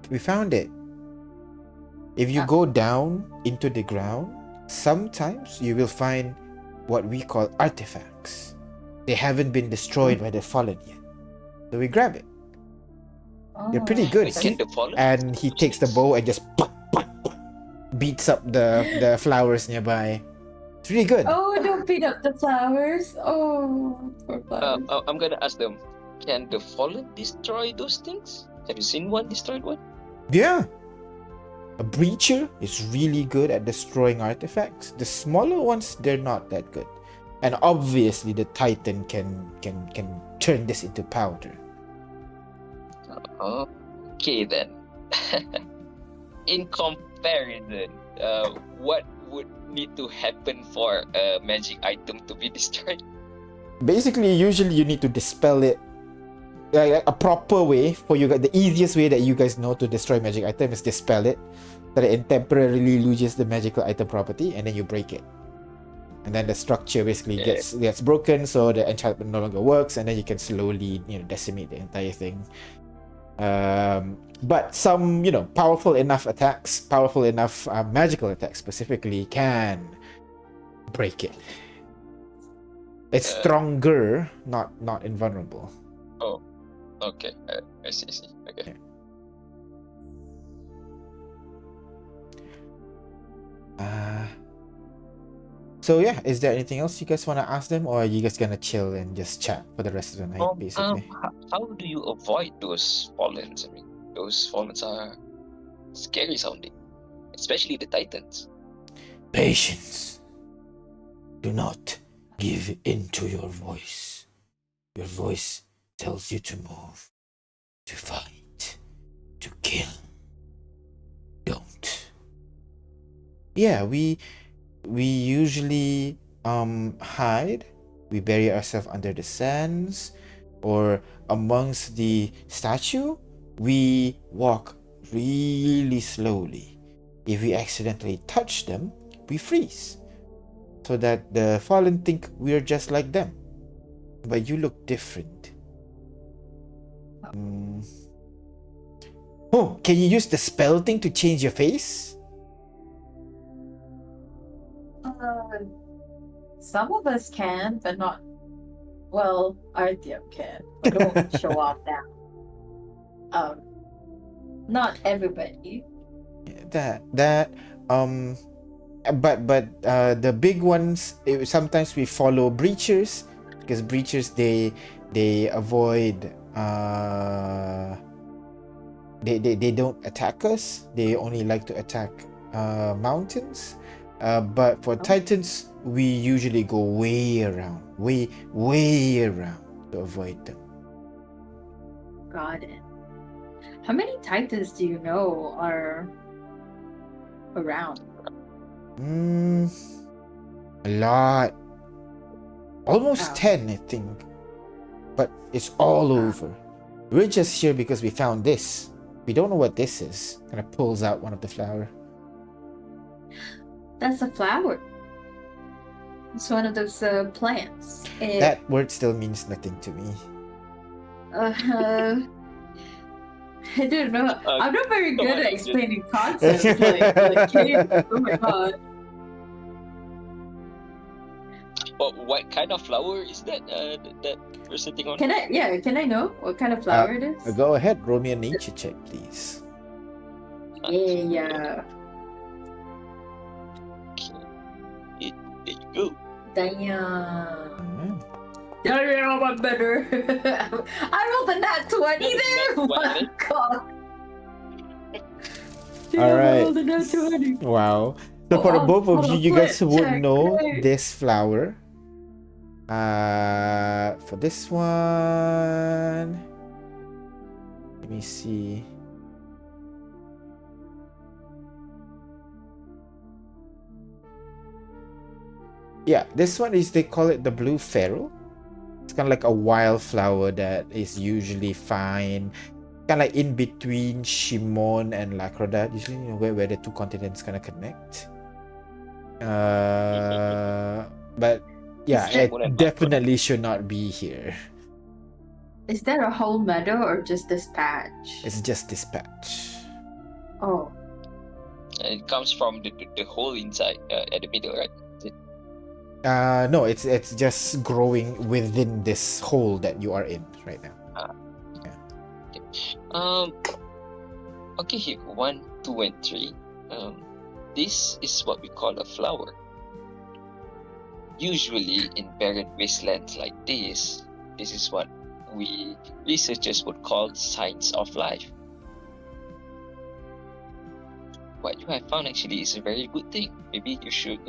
We found it. If you Ah. go down into the ground, sometimes you will find what we call artifacts. They haven't been destroyed by the fallen yet. So we grab it. They're pretty Oh. good, Wait, see? can the fallen And he use takes the this? bow and just beats up the flowers nearby. It's really good. Oh, don't beat up the flowers. Oh, poor flowers. I'm gonna ask them. Can the fallen destroy those things? Have you seen one destroyed one? Yeah. A breacher is really good at destroying artifacts. The smaller ones, they're not that good. And obviously the Titan can turn this into powder. Okay then. In comparison, what would need to happen for a magic item to be destroyed? Basically, usually you need to dispel it. Like a proper way for you guys, the easiest way that you guys know to destroy magic item is dispel it, that it temporarily loses the magical item property, and then you break it. And then the structure basically Yeah. gets broken, so the enchantment no longer works, and then you can slowly, decimate the entire thing. But some, powerful enough attacks, powerful enough magical attacks specifically, can break it. It's stronger, not invulnerable. Oh, okay. I see. Okay. So yeah, is there anything else you guys want to ask them, or are you guys gonna chill and just chat for the rest of the night, basically? How do you avoid those fallens? I mean, those fallens are scary sounding, especially the titans. Patience. Do not give in to your voice. Your voice tells you to move, to fight, to kill. Don't. Yeah, we usually hide. We bury ourselves under the sands or amongst the statue. We walk really slowly. If we accidentally touch them, we freeze, so that the fallen think we're just like them. But you look different. Oh, can you use the spell thing to change your face? Some of us can, but not. Well, Artyom can, but it won't show off now. Not everybody. But the big ones, sometimes we follow breachers, because breachers they avoid they don't attack us. They only like to attack mountains. But for titans, we usually go way around to avoid them. Got it. How many titans do you know are around? A lot. Almost Oh. 10, I think. But it's all over. We're just here because we found this. We don't know what this is. Kind of pulls out one of the flower. That's a flower. It's one of those plants. That word still means nothing to me. I don't know. I'm not very come good on, at Arjun. explaining concepts like caves. Oh my god. What kind of flower is that? That we're sitting on. Can I know what kind of flower it is? Go ahead, roll me a nature check, please. Yeah. There you go. Damn. I know I'm better. I rolled a nat 20 there. Oh my god. All right. I rolled a nat 20. Wow. So for the both of you, you guys would know Check. this flower. For this one, let me see. Yeah, this one is, they call it the blue ferrule. It's kind of like a wildflower that is usually found kind of like in between Shimon and Lacrida, usually, you know, where the two continents kind of connect. But yeah, Is it definitely should not be here. Is there a whole meadow or just this patch? It's just this patch. Oh. And it comes from the hole inside at the middle, right? No, it's just growing within this hole that you are in right now. Okay, here 1, 2, and 3. This is what we call a flower. Usually in barren wastelands like this is what we researchers would call signs of life. What you have found actually is a very good thing. Maybe you should,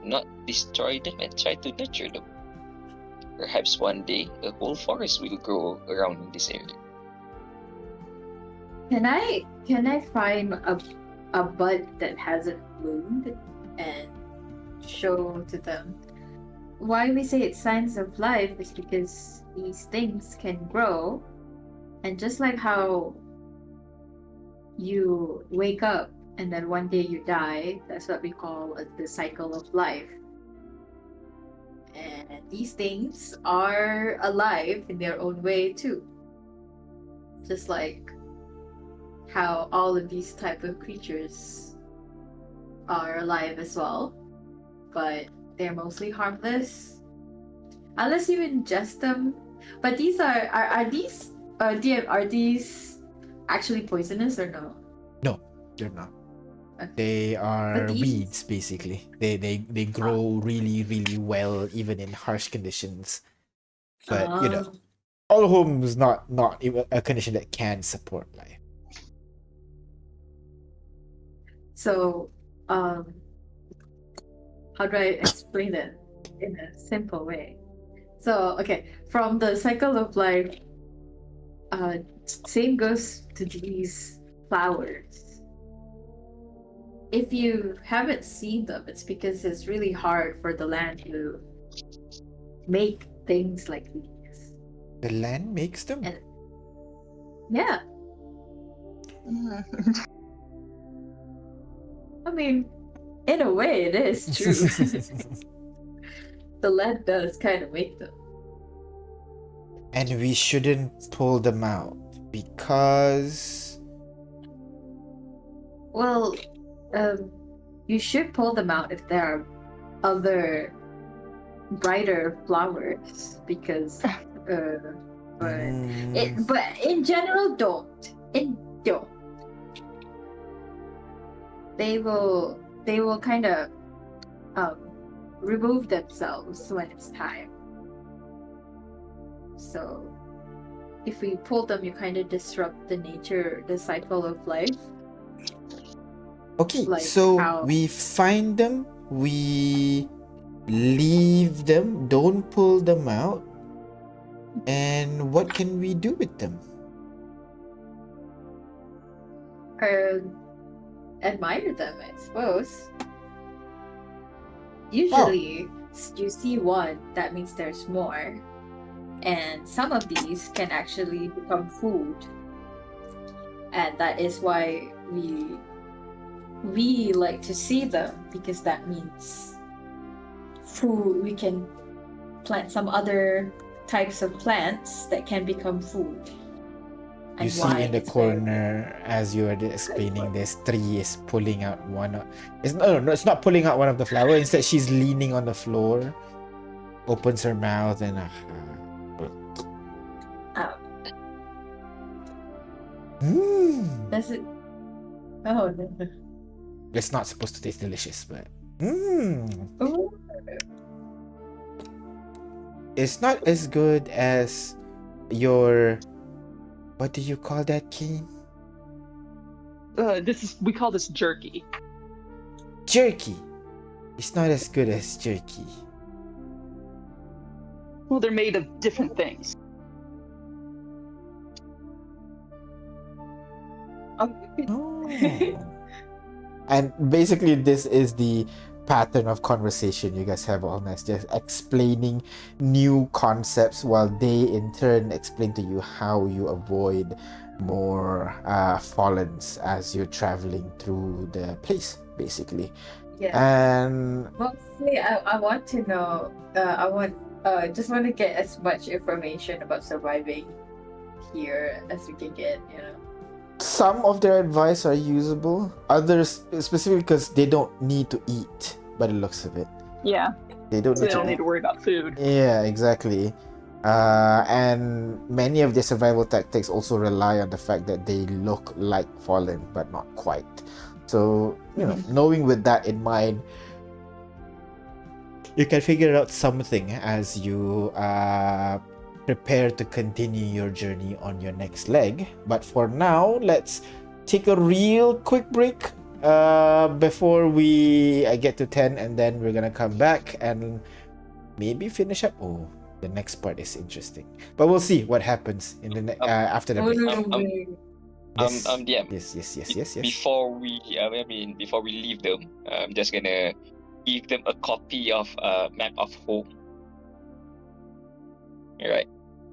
not destroy them and try to nurture them. Perhaps one day a whole forest will grow around in this area. Can I find a bud that hasn't bloomed and show to them? Why we say it's signs of life is because these things can grow, and just like how you wake up and then one day you die, that's what we call the cycle of life. And these things are alive in their own way too. Just like how all of these type of creatures are alive as well, but they're mostly harmless unless you ingest them. But these are these DM, are these actually poisonous or no? No, they're not. Okay. They are But these- weeds, basically. They grow really, really well even in harsh conditions. But Olhom is not even a condition that can support life. So, how do I explain it in a simple way? So, okay, from the cycle of life, same goes to these flowers. If you haven't seen them, it's because it's really hard for the land to make things like these. The land makes them? And yeah, I mean, in a way, it is true. The land does kind of make them. And we shouldn't pull them out because... Well, you should pull them out if there are other brighter flowers, because but in general, don't. They will kind of remove themselves when it's time. So if we pull them, you kind of disrupt the cycle of life. Okay, Like so how- we find them, we leave them, don't pull them out, and what can we do with them? Admire them, I suppose. Usually, you see one, that means there's more. And some of these can actually become food. And that is why we like to see them, because that means food. We can plant some other types of plants that can become food. You see in the corner, as you are explaining this, Tree is pulling out one. It's not pulling out one of the flowers. Instead, she's leaning on the floor, opens her mouth, and Does it? Oh no. It's not supposed to taste delicious, but Ooh. It's not as good as your. What do you call that, Keen? We call this jerky. Jerky. It's not as good as jerky. Well, they're made of different things. Oh. And basically, this is the pattern of conversation you guys have all night, just explaining new concepts while they in turn explain to you how you avoid more fallens as you're traveling through the place, basically. Yeah. And Mostly, I want to know. Just want to get as much information about surviving here as we can get. You know. some of their advice are usable, others specifically because they don't need to eat by the looks of it. Yeah, They don't they need don't to need to worry about food. Yeah, exactly. And many of their survival tactics also rely on the fact that they look like fallen, but not quite. So, knowing with that in mind, you can figure out something as you prepare to continue your journey on your next leg. But for now, let's take a real quick break before we get to 10, and then we're gonna come back and maybe finish up. Oh, the next part is interesting, but we'll see what happens in the after the break. DM. Yes. Before we leave them, I'm just gonna give them a copy of map of home. Alright.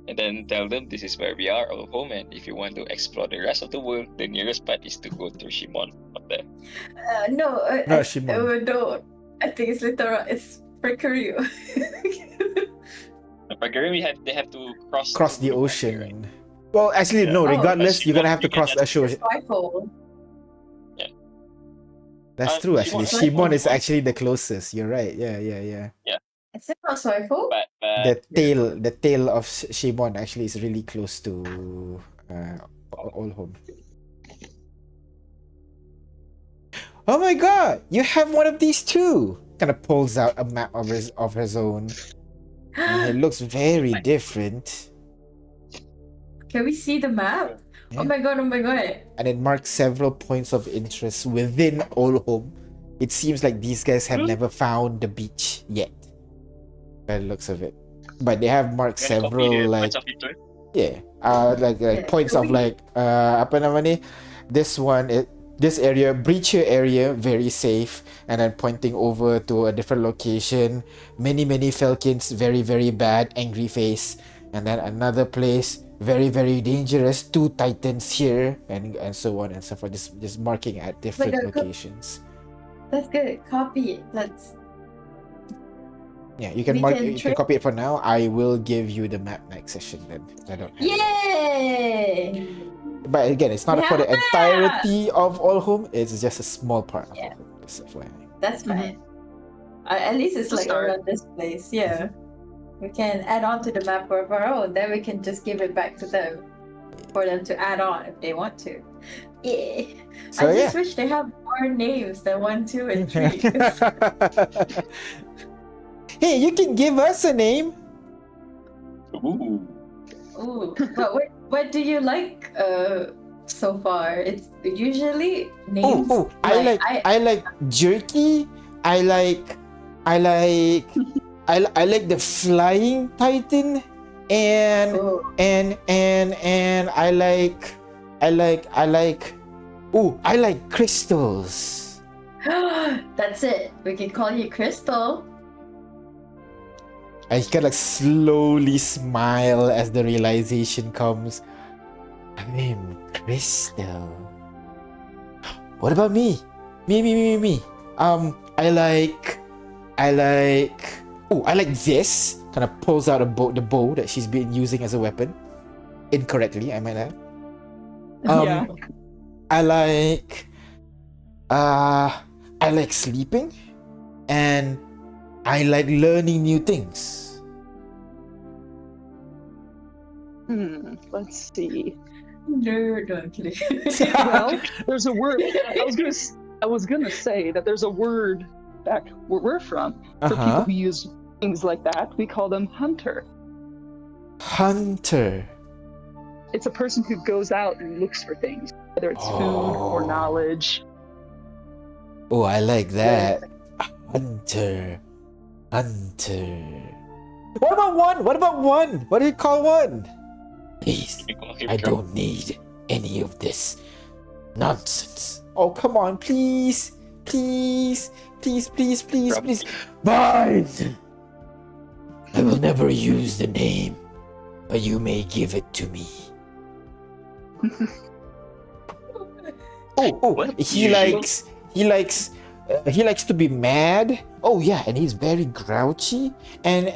And then tell them this is where we are, our home, and if you want to explore the rest of the world, the nearest spot is to go through Shimon up there. No, Shimon. no. I think it's literal. It's Precarious. But they have to cross the through ocean. right? Well, actually, Yeah. no. Oh, Regardless, but you're gonna Shimon, have to you can cross the just- ocean. Rifle. That's true. Actually, Shimon- Shimon is actually the closest. You're right. Yeah. Is it not Rifle? But The tail of Shimon actually is really close to Olhom. Oh my god! You have one of these too. Kind of pulls out a map of his own, and it looks very different. Can we see the map? Yeah. Oh my god! And it marks several points of interest within Olhom. It seems like these guys have never found the beach yet, by the looks of it. But they have marked several like points of like apa nama ni? This area, breacher area, very safe, and then pointing over to a different location. Many falcons, very bad, angry face, and then another place, very dangerous. 2 titans here, and so on and so forth. Just marking at different locations. That's good. Copy it. Let's. Yeah, you can you can copy it for now. I will give you the map next session then. I don't have it. Yay! But again, it's not for the entirety of Olhom. It's just a small part of Olhom. Just FYI. That's fine. At least it's like Start. around this place. Yeah. We can add on to the map of our own. Then we can just give it back to them for them to add on if they want to. Yeah. So I just wish they have more names than 1, 2, and 3. Hey, you can give us a name. Ooh. Ooh, but what do you like so far? It's usually names. I like jerky. I like the flying titan, and I like crystals. That's it. We can call you Crystal. I can like slowly smile as the realization comes. I'm Crystal. What about me? Me. I like this. Kind of pulls out the bow that she's been using as a weapon. Incorrectly, I might add. Yeah. I like sleeping, and I like learning new things. Let's see. Nerd, I'm kidding. Well, there's a word. I was gonna say that there's a word back where we're from for people who use things like that, we call them hunter. Hunter. It's a person who goes out and looks for things, whether it's food or knowledge. Oh, I like that. Hunter. Hunter. What about one? What about one? What do you call one? Please, We call him I drunk. don't need any of this nonsense. Oh, come on, please. Please. Please, please, please, Drunk. please. Fine. I will never use the name, but you may give it to me. Oh, What? he Usually- likes to be mad. Oh yeah, and he's very grouchy, and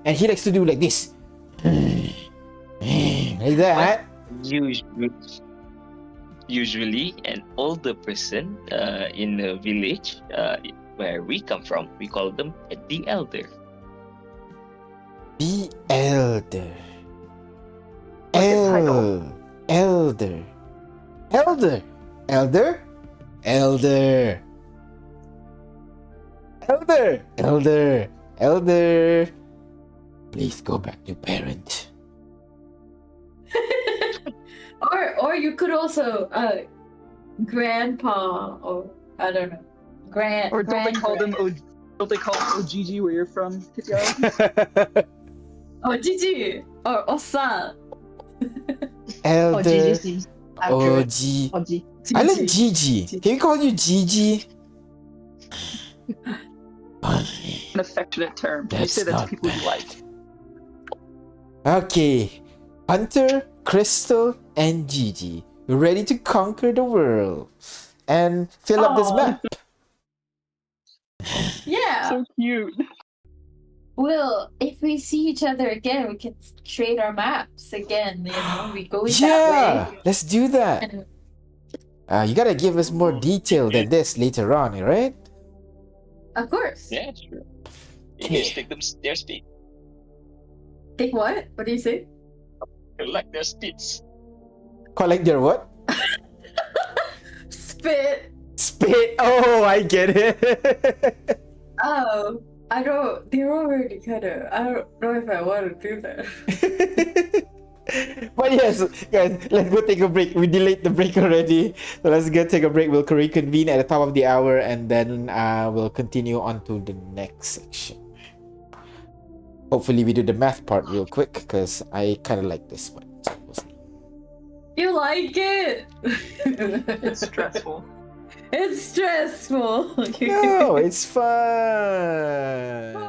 he likes to do like this, like that. Usually, an older person in a village where we come from, we call them the elder. Be elder. Like a title. Elder. Elder. Elder. Elder. Elder. Elder. Elder. Please go back to parent. Or you could also grandpa, or I don't know, Or don't they call them OGG where you're from, Kitiara? or Gigi or Osa. Oh, Gigi Elder. seems accurate. OG. Oh, Gigi. I like Gigi. Can we call you Gigi? An affectionate term. You That's say that to not people you bad. like. Okay. Hunter, Crystal, and Gigi. We're ready to conquer the world and fill up this Aw. map. Yeah. So cute. Well, if we see each other again, we can trade our maps again. You know, we go that Yeah, way. let's do that. And You gotta give us more detail than this later on, right? of course. Yeah, sure. You guys take them their speed. Take what? What do you say? Like their speeds. Collect their what? Spit. Spit. Oh, I get it. Oh, I don't. They're already kind of. I don't know if I want to do that. But yes, guys, let's go take a break. We delayed the break already. So let's go take a break. We'll reconvene at the top of the hour and then we'll continue on to the next section. Hopefully we do the math part real quick because I kind of like this one. So we'll see. You like it? It's stressful. It's stressful. No, it's fun.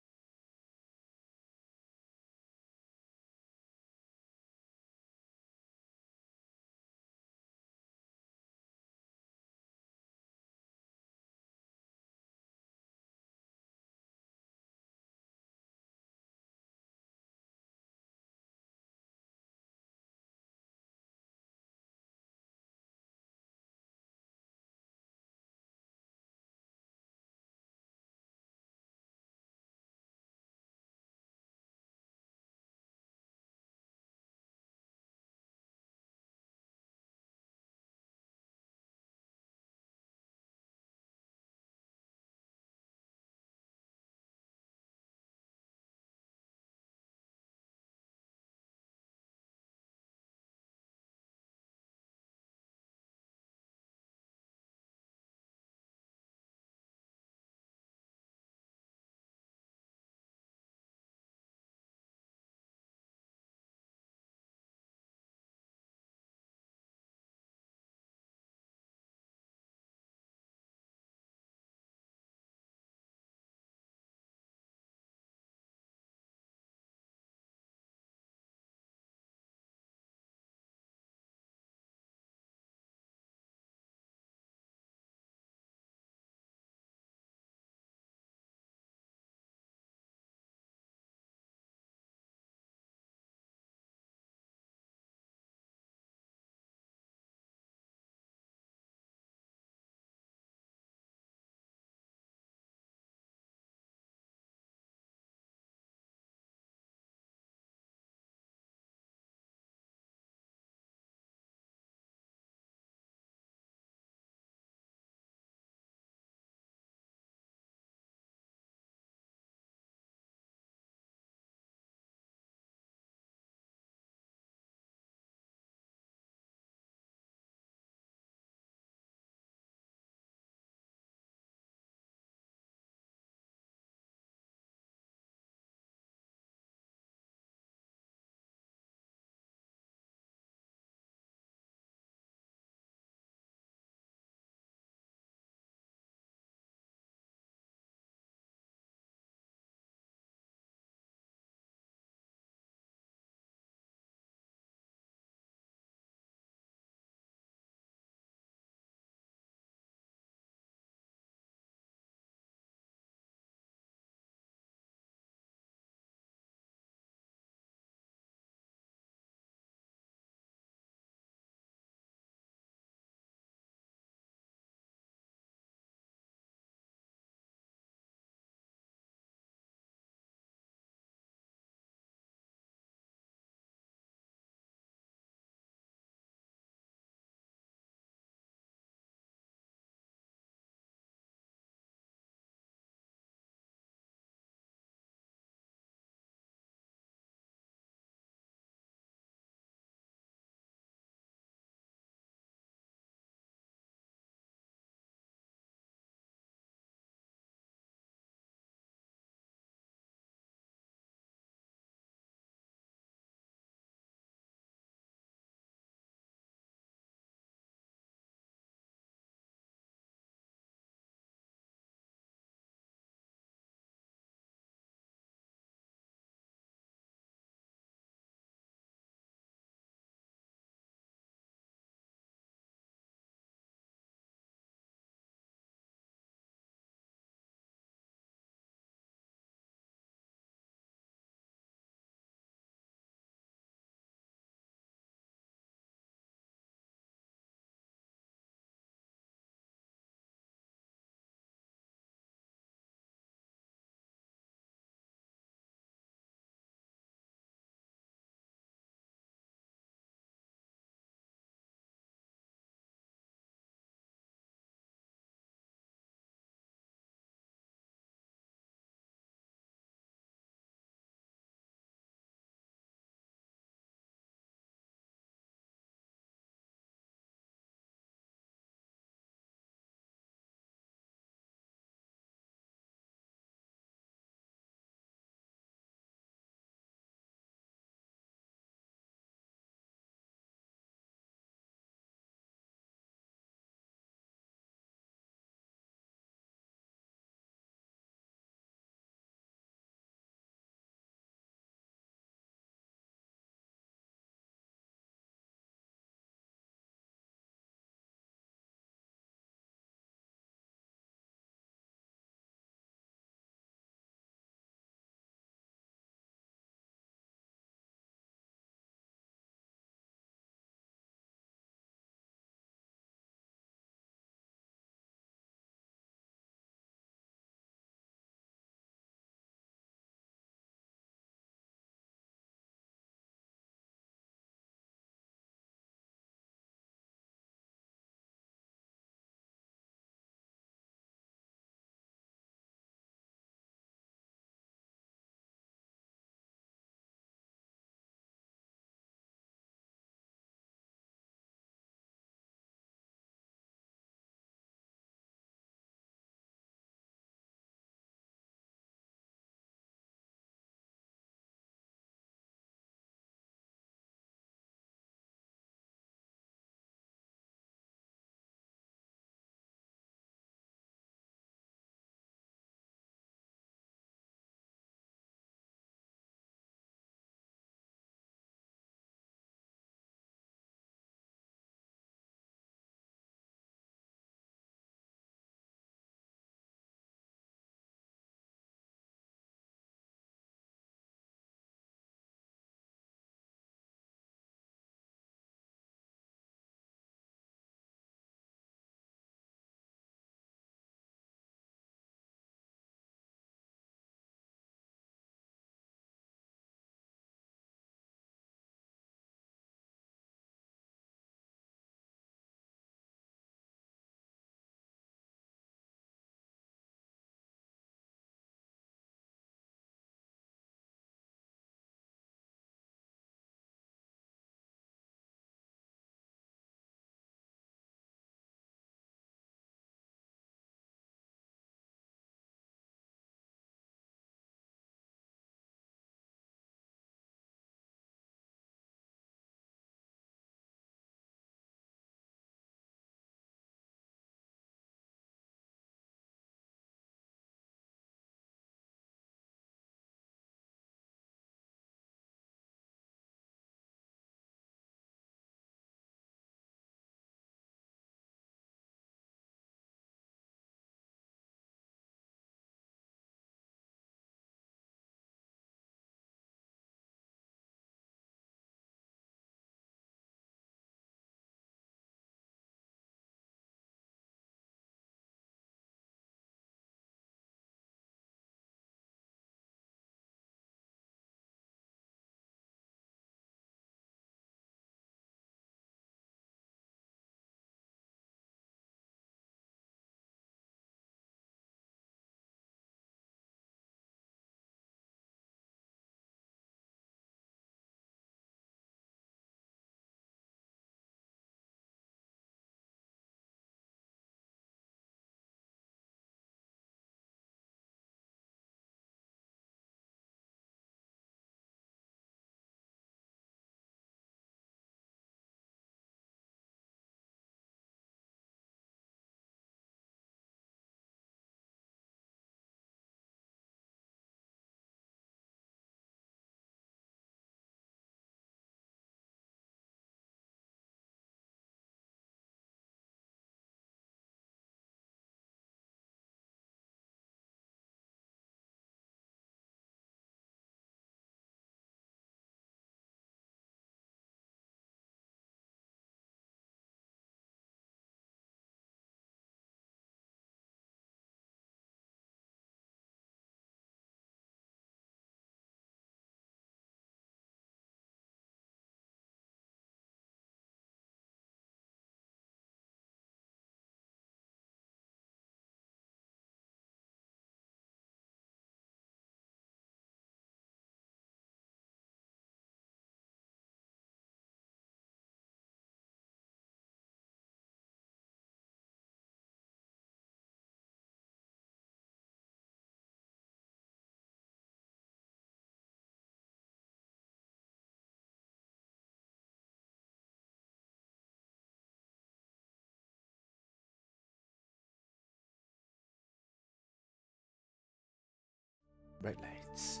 Bright lights.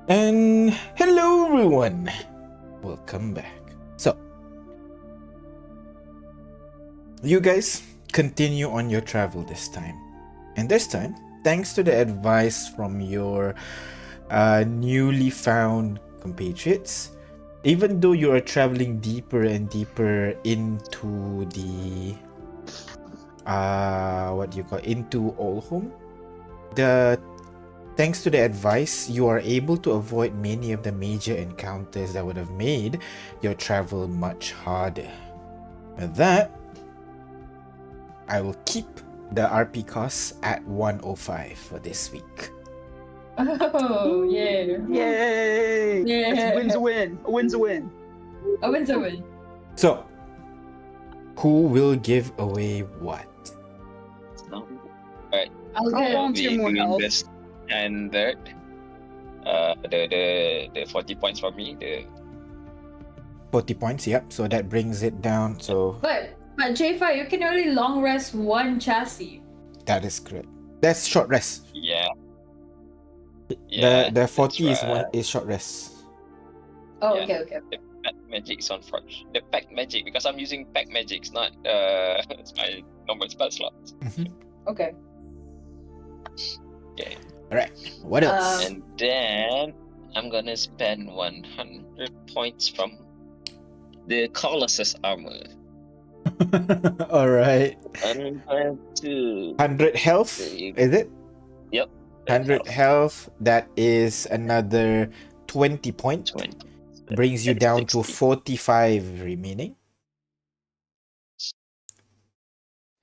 And hello everyone. Welcome back. So, you guys continue on your travel this time. And this time, thanks to the advice from your newly found compatriots, even though you are traveling deeper and deeper into the into Olhom, thanks to the advice, you are able to avoid many of the major encounters that would have made your travel much harder. With that, I will keep the RP costs at 105 for this week. Oh, yeah. Yay! Yeah. That's win's a win. A win's a win. A win's a win. So, who will give away what? I'll I'll get volunteer more health. The standard. The 40 points for me. The 40 points, yep. So that brings it down. So But J5, you can only long rest one chassis. that is correct. That's short rest. yeah. Yeah. The 40 that's right. is short rest. Oh, Yeah. okay. The pack magic's on Forge. The pack magic, because I'm using pack magics, not it's my normal spell slots. Okay. Okay. Alright. What else? And then I'm gonna spend 100 points from the Colossus armor. Alright. I'm going to 100 health, There you is it? Yep. 100 health. That is another 20 points. 20. Brings you down to 60. 45 remaining.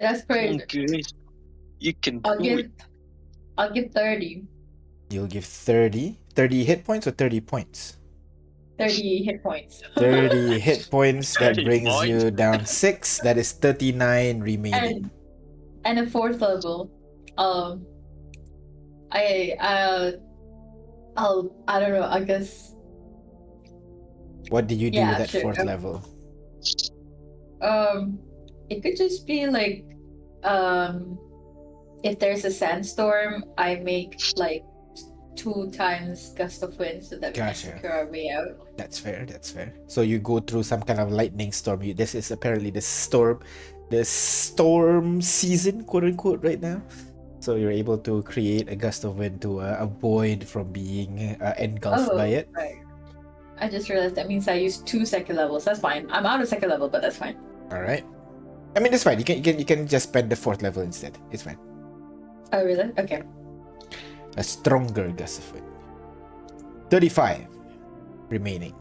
That's crazy. Okay. You can I'll do give it. I'll give 30. You'll give 30 hit points or 30 points? 30 hit points. 30 hit points. That 30 brings points. you down 6. That is 39 remaining. And a 4th level. I don't know, I guess What did you do Yeah, with that sure. 4th level? it could just be like if there's a sandstorm, I make like 2 times gust of wind so that we can Gotcha. secure our way out. That's fair. So you go through some kind of lightning storm. This is apparently the storm season, quote unquote, right now. So you're able to create a gust of wind to avoid from being engulfed by it. Right. I just realized that means I used 2 second levels. That's fine. I'm out of second level, but that's fine. All right. I mean, it's fine. You can just spend the 4th level instead. It's fine. Oh, really? Okay. A stronger gust of wind. 35 remaining.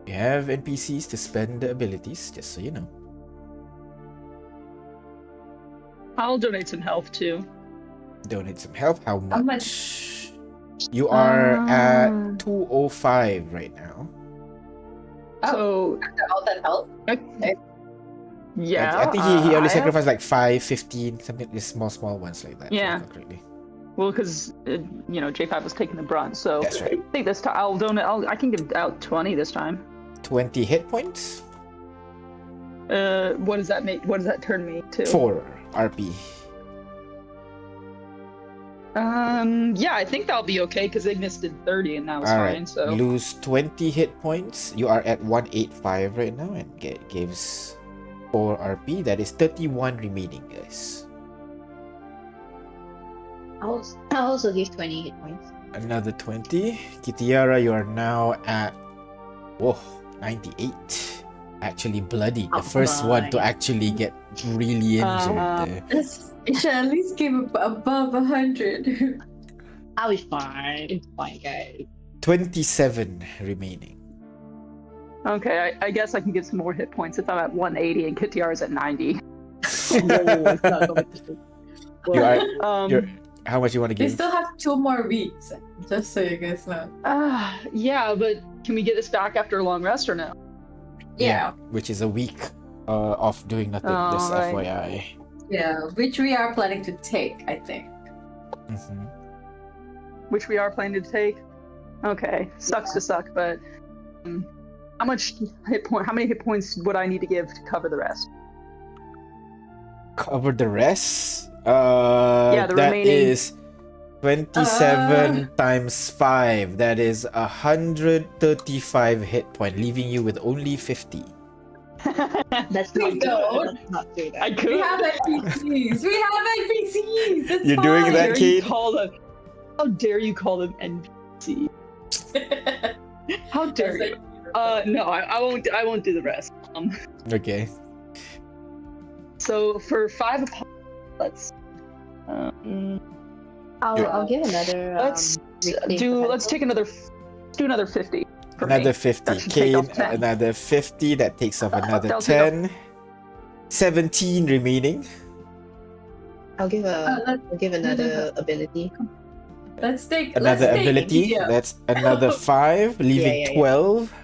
You have NPCs to spend the abilities, just so you know. I'll donate some health too. Donate some help. How much? How much? You are at Um, 205 right now. So After all that help? yeah, I think he only I have- sacrificed like 5, 15, something, these small ones like that. if I Yeah. recall correctly. Well, because J5 was taking the brunt, so That's right. I think this time I'll donate. I can give out 20 this time. 20 hit points. What does that make? What does that turn me to? 4 RP. Yeah, I think that'll be okay because Ignis did 30 and that was All fine. right. So Lose 20 hit points. You are at 185 right now and gives 4 RP. That is 31 remaining, guys. I'll also give 20 hit points. Another 20. Kitiara, you are now at 98. Actually bloody. The Oh first one to my. actually get really injured. It should at least give above 100. I'll be fine. It's fine, guys. 27 remaining. okay, I guess I can get some more hit points if I'm at 180 and Kitiara's at 90. You are. You're. Um, How much you want to We give? still have 2 more weeks, just so you guys know. yeah, but can we get this back after a long rest or no? Yeah. Which is a week of doing nothing. Just Oh, right. FYI. Yeah, which we are planning to take, I think. Mhm. Which we are planning to take. Okay, sucks to suck, but how many hit points would I need to give to cover the rest? Cover the rest. Yeah, the that remaining- is 27 times 5. That is 135 hit point, leaving you with only 50. Let's We not do don't. that. Let's not do that. I could. We have NPCs. We have NPCs. It's You're doing fine. that, How dare you Cade? call them? How dare you call them NPC? How dare you? No, I won't. I won't do the rest. Okay. So for 5 opponents, let's I'll give another. let's reclaim do. the Let's take another. Do another 50. For Another me. 50. That should take Cade, off 10. another 50. That takes off another That'll take off- 10. 17 remaining. I'll give let's another ability. take Another let's take ability. the, That's another 5, leaving yeah. 12.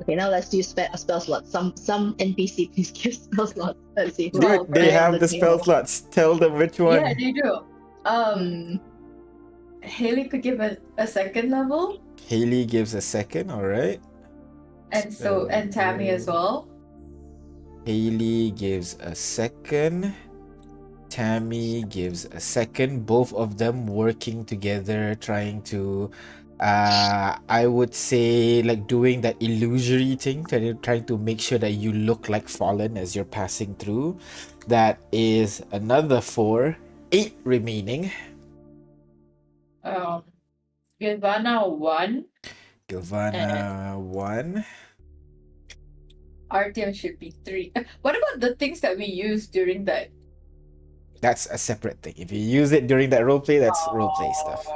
Okay, now let's do spell slots. Some NPC please give spell slots. Let's see. Dude, Well, they right on have the spell table. slots. Tell them which one. Yeah, they do. Haley could give a second level, Haley gives a second, alright. and Tammy as well. Haley gives a second. Tammy gives a second. Both of them working together, trying to, I would say, like doing that illusory thing, trying to make sure that you look like fallen as you're passing through. That is another 4. 8 remaining. Gilvana 1. Gilvana 1. Artyom should be 3. What about the things that we use during that? That's a separate thing. If you use it during that roleplay, that's roleplay stuff.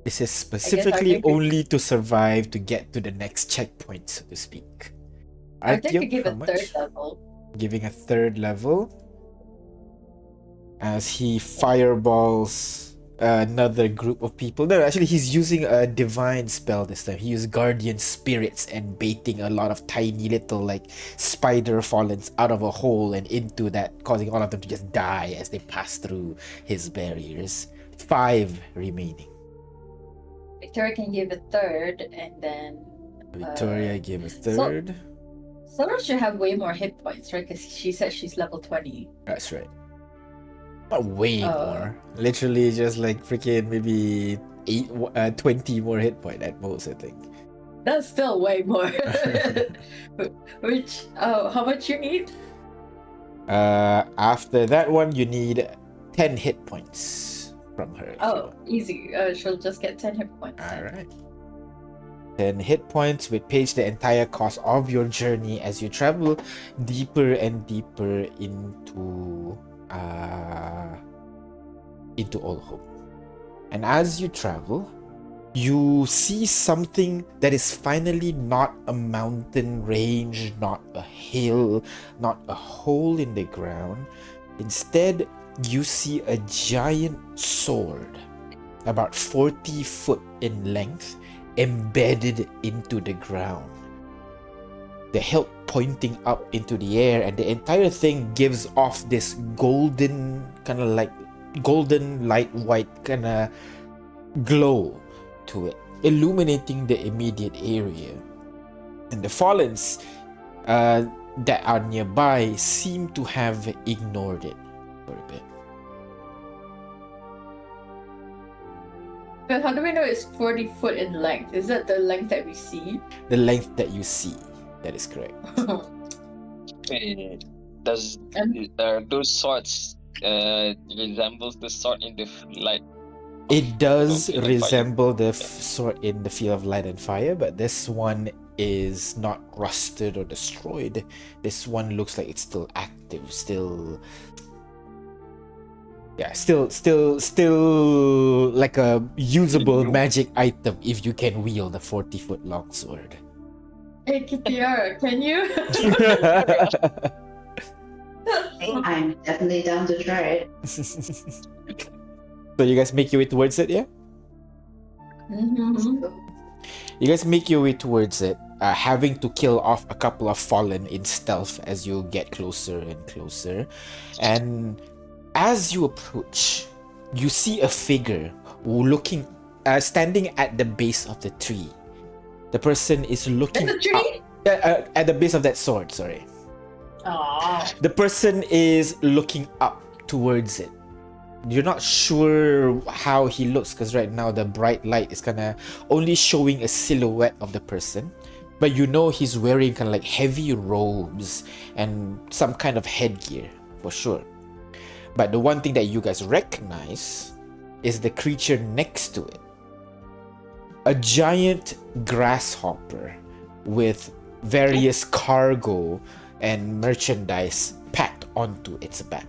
This is specifically I could- only to survive to get to the next checkpoint, so to speak. I think Artyom, I give how a much? third level. Giving a 3rd level as he fireballs another group of people. No, actually, he's using a divine spell this time. He used guardian spirits and baiting a lot of tiny little like spider fallens out of a hole and into that, causing all of them to just die as they pass through his barriers. 5 remaining. Victoria can give a third, and then Victoria gave a 3rd. Sora should have way more hit points, right? Because she said she's level 20. That's right. Not way Uh, more. Literally just like freaking maybe 20 more hit point at most, I think. That's still way more. Which, how much you need? After that one, you need 10 hit points from her. if you Oh, want. easy. She'll just get 10 hit points. then. Alright. 10 hit points will page the entire course of your journey as you travel deeper and deeper into Olhom. And as you travel, you see something that is finally not a mountain range, not a hill, not a hole in the ground. Instead, you see a giant sword, about 40 foot in length, embedded into the ground. The hilt pointing up into the air, and the entire thing gives off this golden, kind of like golden light white kind of glow to it, illuminating the immediate area. And the Fallens that are nearby seem to have ignored it for a bit. But how do we know it's 40 foot in length? Is that the length that we see? The length that you see, that is correct. Does And- those swords resembles the sword in the light? It does Field of Fire. resemble the sword in the Field of Light and Fire, but this one is not rusted or destroyed. This one looks like it's still active, still like a usable magic item if you can wield a 40-foot long sword. Hey, Kitiara, can you? I'm definitely down to try it. So you guys make your way towards it, yeah? Mhm. You guys make your way towards it, having to kill off a couple of fallen in stealth as you get closer and closer. And as you approach, you see a figure standing at the base of the tree. The person is looking There's a tree? up, at the base of that sword, sorry. Oh. The person is looking up towards it. You're not sure how he looks because right now the bright light is kind of only showing a silhouette of the person. But you know he's wearing kind of like heavy robes and some kind of headgear for sure. But the one thing that you guys recognize is the creature next to it. A giant grasshopper with various cargo and merchandise packed onto its back.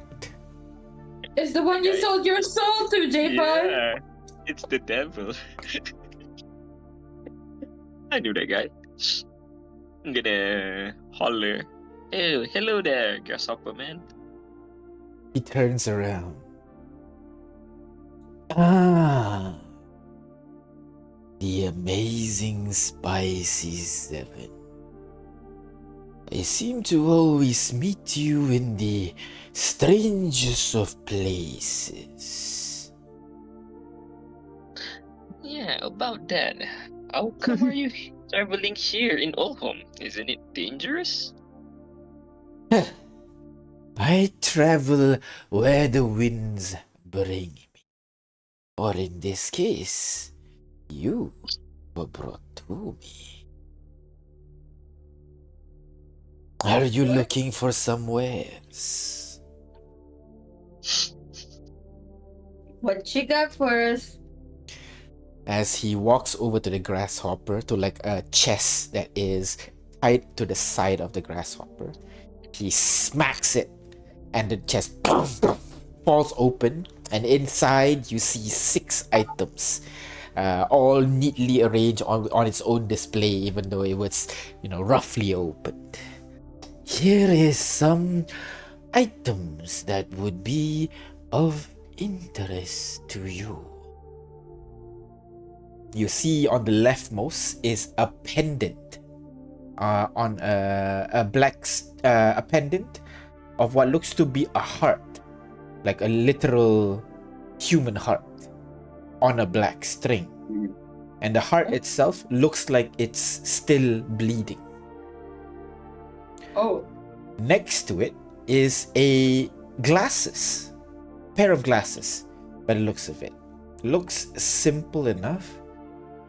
It's the one you sold your soul to, J5. Yeah, it's the devil. I knew that guy. I'm gonna holler. Oh, hello there, grasshopper man. He turns around. Ah, the amazing Spicy 7. I seem to always meet you in the strangest of places. Yeah, about that. How come are you traveling here in Olhom? Isn't it dangerous? I travel where the winds bring me. Or in this case, you were brought to me. Are you looking for some wares? What you got for us? As he walks over to the grasshopper, to like a chest that is tied to the side of the grasshopper, he smacks it and the chest falls open, and inside you see 6 items, all neatly arranged on its own display, even though it was, roughly opened. Here is some items that would be of interest to you. You see on the leftmost is a pendant on a black a pendant of what looks to be a heart, like a literal human heart on a black string. And the heart itself looks like it's still bleeding. Oh. Next to it is a pair of glasses, by the looks of it. Looks simple enough.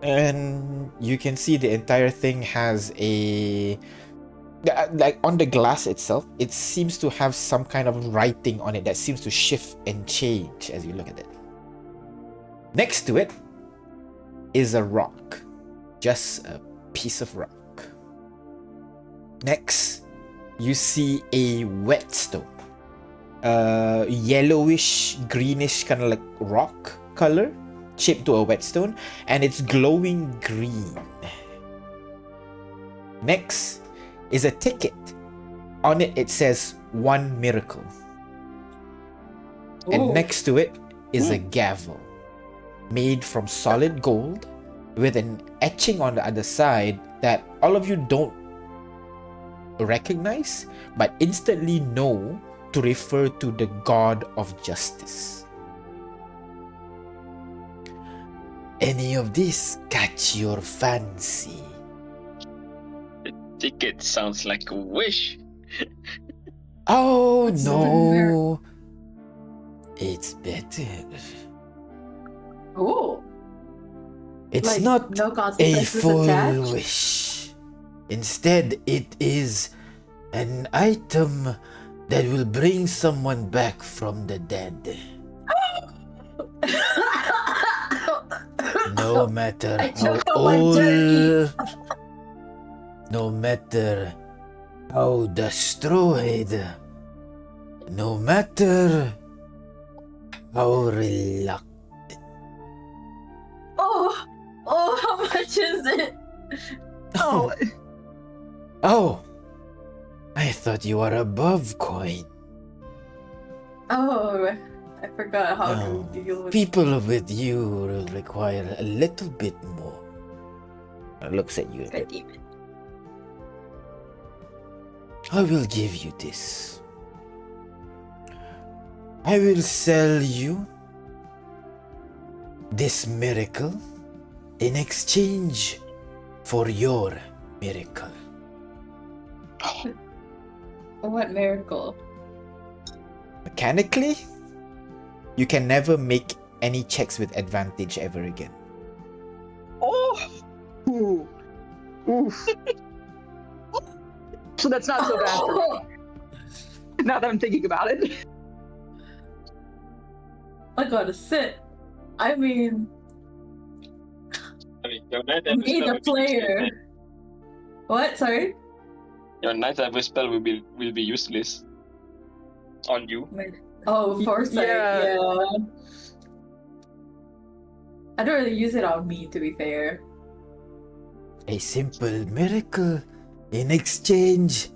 And you can see the entire thing has like on the glass itself, it seems to have some kind of writing on it that seems to shift and change as you look at it. Next to it is a rock, just a piece of rock. Next, you see a whetstone, yellowish, greenish kind of like rock color, shaped to a whetstone, and it's glowing green. Next is a ticket. On it, it says 1 miracle. Ooh. And next to it is a gavel made from solid gold with an etching on the other side that all of you don't recognize but instantly know to refer to the god of justice. Any of this catch your fancy? The ticket sounds like a wish. Oh It's no, it's better. Ooh. It's Like, not no a consequences full attached? wish. Instead, it is an item that will bring someone back from the dead. No matter I how choked on my jerky. old, no matter how destroyed, no matter how reluctant. Oh, how much is it? Oh, Oh, I thought you were above coin. Oh, I forgot how No, to deal with people with you will require a little bit more. Looks at you. a demon. I will give you this. I will sell you this miracle in exchange for your miracle. What miracle? Mechanically, you can never make any checks with advantage ever again. Oh! Ooh. Oof. So that's not so bad for me. Now that I'm thinking about it. I gotta sit. I mean, I mean, your night be level spell the will be useless player. then. What? Sorry? Your night level spell will be useless on you. Oh, foresight. Yeah. Yeah. I don't really use it on me, to be fair. A simple miracle in exchange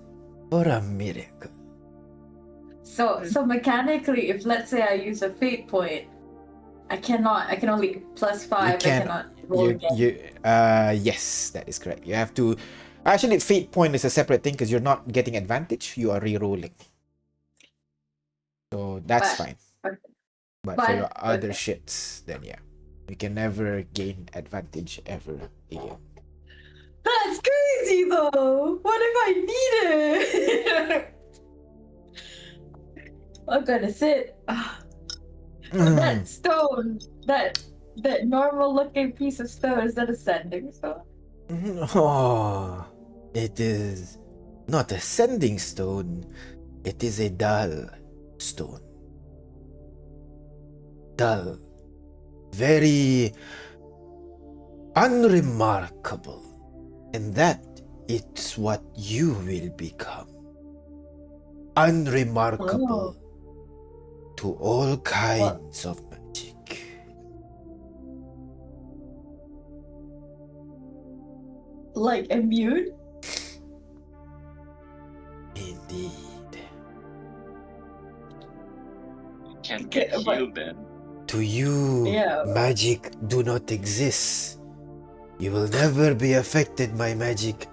for a miracle. So mechanically, if let's say I use a fate point, I can only plus 5. can- I cannot roll again. Yes, that is correct. You have to. Actually, fate point is a separate thing because you're not getting advantage. You are re-rolling. So that's But- fine. okay. But for your But- other okay. shits, then yeah, you can never gain advantage ever again. That's crazy though. What if I need it? I'm gonna sit. That stone, that normal looking piece of stone, is that a sending stone? Oh, it is not a sending stone. It is a dull stone. Dull. Very unremarkable. And that is what you will become. Unremarkable to all kinds of magic. Like immune? Indeed. You can't Okay, get but- healed then. To you, Yeah. magic do not exist. You will never be affected by magic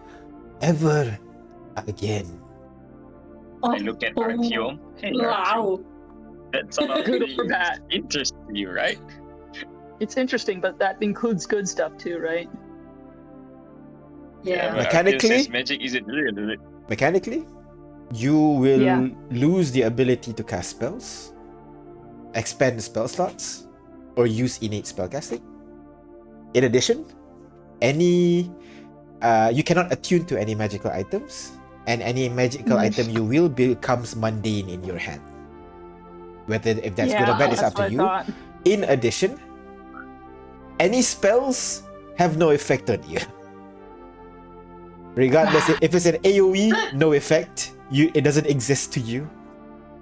ever again. Oh, I look at Artyom. Hey, Artyom, wow. that sort of Good thing or bad. interests you, right? It's interesting, but that includes good stuff too, right? Yeah. but Artyom Mechanically- says magic isn't real, is it? Mechanically, you will Yeah. lose the ability to cast spells, expand spell slots, or use innate spellcasting. In addition, you cannot attune to any magical items, and any magical item you will becomes mundane in your hand. Whether if that's good or bad is up to you. In addition, any spells have no effect on you. Regardless, if it's an AoE, no effect. It doesn't exist to you.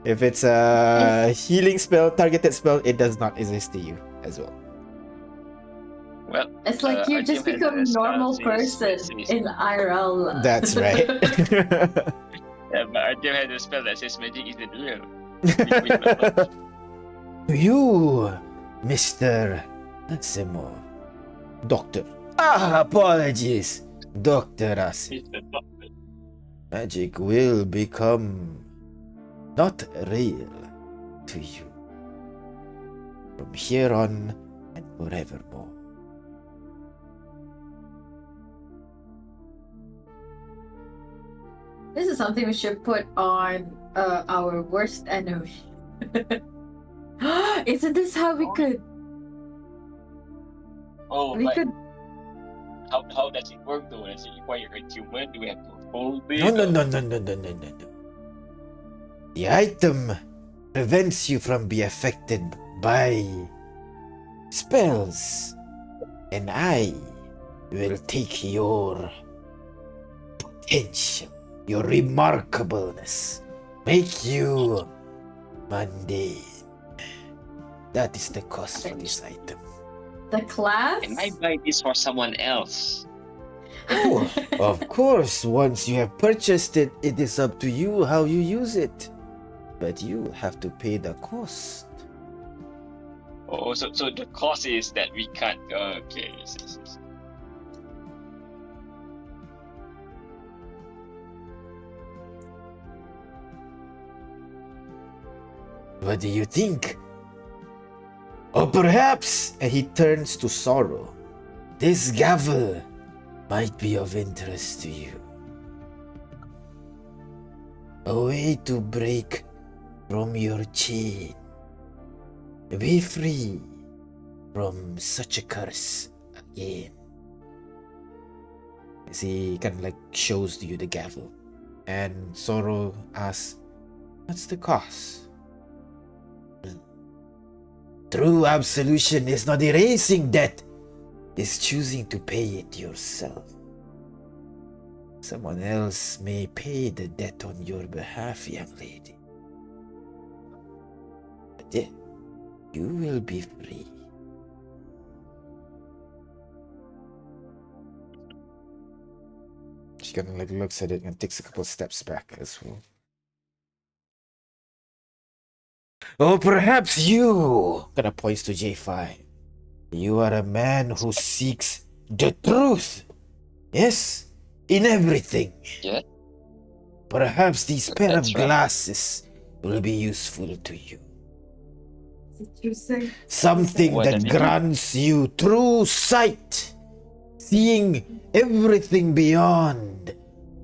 If it's a healing spell, targeted spell, it does not exist to you as well. Well, It's like you Artyom just has become a a spell normal says- person says- in IRL. That's right. Yeah, but Artyom has a spell that says magic isn't real. To you, Mr. Asimov. Doctor. Apologies. Dr. Asimov. It's the doctor. Magic will become not real to you from here on and forevermore. This is something we should put on our worst enemy. Isn't this how we could? Oh, We but could. how does it work though? Does it require a human? Do we have to hold it? No. or- The item prevents you from being affected by spells, and I will take your potential, your remarkableness, make you mundane. That is the cost for this item. The class? Can I buy this for someone else? Oh, of course, once you have purchased it, it is up to you how you use it. But you have to pay the cost. Oh, so the cost is that we can't. Okay. Yes. What do you think? Or perhaps, and he turns to Sorrow, this gavel might be of interest to you. a way to break from your chain. Be free from such a curse again. As he kind of like shows you the gavel. And Sorrow asks, what's the cost? True absolution is not erasing debt, it's choosing to pay it yourself. Someone else may pay the debt on your behalf, young lady. But yeah, you will be free. She kind of like looks at it and takes a couple steps back as well. Oh, perhaps you, kind of points to J5. You are a man who seeks the truth. Yes, in everything. Yeah. Perhaps this pair That's of right. glasses will be useful to you. Interesting. Something What that does it do? grants you true sight, seeing everything beyond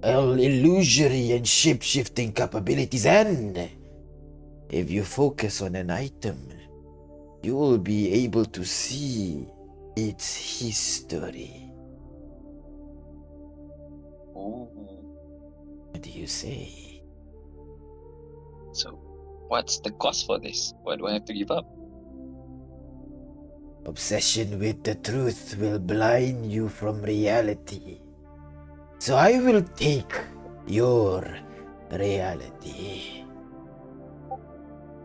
all illusory and shape-shifting capabilities. And if you focus on an item, you will be able to see its history. Oh. What do you say? So, what's the cost for this? What do I have to give up? Obsession with the truth will blind you from reality. So I will take your reality.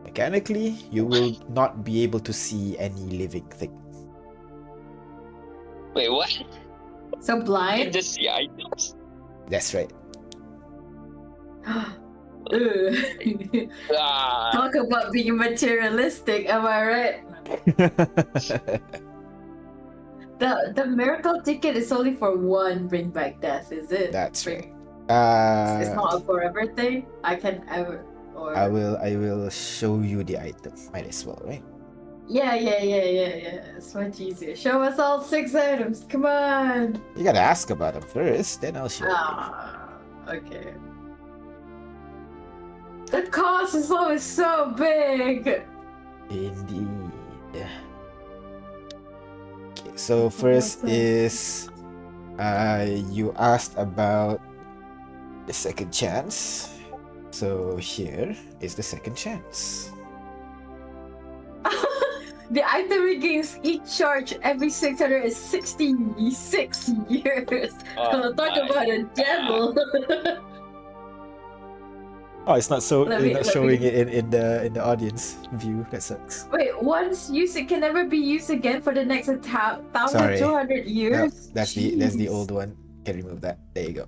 Mechanically, you will not be able to see any living thing. Wait, what? So I can blind? just see items? That's right. Ugh. Ah, Talk about being materialistic, am I right? The miracle ticket is only for one bring back death, is it? That's Bring- right. It's not a forever thing. I can ever or I will show you the item. Might as well, right? yeah. It's much easier. Show us all 6 items. Come on. You gotta ask about them first, then I'll show you. Ah, okay. The cost is always so big. Indeed. Okay, so first is you asked about the second chance. So here is the second chance. The item regains each charge every 666 years. oh Talk my about a devil. Oh, it's not Let me- showing it in the audience view. That sucks. Wait, once used, it can never be used again for the next 1,200 No, years? that's the Jeez. old one. Can remove that. There you go.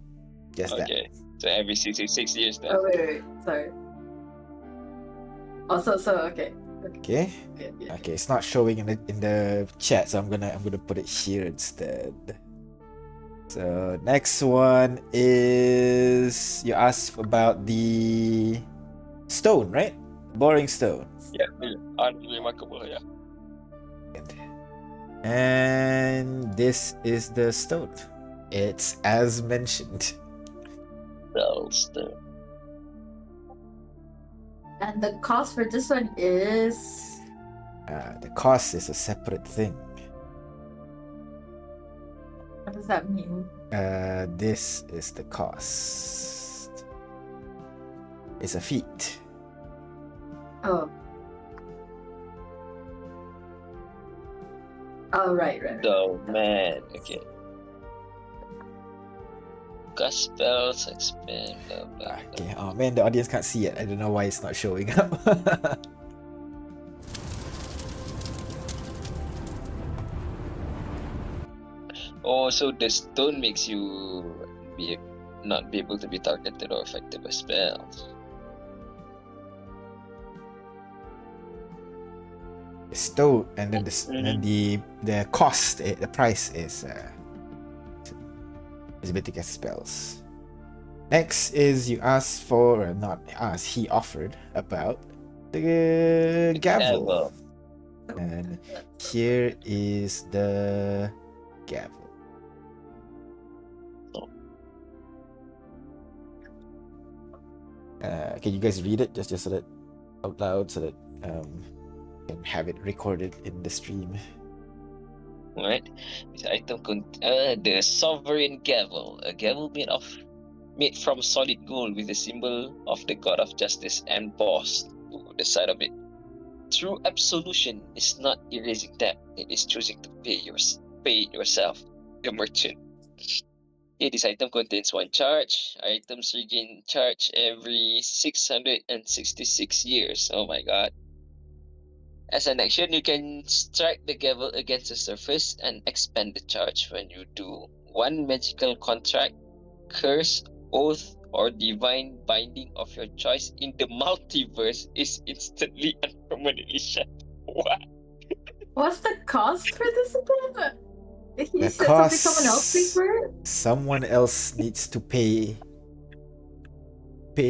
Just that. Okay. So every 66 years then. Oh, wait, sorry. Also, okay. Okay. Yeah. Okay, it's not showing in the chat, so I'm gonna put it here instead. So next one is you asked about the stone, right? Boring stone. Yeah, unremarkable, yeah. And this is the stone. It's as mentioned. Stone. And the cost for this one is. The cost is a separate thing. What does that mean? This is the cost. It's a feat. Oh. Oh, right. Oh man, okay. Cast spells, expand, blah, blah, blah. Okay. Oh man, the audience can't see it. I don't know why it's not showing up. Oh, so the stone makes you not be able to be targeted or affected by spells. The stone, and then the cost, the price is ability to cast spells. Next is you asked for, or not asked, he offered about the gavel. And here is the gavel. Can you guys read it just so that out loud so that can have it recorded in the stream? Alright. This item the sovereign gavel. A gavel made from solid gold with the symbol of the god of justice embossed to the side of it. True absolution is not erasing debt, it is choosing to pay it yourself, the merchant. Okay, this item contains one charge. Items regain charge every 666 years. Oh my god. As an action, you can strike the gavel against the surface and expend the charge. When you do, one magical contract, curse, oath, or divine binding of your choice in the multiverse is instantly and permanently shut. What? What's the cost for this again? He The said something someone else paid cost, for it? someone else needs to pay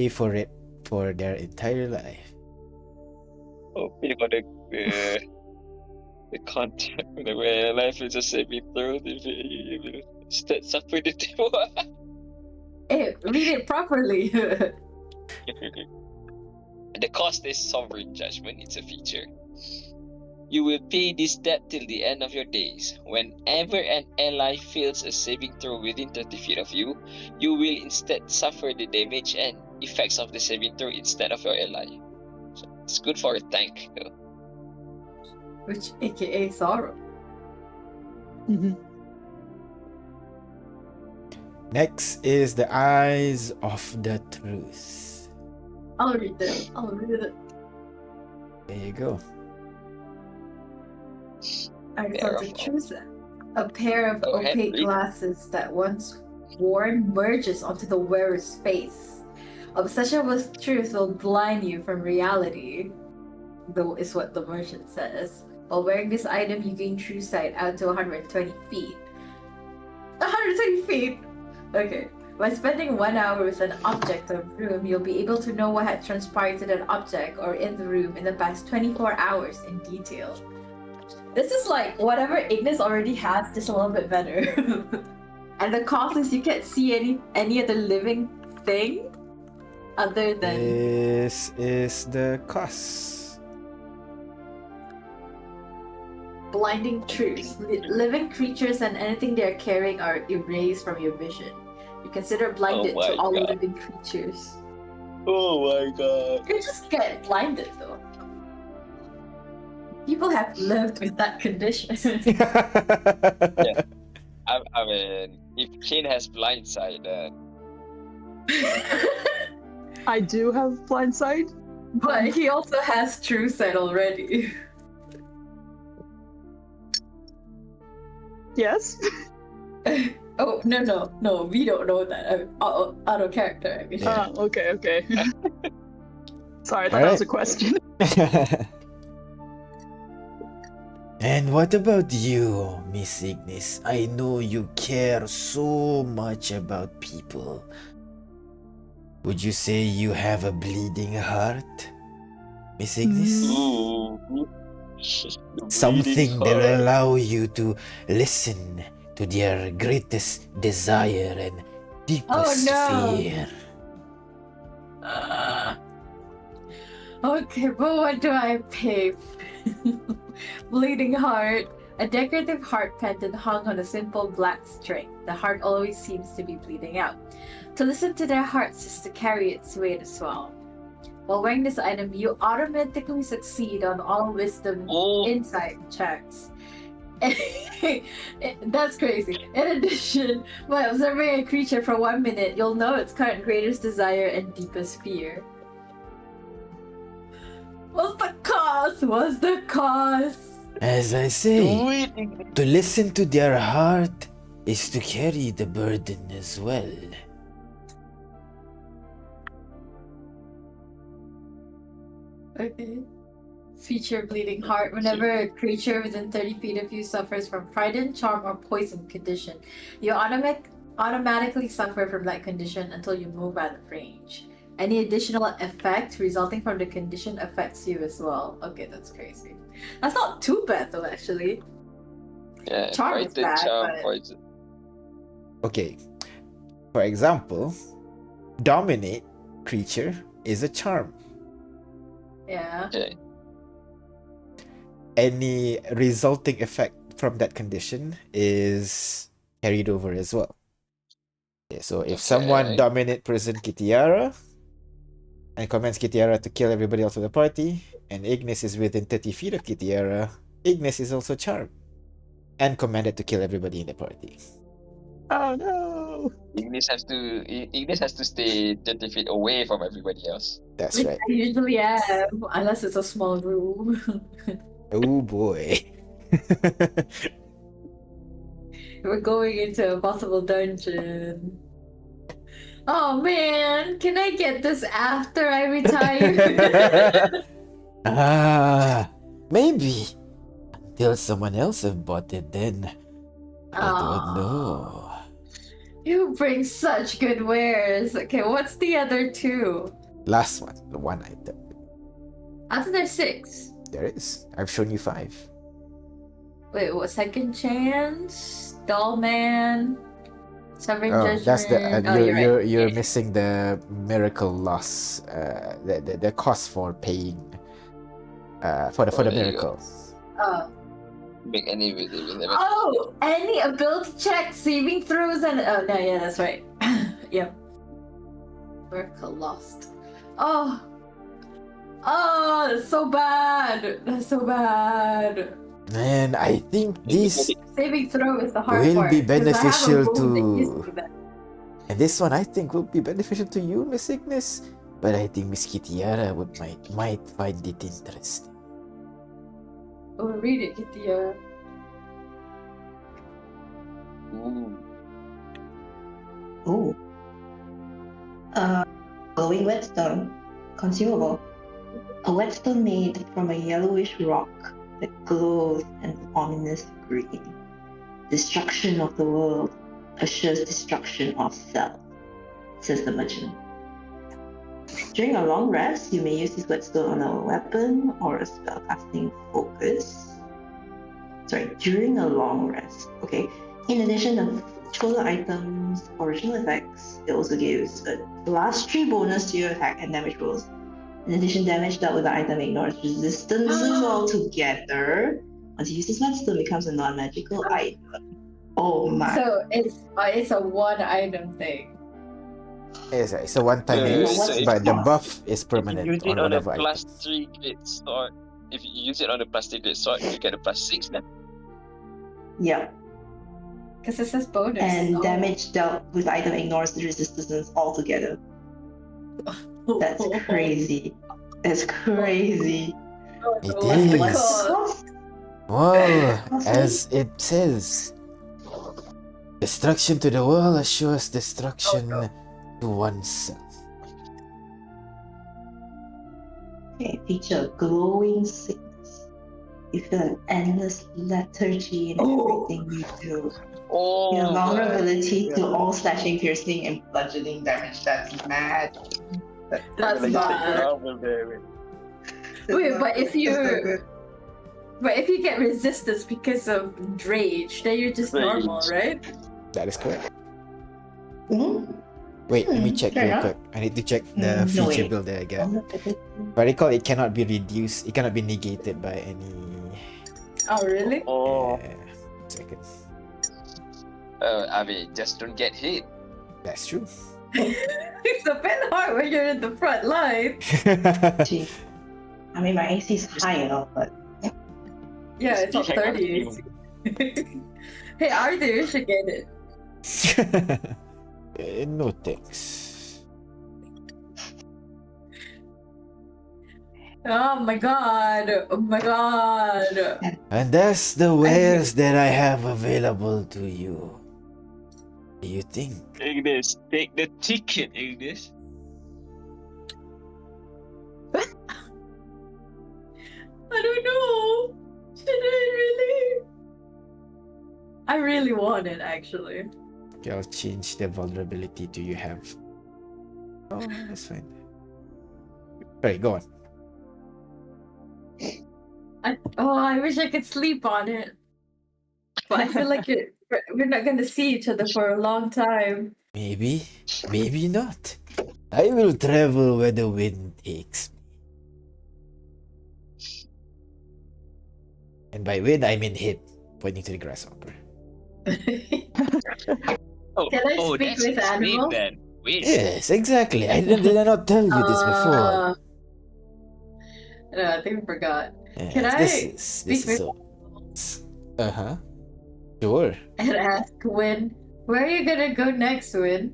for it for their entire life. Oh, pay for the contract where life is a saving throw. Instead, suffer the Hey, read it properly. The cost is sovereign judgment. It's a feature. You will pay this debt till the end of your days. Whenever an ally fails a saving throw within 30 feet of you, you will instead suffer the damage and effects of the saving throw instead of your ally. So it's good for a tank, though. Which, aka sorrow. Mm-hmm. Next is the eyes of the truth. I'll read it. There you go. Eyes Pair of the of truth. A pair of Go ahead, opaque read. glasses that once worn merges onto the wearer's face. Obsession with truth will blind you from reality, though is what the merchant says. While wearing this item, you gain true sight out to 120 feet. 120 feet! Okay. By spending 1 hour with an object or room, you'll be able to know what had transpired to that object or in the room in the past 24 hours in detail. This is like whatever Ignis already has, just a little bit better. And the cost is you can't see any other living thing other than This is the cost. blinding truth. Living creatures and anything they are carrying are erased from your vision. You consider blinded my to all God. living creatures. Oh my god. You just get blinded though. People have lived with that condition. I mean, if Kane has blindside, I do have blind sight. But he also has true sight already. Yes. Oh no, we don't know that. Out of character, I mean. Yeah. Okay. Sorry, I thought that Alright. was a question. And what about you, Miss Ignis? I know you care so much about people. Would you say you have a bleeding heart, Miss Ignis? ooh. Something that will allow you to listen to their greatest desire and deepest no. fear. Okay, but what do I pay? Bleeding heart. A decorative heart pendant hung on a simple black string. The heart always seems to be bleeding out. To listen to their hearts is to carry its weight as well. While wearing this item, you automatically succeed on all wisdom Oh, insight checks. That's crazy. In addition, by observing a creature for 1 minute, you'll know its current greatest desire and deepest fear. What's the cost? As I say, wait. to listen to their heart is to carry the burden as well. Okay. Feature bleeding heart. Whenever a creature within 30 feet of you suffers from trident, charm, or poison condition, you automatically suffer from that condition until you move out of range. Any additional effect resulting from the condition affects you as well. Okay, that's crazy. That's not too bad though, actually. Yeah, Charm is Titan bad, charm, but- poison. Okay. For example, dominate creature is a charm. Yeah. Okay. Any resulting effect from that condition is carried over as well. Okay, so if someone Okay. dominate prison Kitiara and commands Kitiara to kill everybody else in the party, and Ignis is within 30 feet of Kitiara, Ignis is also charmed and commanded to kill everybody in the party. Oh no! Ignis has to stay 30 feet away from everybody else. That's Which right. I usually am, unless it's a small room. Oh boy. We're going into a possible dungeon. Oh man, can I get this after I retire? Maybe. Until someone else have bought it, then I don't Aw. know. You bring such good wares. Okay, what's the other two? Last one, the one item. I think there's 6. There is. I've shown you 5. Wait, what? Second chance? Doll man? Sovereign Oh, judgment? that's the you're you're right. missing the miracle loss. The cost for paying. For the Oh, there you go. miracle. Oh. Make any with it. Oh, any ability check, saving throws, and oh no, yeah, that's right. Yep. Miracle lost. Oh, that's so bad. That's so bad. And I think this Saving throw is the hard will part. be 'cause I have a beneficial move that used to. be that. And this one I think will be beneficial to you, Miss Ignis. But I think Miss Kitiara might find it interesting. Oh, read it, Kitty. Ooh. Oh. Glowing whetstone. Consumable. A whetstone made from a yellowish rock that glows an ominous green. Destruction of the world assures destruction of self, says the merchant. During a long rest, you may use this whetstone on a weapon or a spellcasting focus. During a long rest. Okay. In addition to controller items, original effects, it also gives a +3 bonus to your attack and damage rolls. In addition, damage dealt with the item ignores resistances altogether. Once you use this whetstone, it becomes a non-magical item. Oh my. So it's a one item thing. It's a one-time Wait, use, so if but the you- buff is If you permanent use it on on a whatever item. +3 great sword, if you use it on a +3 great sword, you get a +6 then. Yeah. Because it says bonus. And Oh. damage dealt with the item ignores the resistances altogether. That's crazy. That's crazy. It What's the is. cost? Well, What's as it says, destruction to the world assures destruction to oneself. Okay, feature glowing sickness. You feel an endless lethargy in everything you do. Oh, You have my vulnerability to God. all slashing, piercing, and bludgeoning damage. That's mad. That's Like, bad. normal damage. Wait, but if That's not you- good. But if you get resistance because of rage, then you're just Rage. normal, right? That is correct. Mhm. Wait, let me check Fair real enough. quick. I need to check the No, feature wait. build that I got. If I recall, it cannot be reduced. It cannot be negated by any. Oh, really? Oh, Second. I mean, just don't get hit. That's true. It's a bit hard when you're in the front line. Gee. I mean, my AC is high enough, but Yeah, it's not You hang on 30. to Hey, Arthur, you should get it. No thanks. Oh my god. Oh my god. And that's the wares that I have available to you. Do you think? Ignis, take the ticket, Ignis. I don't know. Should I really? I really want it, actually. Okay, I'll change the vulnerability to you have. Oh, that's fine. Alright, go on. I wish I could sleep on it. But I feel like we're not gonna see each other for a long time. Maybe, maybe not. I will travel where the wind takes me. And by wind, I mean him, pointing to the grasshopper. Oh, Can I speak that's with his name animals? then. Wait. Yes, exactly. Did I not tell you this before? No, I think I forgot. Yes, Can I this speak is with so. Uh-huh. Sure. and ask Win, where are you gonna go next, Win?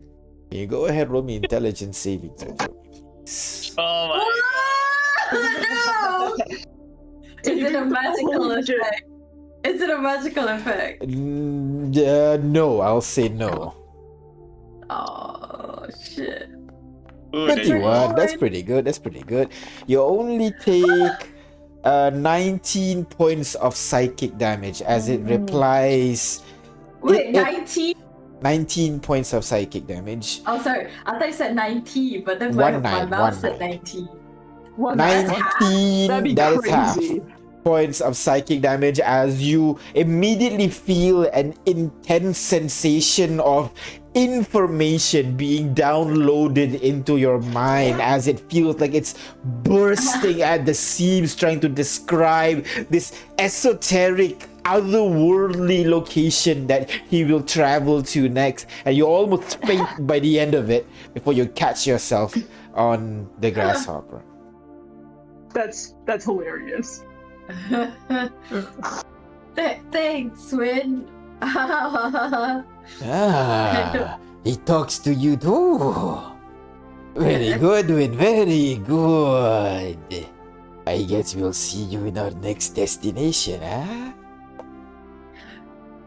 Can you go ahead, roll me intelligence saving throw for me, please? Oh my Oh, no! Is it a magical Holy shit. effect? Is it a magical effect? No, I'll say no. Oh shit. god. 21, that's Fine. pretty good, that's pretty good. You only take 19 points of psychic damage as it replies. Wait, It- 19? 19 points of psychic damage. Oh, sorry. I thought you said 90, but then One my nine, mouth one said nine. 19. One That's 19, That'd be that is half crazy. points of psychic damage as you immediately feel an intense sensation of information being downloaded into your mind as it feels like it's bursting at the seams trying to describe this esoteric otherworldly location that he will travel to next, and you almost faint by the end of it before you catch yourself on the grasshopper. That's hilarious. Thanks, Win. Ah, he talks to you too. Very good, Win. Very good. I guess we'll see you in our next destination, huh?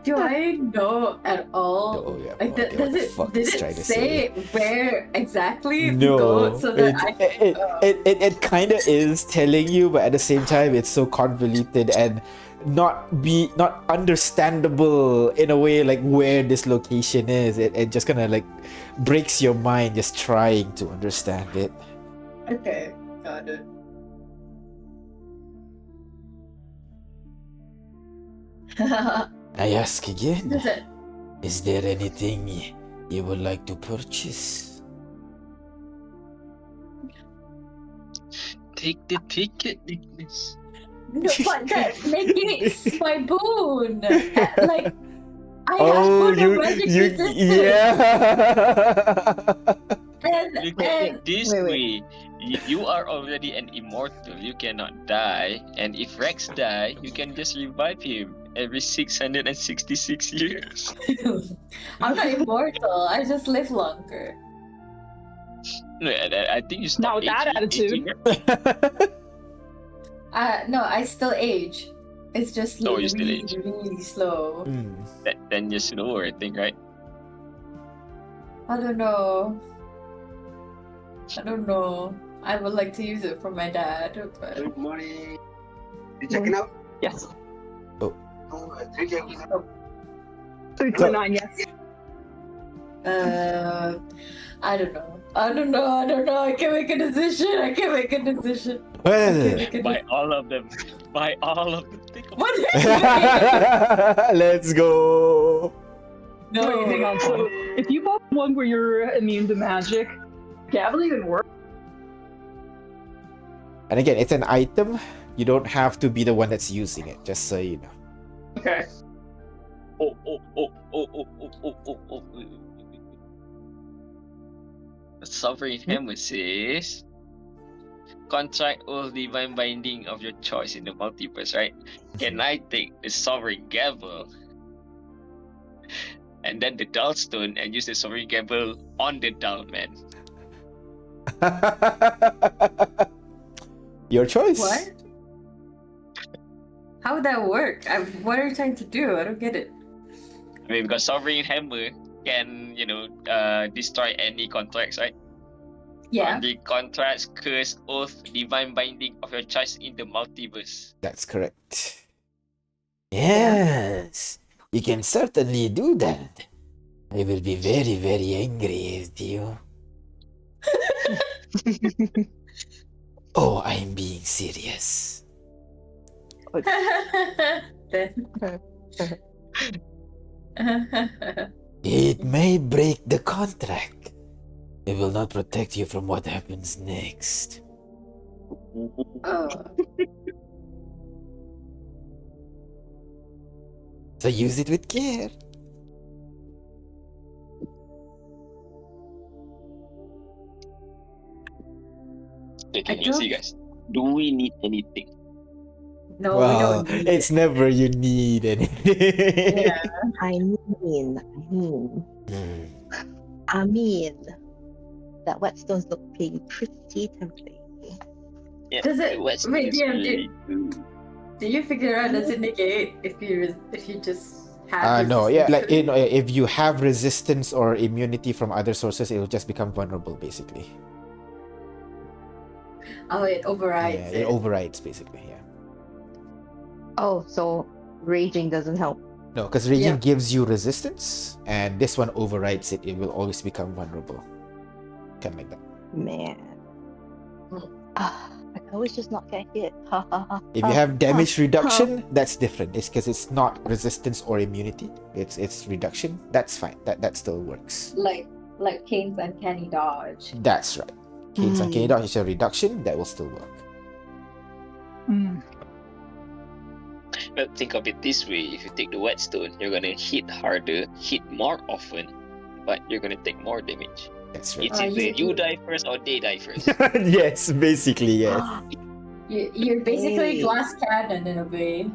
Do I know at all? No, yeah, Like, no idea what the fuck did he's it trying to say where exactly to No, go so that I it kind of is telling you, but at the same time, it's so convoluted and not understandable in a way like where this location is. It just kind of like breaks your mind just trying to understand it. Okay, got it. I ask again, Does it? is there anything you would like to purchase? Take the ticket, Nicholas. No, but that negates my boon. Like, I have Oh, boon of magic resistance. yeah. Look at And it this wait. way. You are already an immortal. You cannot die. And if Rex die, you can just revive him every 666 years. I'm not immortal. I just live longer. No, I think you stop Not with that aging. No, I still age. It's just No, really, you still age. really slow. Hmm. Then you're slower, I think, right? I don't know. I would like to use it for my dad, but Good morning. You checking out? Yes. Oh, 329, yes. I don't know. I can't make a decision. Well, Buy all of them. Buy all of them. Take What? let's go. No. Wait, hang on. So, if you bought one where you're immune to magic, Gavel even work? And again, it's an item. You don't have to be the one that's using it, just so you know. Okay. Oh. Sovereign Hammer says, contract all divine binding of your choice in the multiverse, right? Can I take the Sovereign Gavel and then the Dull Stone and use the Sovereign Gavel on the Dull Man? Your choice. What? How would that work? What are you trying to do? I don't get it. I mean, because Sovereign Hammer can, destroy any contracts, right? Yeah. On the contracts, curse, oath, divine binding of your choice in the multiverse. That's correct. Yes, you can certainly do that. I will be very, very angry with you. Oh, I'm being serious. It may break the contract. It will not protect you from what happens next. So use it with care. Okay, I you see, don't- guys. Do we need anything? No, we Well, don't need it's it. never you need anything. Yeah. I mean, that whetstones look pretty tempting. Yeah. Does it- What's wait, this DM, really do? Do you figure out does it negate if you just have No, yeah, resistance like to it? if you have resistance or immunity from other sources, it will just become vulnerable, basically. Oh, it overrides Yeah, it overrides, basically. Yeah. Oh, so raging doesn't help. No, because raging Yeah. gives you resistance, and this one overrides it. It will always become vulnerable. Kind of like that. Man. Hmm. I can always just not get hit. Ha ha ha. If you have damage reduction, that's different. It's because it's not resistance or immunity. It's reduction. That's fine. That still works. like Kane's uncanny dodge. That's right. Kane's Hmm. uncanny dodge is a reduction. That will still work. But think of it this way: if you take the whetstone, you're gonna hit harder, hit more often, but you're gonna take more damage. That's right. It's either you- you die first or they die first. Yes, basically, yes. You're basically Hey. glass cannon in a way.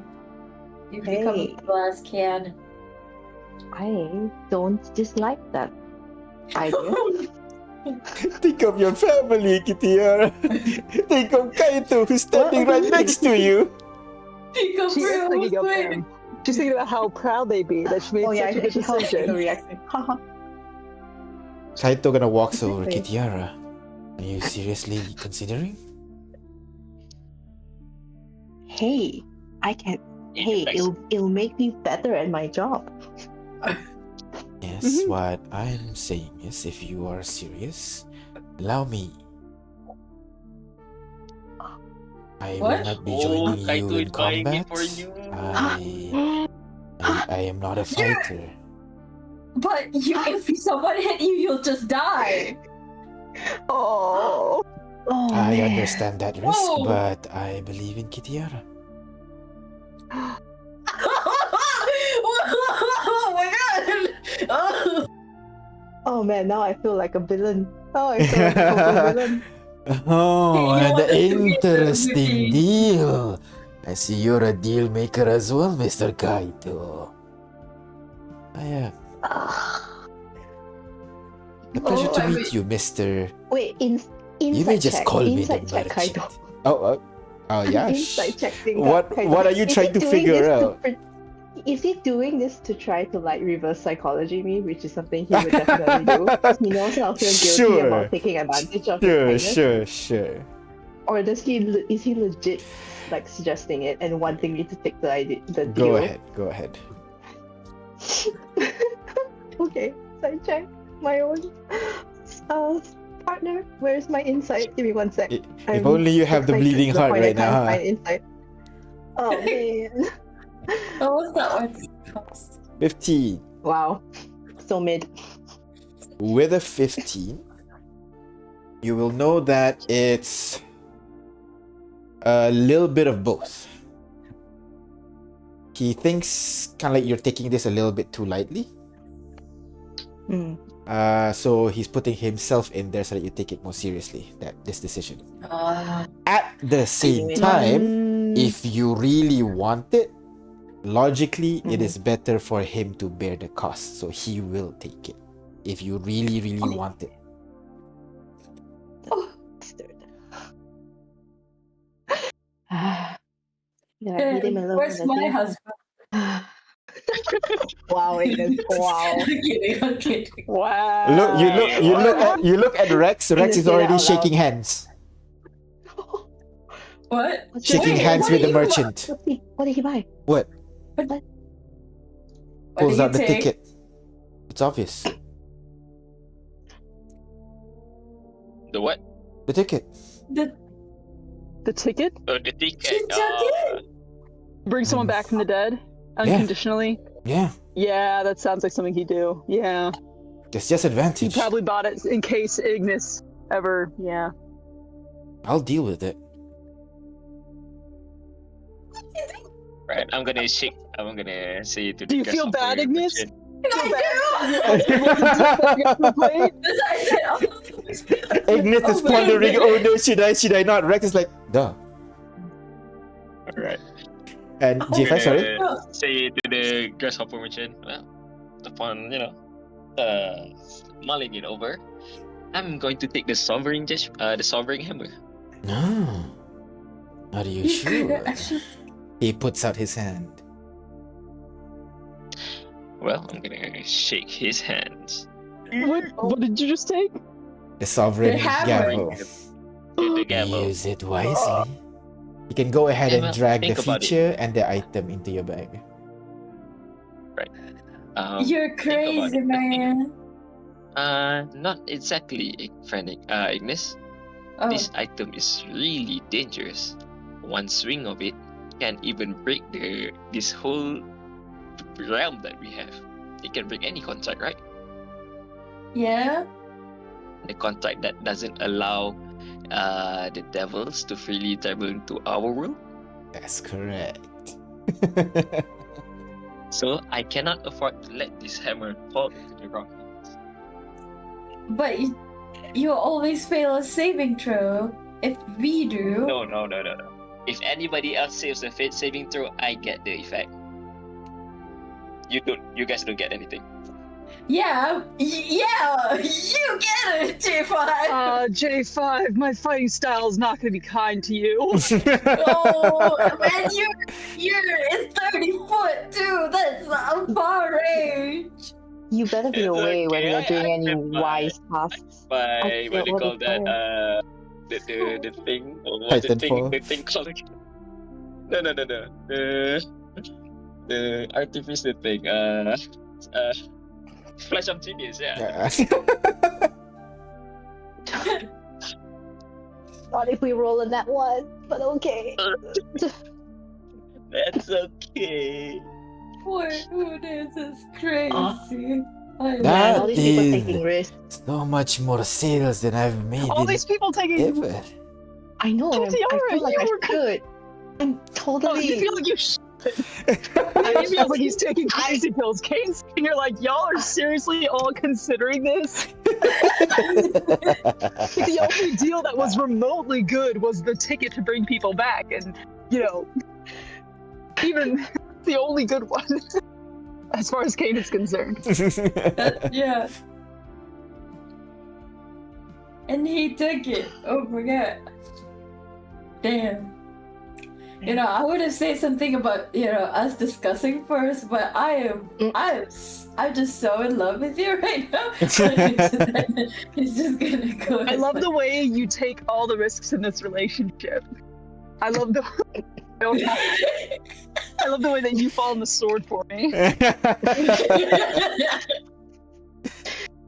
You become Hey. a glass cannon. I don't dislike that idea. Think of your family, Kitiara. Think of Kaito, who's standing right next to you. Think of She is real thinking of quick. them. She's thinking about how proud they'd be that she made Oh yeah, such a good actually, how decision. Kaito reacting. Haha. Kaito gonna walks over. Exactly. Kitiara, are you seriously considering? Hey, I can. Hey, it'll make me better at my job. Yes, what I'm saying is, if you are serious, allow me. I will What? not be joining you Kaito in is buying combat. it for you. I am not a fighter. But if someone hit you, you'll just die. Oh, Oh, I man. understand that risk, Whoa. but I believe in Kitiara. Oh my god! Oh. Oh man, now I feel like a villain. Oh, I feel like a villain. Oh, Hey, an what is it interesting with deal. I see you're a deal maker as well, Mr. Kaito. I am. A pleasure to I meet you, Mr. Wait, inside You may just check. call me the Inside check, merchant. Kaito. Oh yeah. Inside check thing. What Kaito. what are you Is trying he to doing figure this to out? Is he doing this to try to like reverse psychology me, which is something he would definitely do? Because he knows I'll feel guilty Sure. about taking advantage of Sure, his kindness. sure. Or is he legit like suggesting it and wanting me to take the Go deal? Go ahead. Okay, side check my own partner. Where's my insight? Give me 1 sec. If I'm only you have the excited bleeding to the heart point I right now, can't huh? find insight. Oh man. Oh, what's that one cost? 15. Wow. So mid. With a 15, you will know that it's a little bit of both. He thinks kind of like you're taking this a little bit too lightly. Hmm. So he's putting himself in there so that you take it more seriously, this decision. Uh, At the same time, if you really want it, logically, it is better for him to bear the cost. So he will take it. If you really, really want it. Bastard. Yeah, I hate him alone. where's my husband? Wow, Aiden. Wow. I'm kidding, I'm kidding. wow. You look at Rex. Rex Didn't is say that already out loud. shaking hands. What? Shaking Wait, hands what with do the you merchant. What did he buy? What? What Pulls did out the you take? ticket. It's obvious. The what? The ticket. The ticket? Oh, the ticket. She took it? Bring someone back from the dead unconditionally? Yeah. Yeah, that sounds like something he'd do. Yeah. There's just He advantage. probably bought it in case Ignis ever. Yeah. I'll deal with it. Right, I'm gonna say to the Do you feel bad, grasshopper Ignis? merchant, I Ignis is pondering, oh no, should I not wreck? It's like, duh. Alright. And Oh, G5, sorry? Say to the grasshopper merchant, well, upon mulling it over, I'm going to take the sovereign hammer. No. Are you sure? He puts out his hand. Well, I'm gonna shake his hands. What did you just take? The sovereign The hammer. gavel. The gavel. Use it wisely. You can go ahead Yeah, and well, drag the think about it. feature and the item into your bag. You're think about crazy, it. man. Not exactly, Ignis. Oh, This item is really dangerous. One swing of it can even break this whole realm that we have. It can break any contract, right? yeah. The contract that doesn't allow the devils to freely travel into our world. That's correct. So I cannot afford to let this hammer fall into the ground. But you always fail a saving throw. If we do, No. If anybody else saves a saving throw, I get the effect. You don't. You guys don't get anything. yeah, you get it, J5. J5, my fighting style is not going to be kind to you. Oh, man, it's 30 foot too. That's a far range. You better be It's away when okay, you're I doing any accept my- wise tasks. By Okay, what do you what call is that? that? The thing. Or what's Titanfall. the thing called again? No. The artificial thing. Flash of Genius. Yeah. Not if we roll a net one, but okay. That's okay. Boy, this is crazy. I That All love these people is- taking risks. So much more sales than I've made All in these people taking. ever. I know. I Tiara, feel like you I were- could. I'm Oh, totally. you feel like you should. He feels like he's taking crazy pills. Kane's and you're like, y'all are seriously all considering this? The only deal that was remotely good was the ticket to bring people back, and even the only good one, as far as Kane is concerned. yeah. And he took it. Oh my god. Damn. I would have said something about us discussing first, but I'm just so in love with you right now. It's just gonna go. I love the way you take all the risks in this relationship. I love the way that you fall on the sword for me.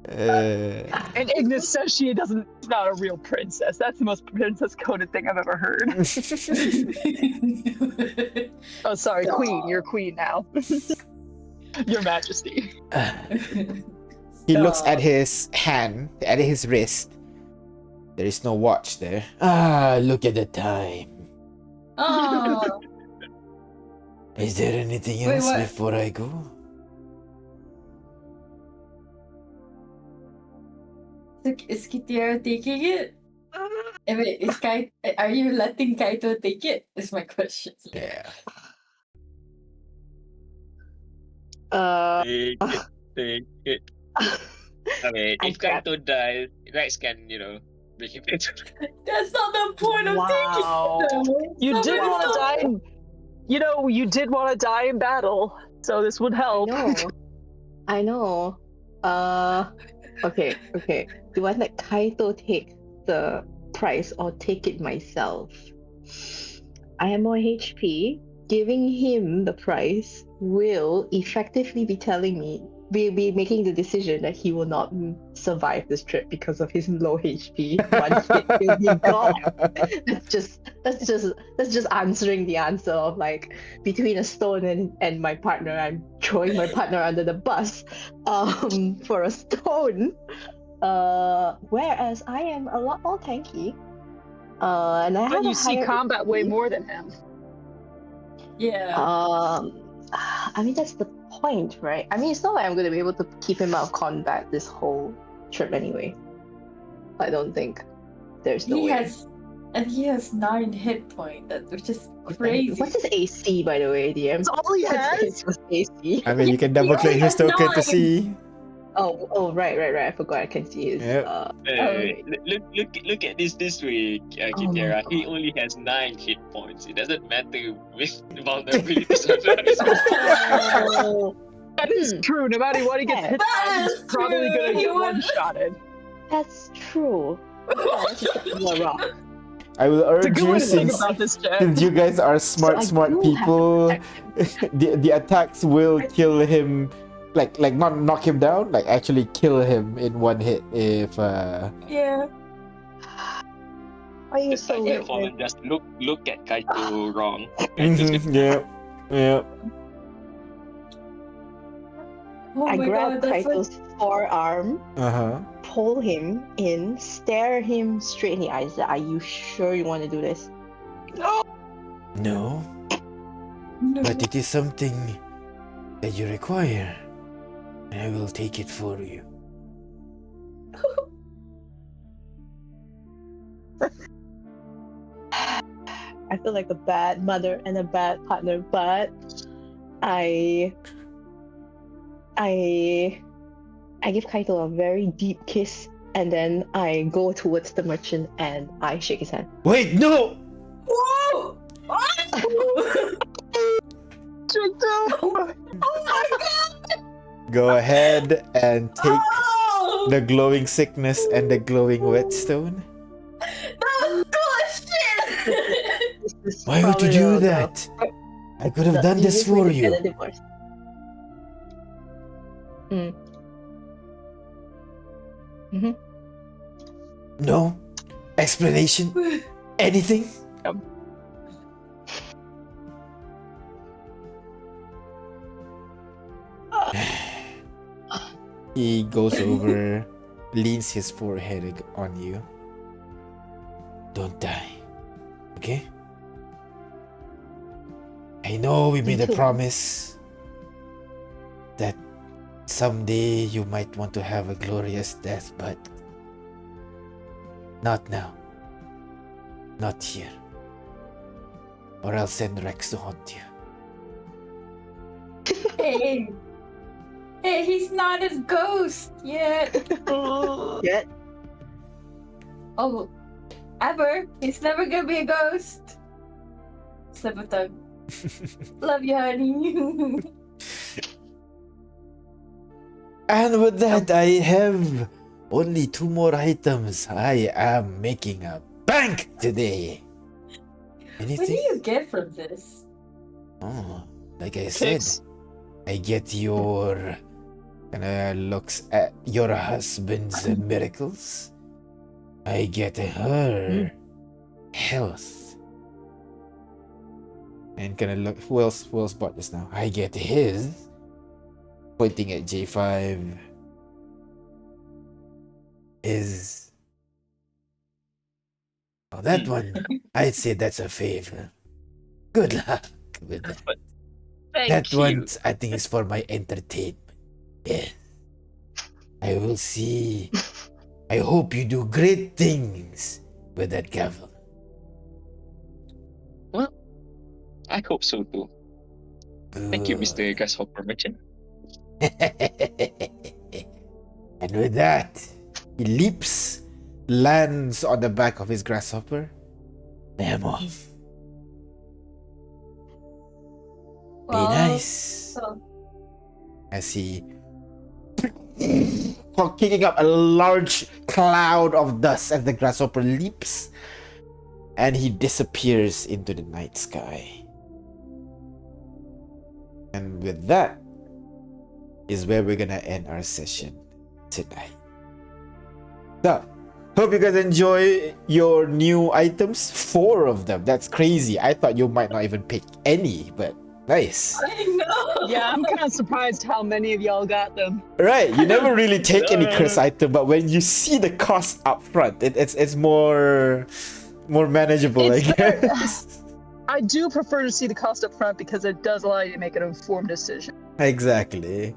And Ignis says she's not a real princess. That's the most princess coded thing I've ever heard. Oh, sorry, Stop. queen. You're queen now. Your Majesty. He looks at his hand, at his wrist. There is no watch there. Look at the time. Oh, Is there anything Wait, else what? before I go? is Kitiara taking it? Wait, are you letting Kaito take it? Is my question. Yeah. Take it. Okay, I if Kaito dies, Rex can bring him into. That's not the point of Wow. taking it. You Somebody did want to stop. die. You did want to die in battle, so this would help. I know. Okay. Do I let Kaito take the price or take it myself? I am more HP. Giving him the price will effectively be telling me be making the decision that he will not survive this trip because of his low HP. One hit, he'll be gone. That's just answering the answer of like between a stone and my partner. I'm throwing my partner under the bus for a stone. Whereas I am a lot more tanky. And I But have you a see higher combat way HP. more than him. Yeah. I mean that's the point, right? I mean it's not like I'm gonna be able to keep him out of combat this whole trip anyway. I don't think. There's no He way. he has 9 hit points, which is crazy. What's his AC, by the way, DM? That's all he has. What's his AC? I mean, you can double click only his has token to 9. see. Oh, right. I forgot. I can see his. Yep. Look at this way, Oh my Kitera. He God. only has 9 hit points. It doesn't matter with vulnerabilities. Oh, That is true. No matter what he gets hit That on, he's is probably true. gonna He get would- one-shotted. that's true. Oh, that's just a rock. I will It's a urge good way you, to think since about this, Jack. you guys are smart So I do have to people, protect the attacks will kill him, like not knock him down, like actually kill him in one hit if Yeah. Why are you The so time weird? you fallen, just look at Kaito wrong. yeah. Oh I my grab god, that's like Kaito's forearm, Uh-huh. pull him in, stare him straight in the eyes. Are you sure you want to do this? No, no. but it is something that you require, and I will take it for you. I feel like a bad mother and a bad partner, but I give Kaito a very deep kiss, and then I go towards the merchant and I shake his hand. Wait, no! Whoa! Oh my god! Go ahead and take Oh! the glowing sickness and the glowing whetstone. That was shit! This is Why would you probably do the- that? I could have the done this easiest way for to get you. a divorce. No explanation? Anything? He goes over, leans his forehead on you. Don't die, okay? I know we made a too. promise that someday you might want to have a glorious death, but not now. Not here. Or I'll send Rex to haunt you. Hey, he's not his ghost yet. Yet. Oh, ever. He's never gonna be a ghost. Slip of tongue. Love you, honey. And with that, I have only 2 more items. I am making a bank today. What do Anything? you get from this? Oh, like I said, Kicks. I get your... And looks at your husband's miracles. I get her health. And kind of look, who else bought this now? I get his. Pointing at J5 is... Oh, that one, I'd say that's a favor. Good luck with that. Thank That you. one, I think, is for my entertainment. Yes. I will see. I hope you do great things with that gavel. I hope so too. Thank you, Mr. Grasshopper Merchant. And with that, he leaps, lands on the back of his grasshopper. I am off. Be Well, nice. so- As he, while kicking up a large cloud of dust as the grasshopper leaps, and he disappears into the night sky. And with that, is where we're gonna end our session tonight. So, hope you guys enjoy your new items. 4 of them. That's crazy. I thought you might not even pick any, but nice. I know. Yeah, I'm kind of surprised how many of y'all got them. Right, you never really take any curse item, but when you see the cost up front, it's more manageable, It's I guess. I do prefer to see the cost up front because it does allow you to make an informed decision. Exactly.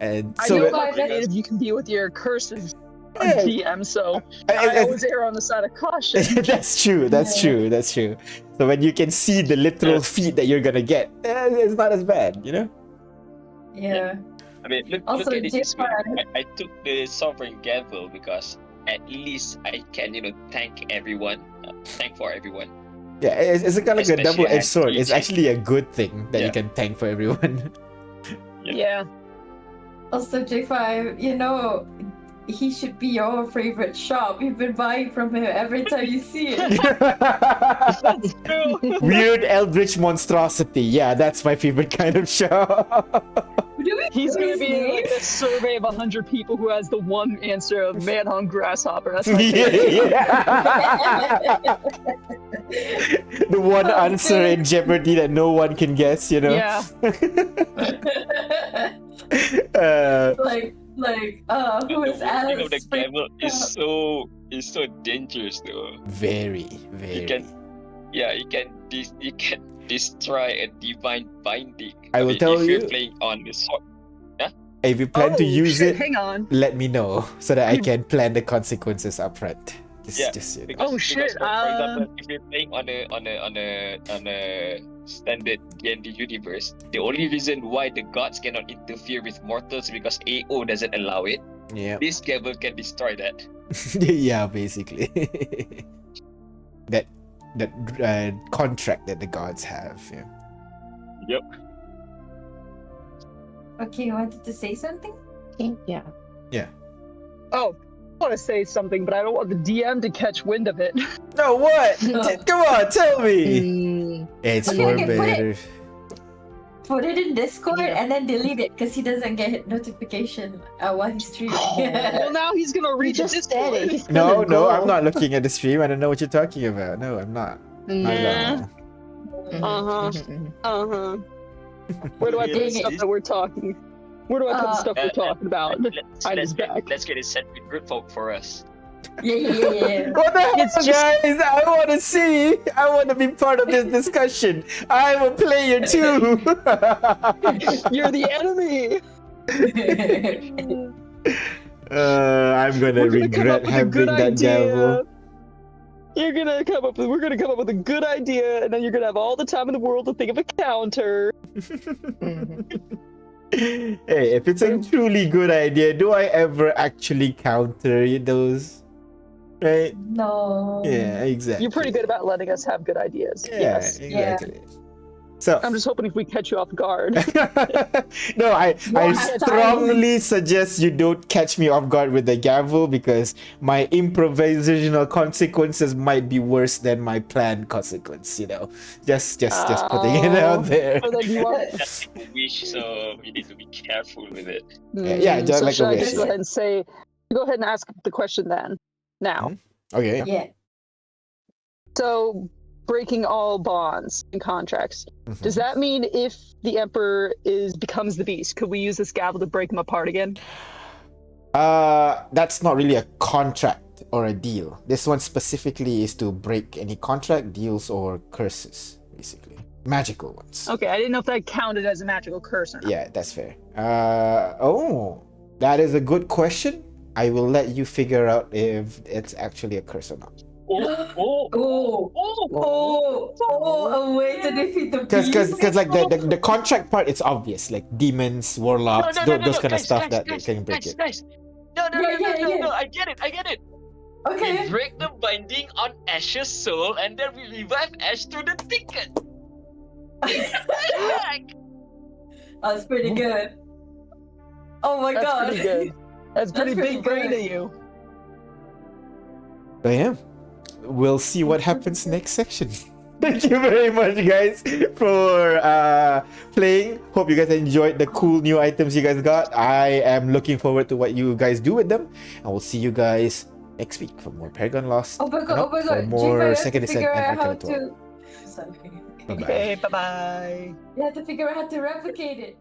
And I so know it- how creative you can be with your curses on Yeah. DM, so I- I always err on the side of caution. that's true. That's true. That's true. So when you can see the literal feat that you're gonna get, it's not as bad, you know. Yeah. I mean, look Also, at it this way. Japan- I took the Sovereign Gavel because at least I can, thank everyone. Thank for everyone. Yeah, it's kind of like a Especially double-edged at sword. It's PG. actually a good thing that you Yeah. can tank for everyone. Yeah. Also, J5, he should be your favorite shop. You've been buying from him every time you see it. That's true. Weird eldritch monstrosity. Yeah, that's my favorite kind of shop. Do we He's know gonna his be name? like a survey of 100 people who has the one answer of man on grasshopper. That's my Yeah, favorite. yeah. The one answer in Jeopardy that no one can guess, you know? Yeah. Who is The Alex? the gavel is so dangerous though. Very, You very. can you can destroy a divine binding. I will mean, tell if you- you're playing on the sword. If you plan to Oh, use shit, it, hang on. let me know so that I can plan the consequences up front. Yeah, Just you know. Because, Oh, shit, For example, if you're playing on a standard D&D universe, the only reason why the gods cannot interfere with mortals is because AO doesn't allow it. Yeah. This gavel can destroy that. Yeah, basically. that contract that the gods have. Yeah. Yep. Okay, you wanted to say something? Yeah. Oh, I want to say something, but I don't want the DM to catch wind of it. No, what? No. Come on, tell me. Mm, It's Okay, for okay, put it- better. Put it in Discord Yeah. and then delete it because he doesn't get notification while he's streaming. Well, now he's gonna we read the just said Discord. it. He's No, gonna no, go. I'm not looking at the stream. I don't know what you're talking about. No, I'm not. Not at Mhm, Uh-huh. mhm, mhm. Uh-huh. Where do I put the Dang it. stuff that we're talking? Where do I put the stuff we're talking about? Let's back. get it set with group folk for us. Yeah. What the hell, It's just- guys? I want to see. I want to be part of this discussion. I'm a player too. You're the enemy. I'm gonna We're gonna come up regret with a having good that gavel. idea. We're gonna come up with a good idea, and then you're gonna have all the time in the world to think of a counter. Mhm. Hey, if it's a truly good idea, do I ever actually counter those? Right? No. Yeah, exactly. You're pretty good about letting us have good ideas. Yeah, Yes. exactly. So, I'm just hoping if we catch you off guard. no, I Yeah, strongly suggest you don't catch me off guard with the gavel because my improvisational consequences might be worse than my planned consequence. Just putting it out there. So then you want. That's a wish, so we need to be careful with it. Yeah, just so like a should I wish, just go yeah. ahead and say? Go ahead and ask the question then. Now, Okay. Yeah. so breaking all bonds and contracts. Mhm. Does that mean if the Emperor becomes the beast, could we use this gavel to break him apart again? That's not really a contract or a deal. This one specifically is to break any contract, deals, or curses, basically. Magical ones. Okay, I didn't know if that counted as a magical curse or not. Yeah, that's fair. That is a good question. I will let you figure out if it's actually a curse or not. A way to defeat the beast. Because like the contract part, it's obvious, like demons, warlocks, those kind of stuff that they can break it. Guys. No, Yeah. I get it. We Okay. break the binding on Ash's soul, and then we revive Ash through the ticket. That's pretty good. Oh my That's god. pretty good. That's pretty pretty big brain good. of you. So yeah, we'll see what happens next section. Thank you very much, guys, for playing. Hope you guys enjoyed the cool new items you guys got. I am looking forward to what you guys do with them. And we'll see you guys next week for more Paragon Lost. Oh my god, No, oh my for god. more Dreamer, you have Second to Descent figure and out how Arcana 12. to. Sorry. Bye-bye. Okay, bye bye. You have to figure out how to replicate it.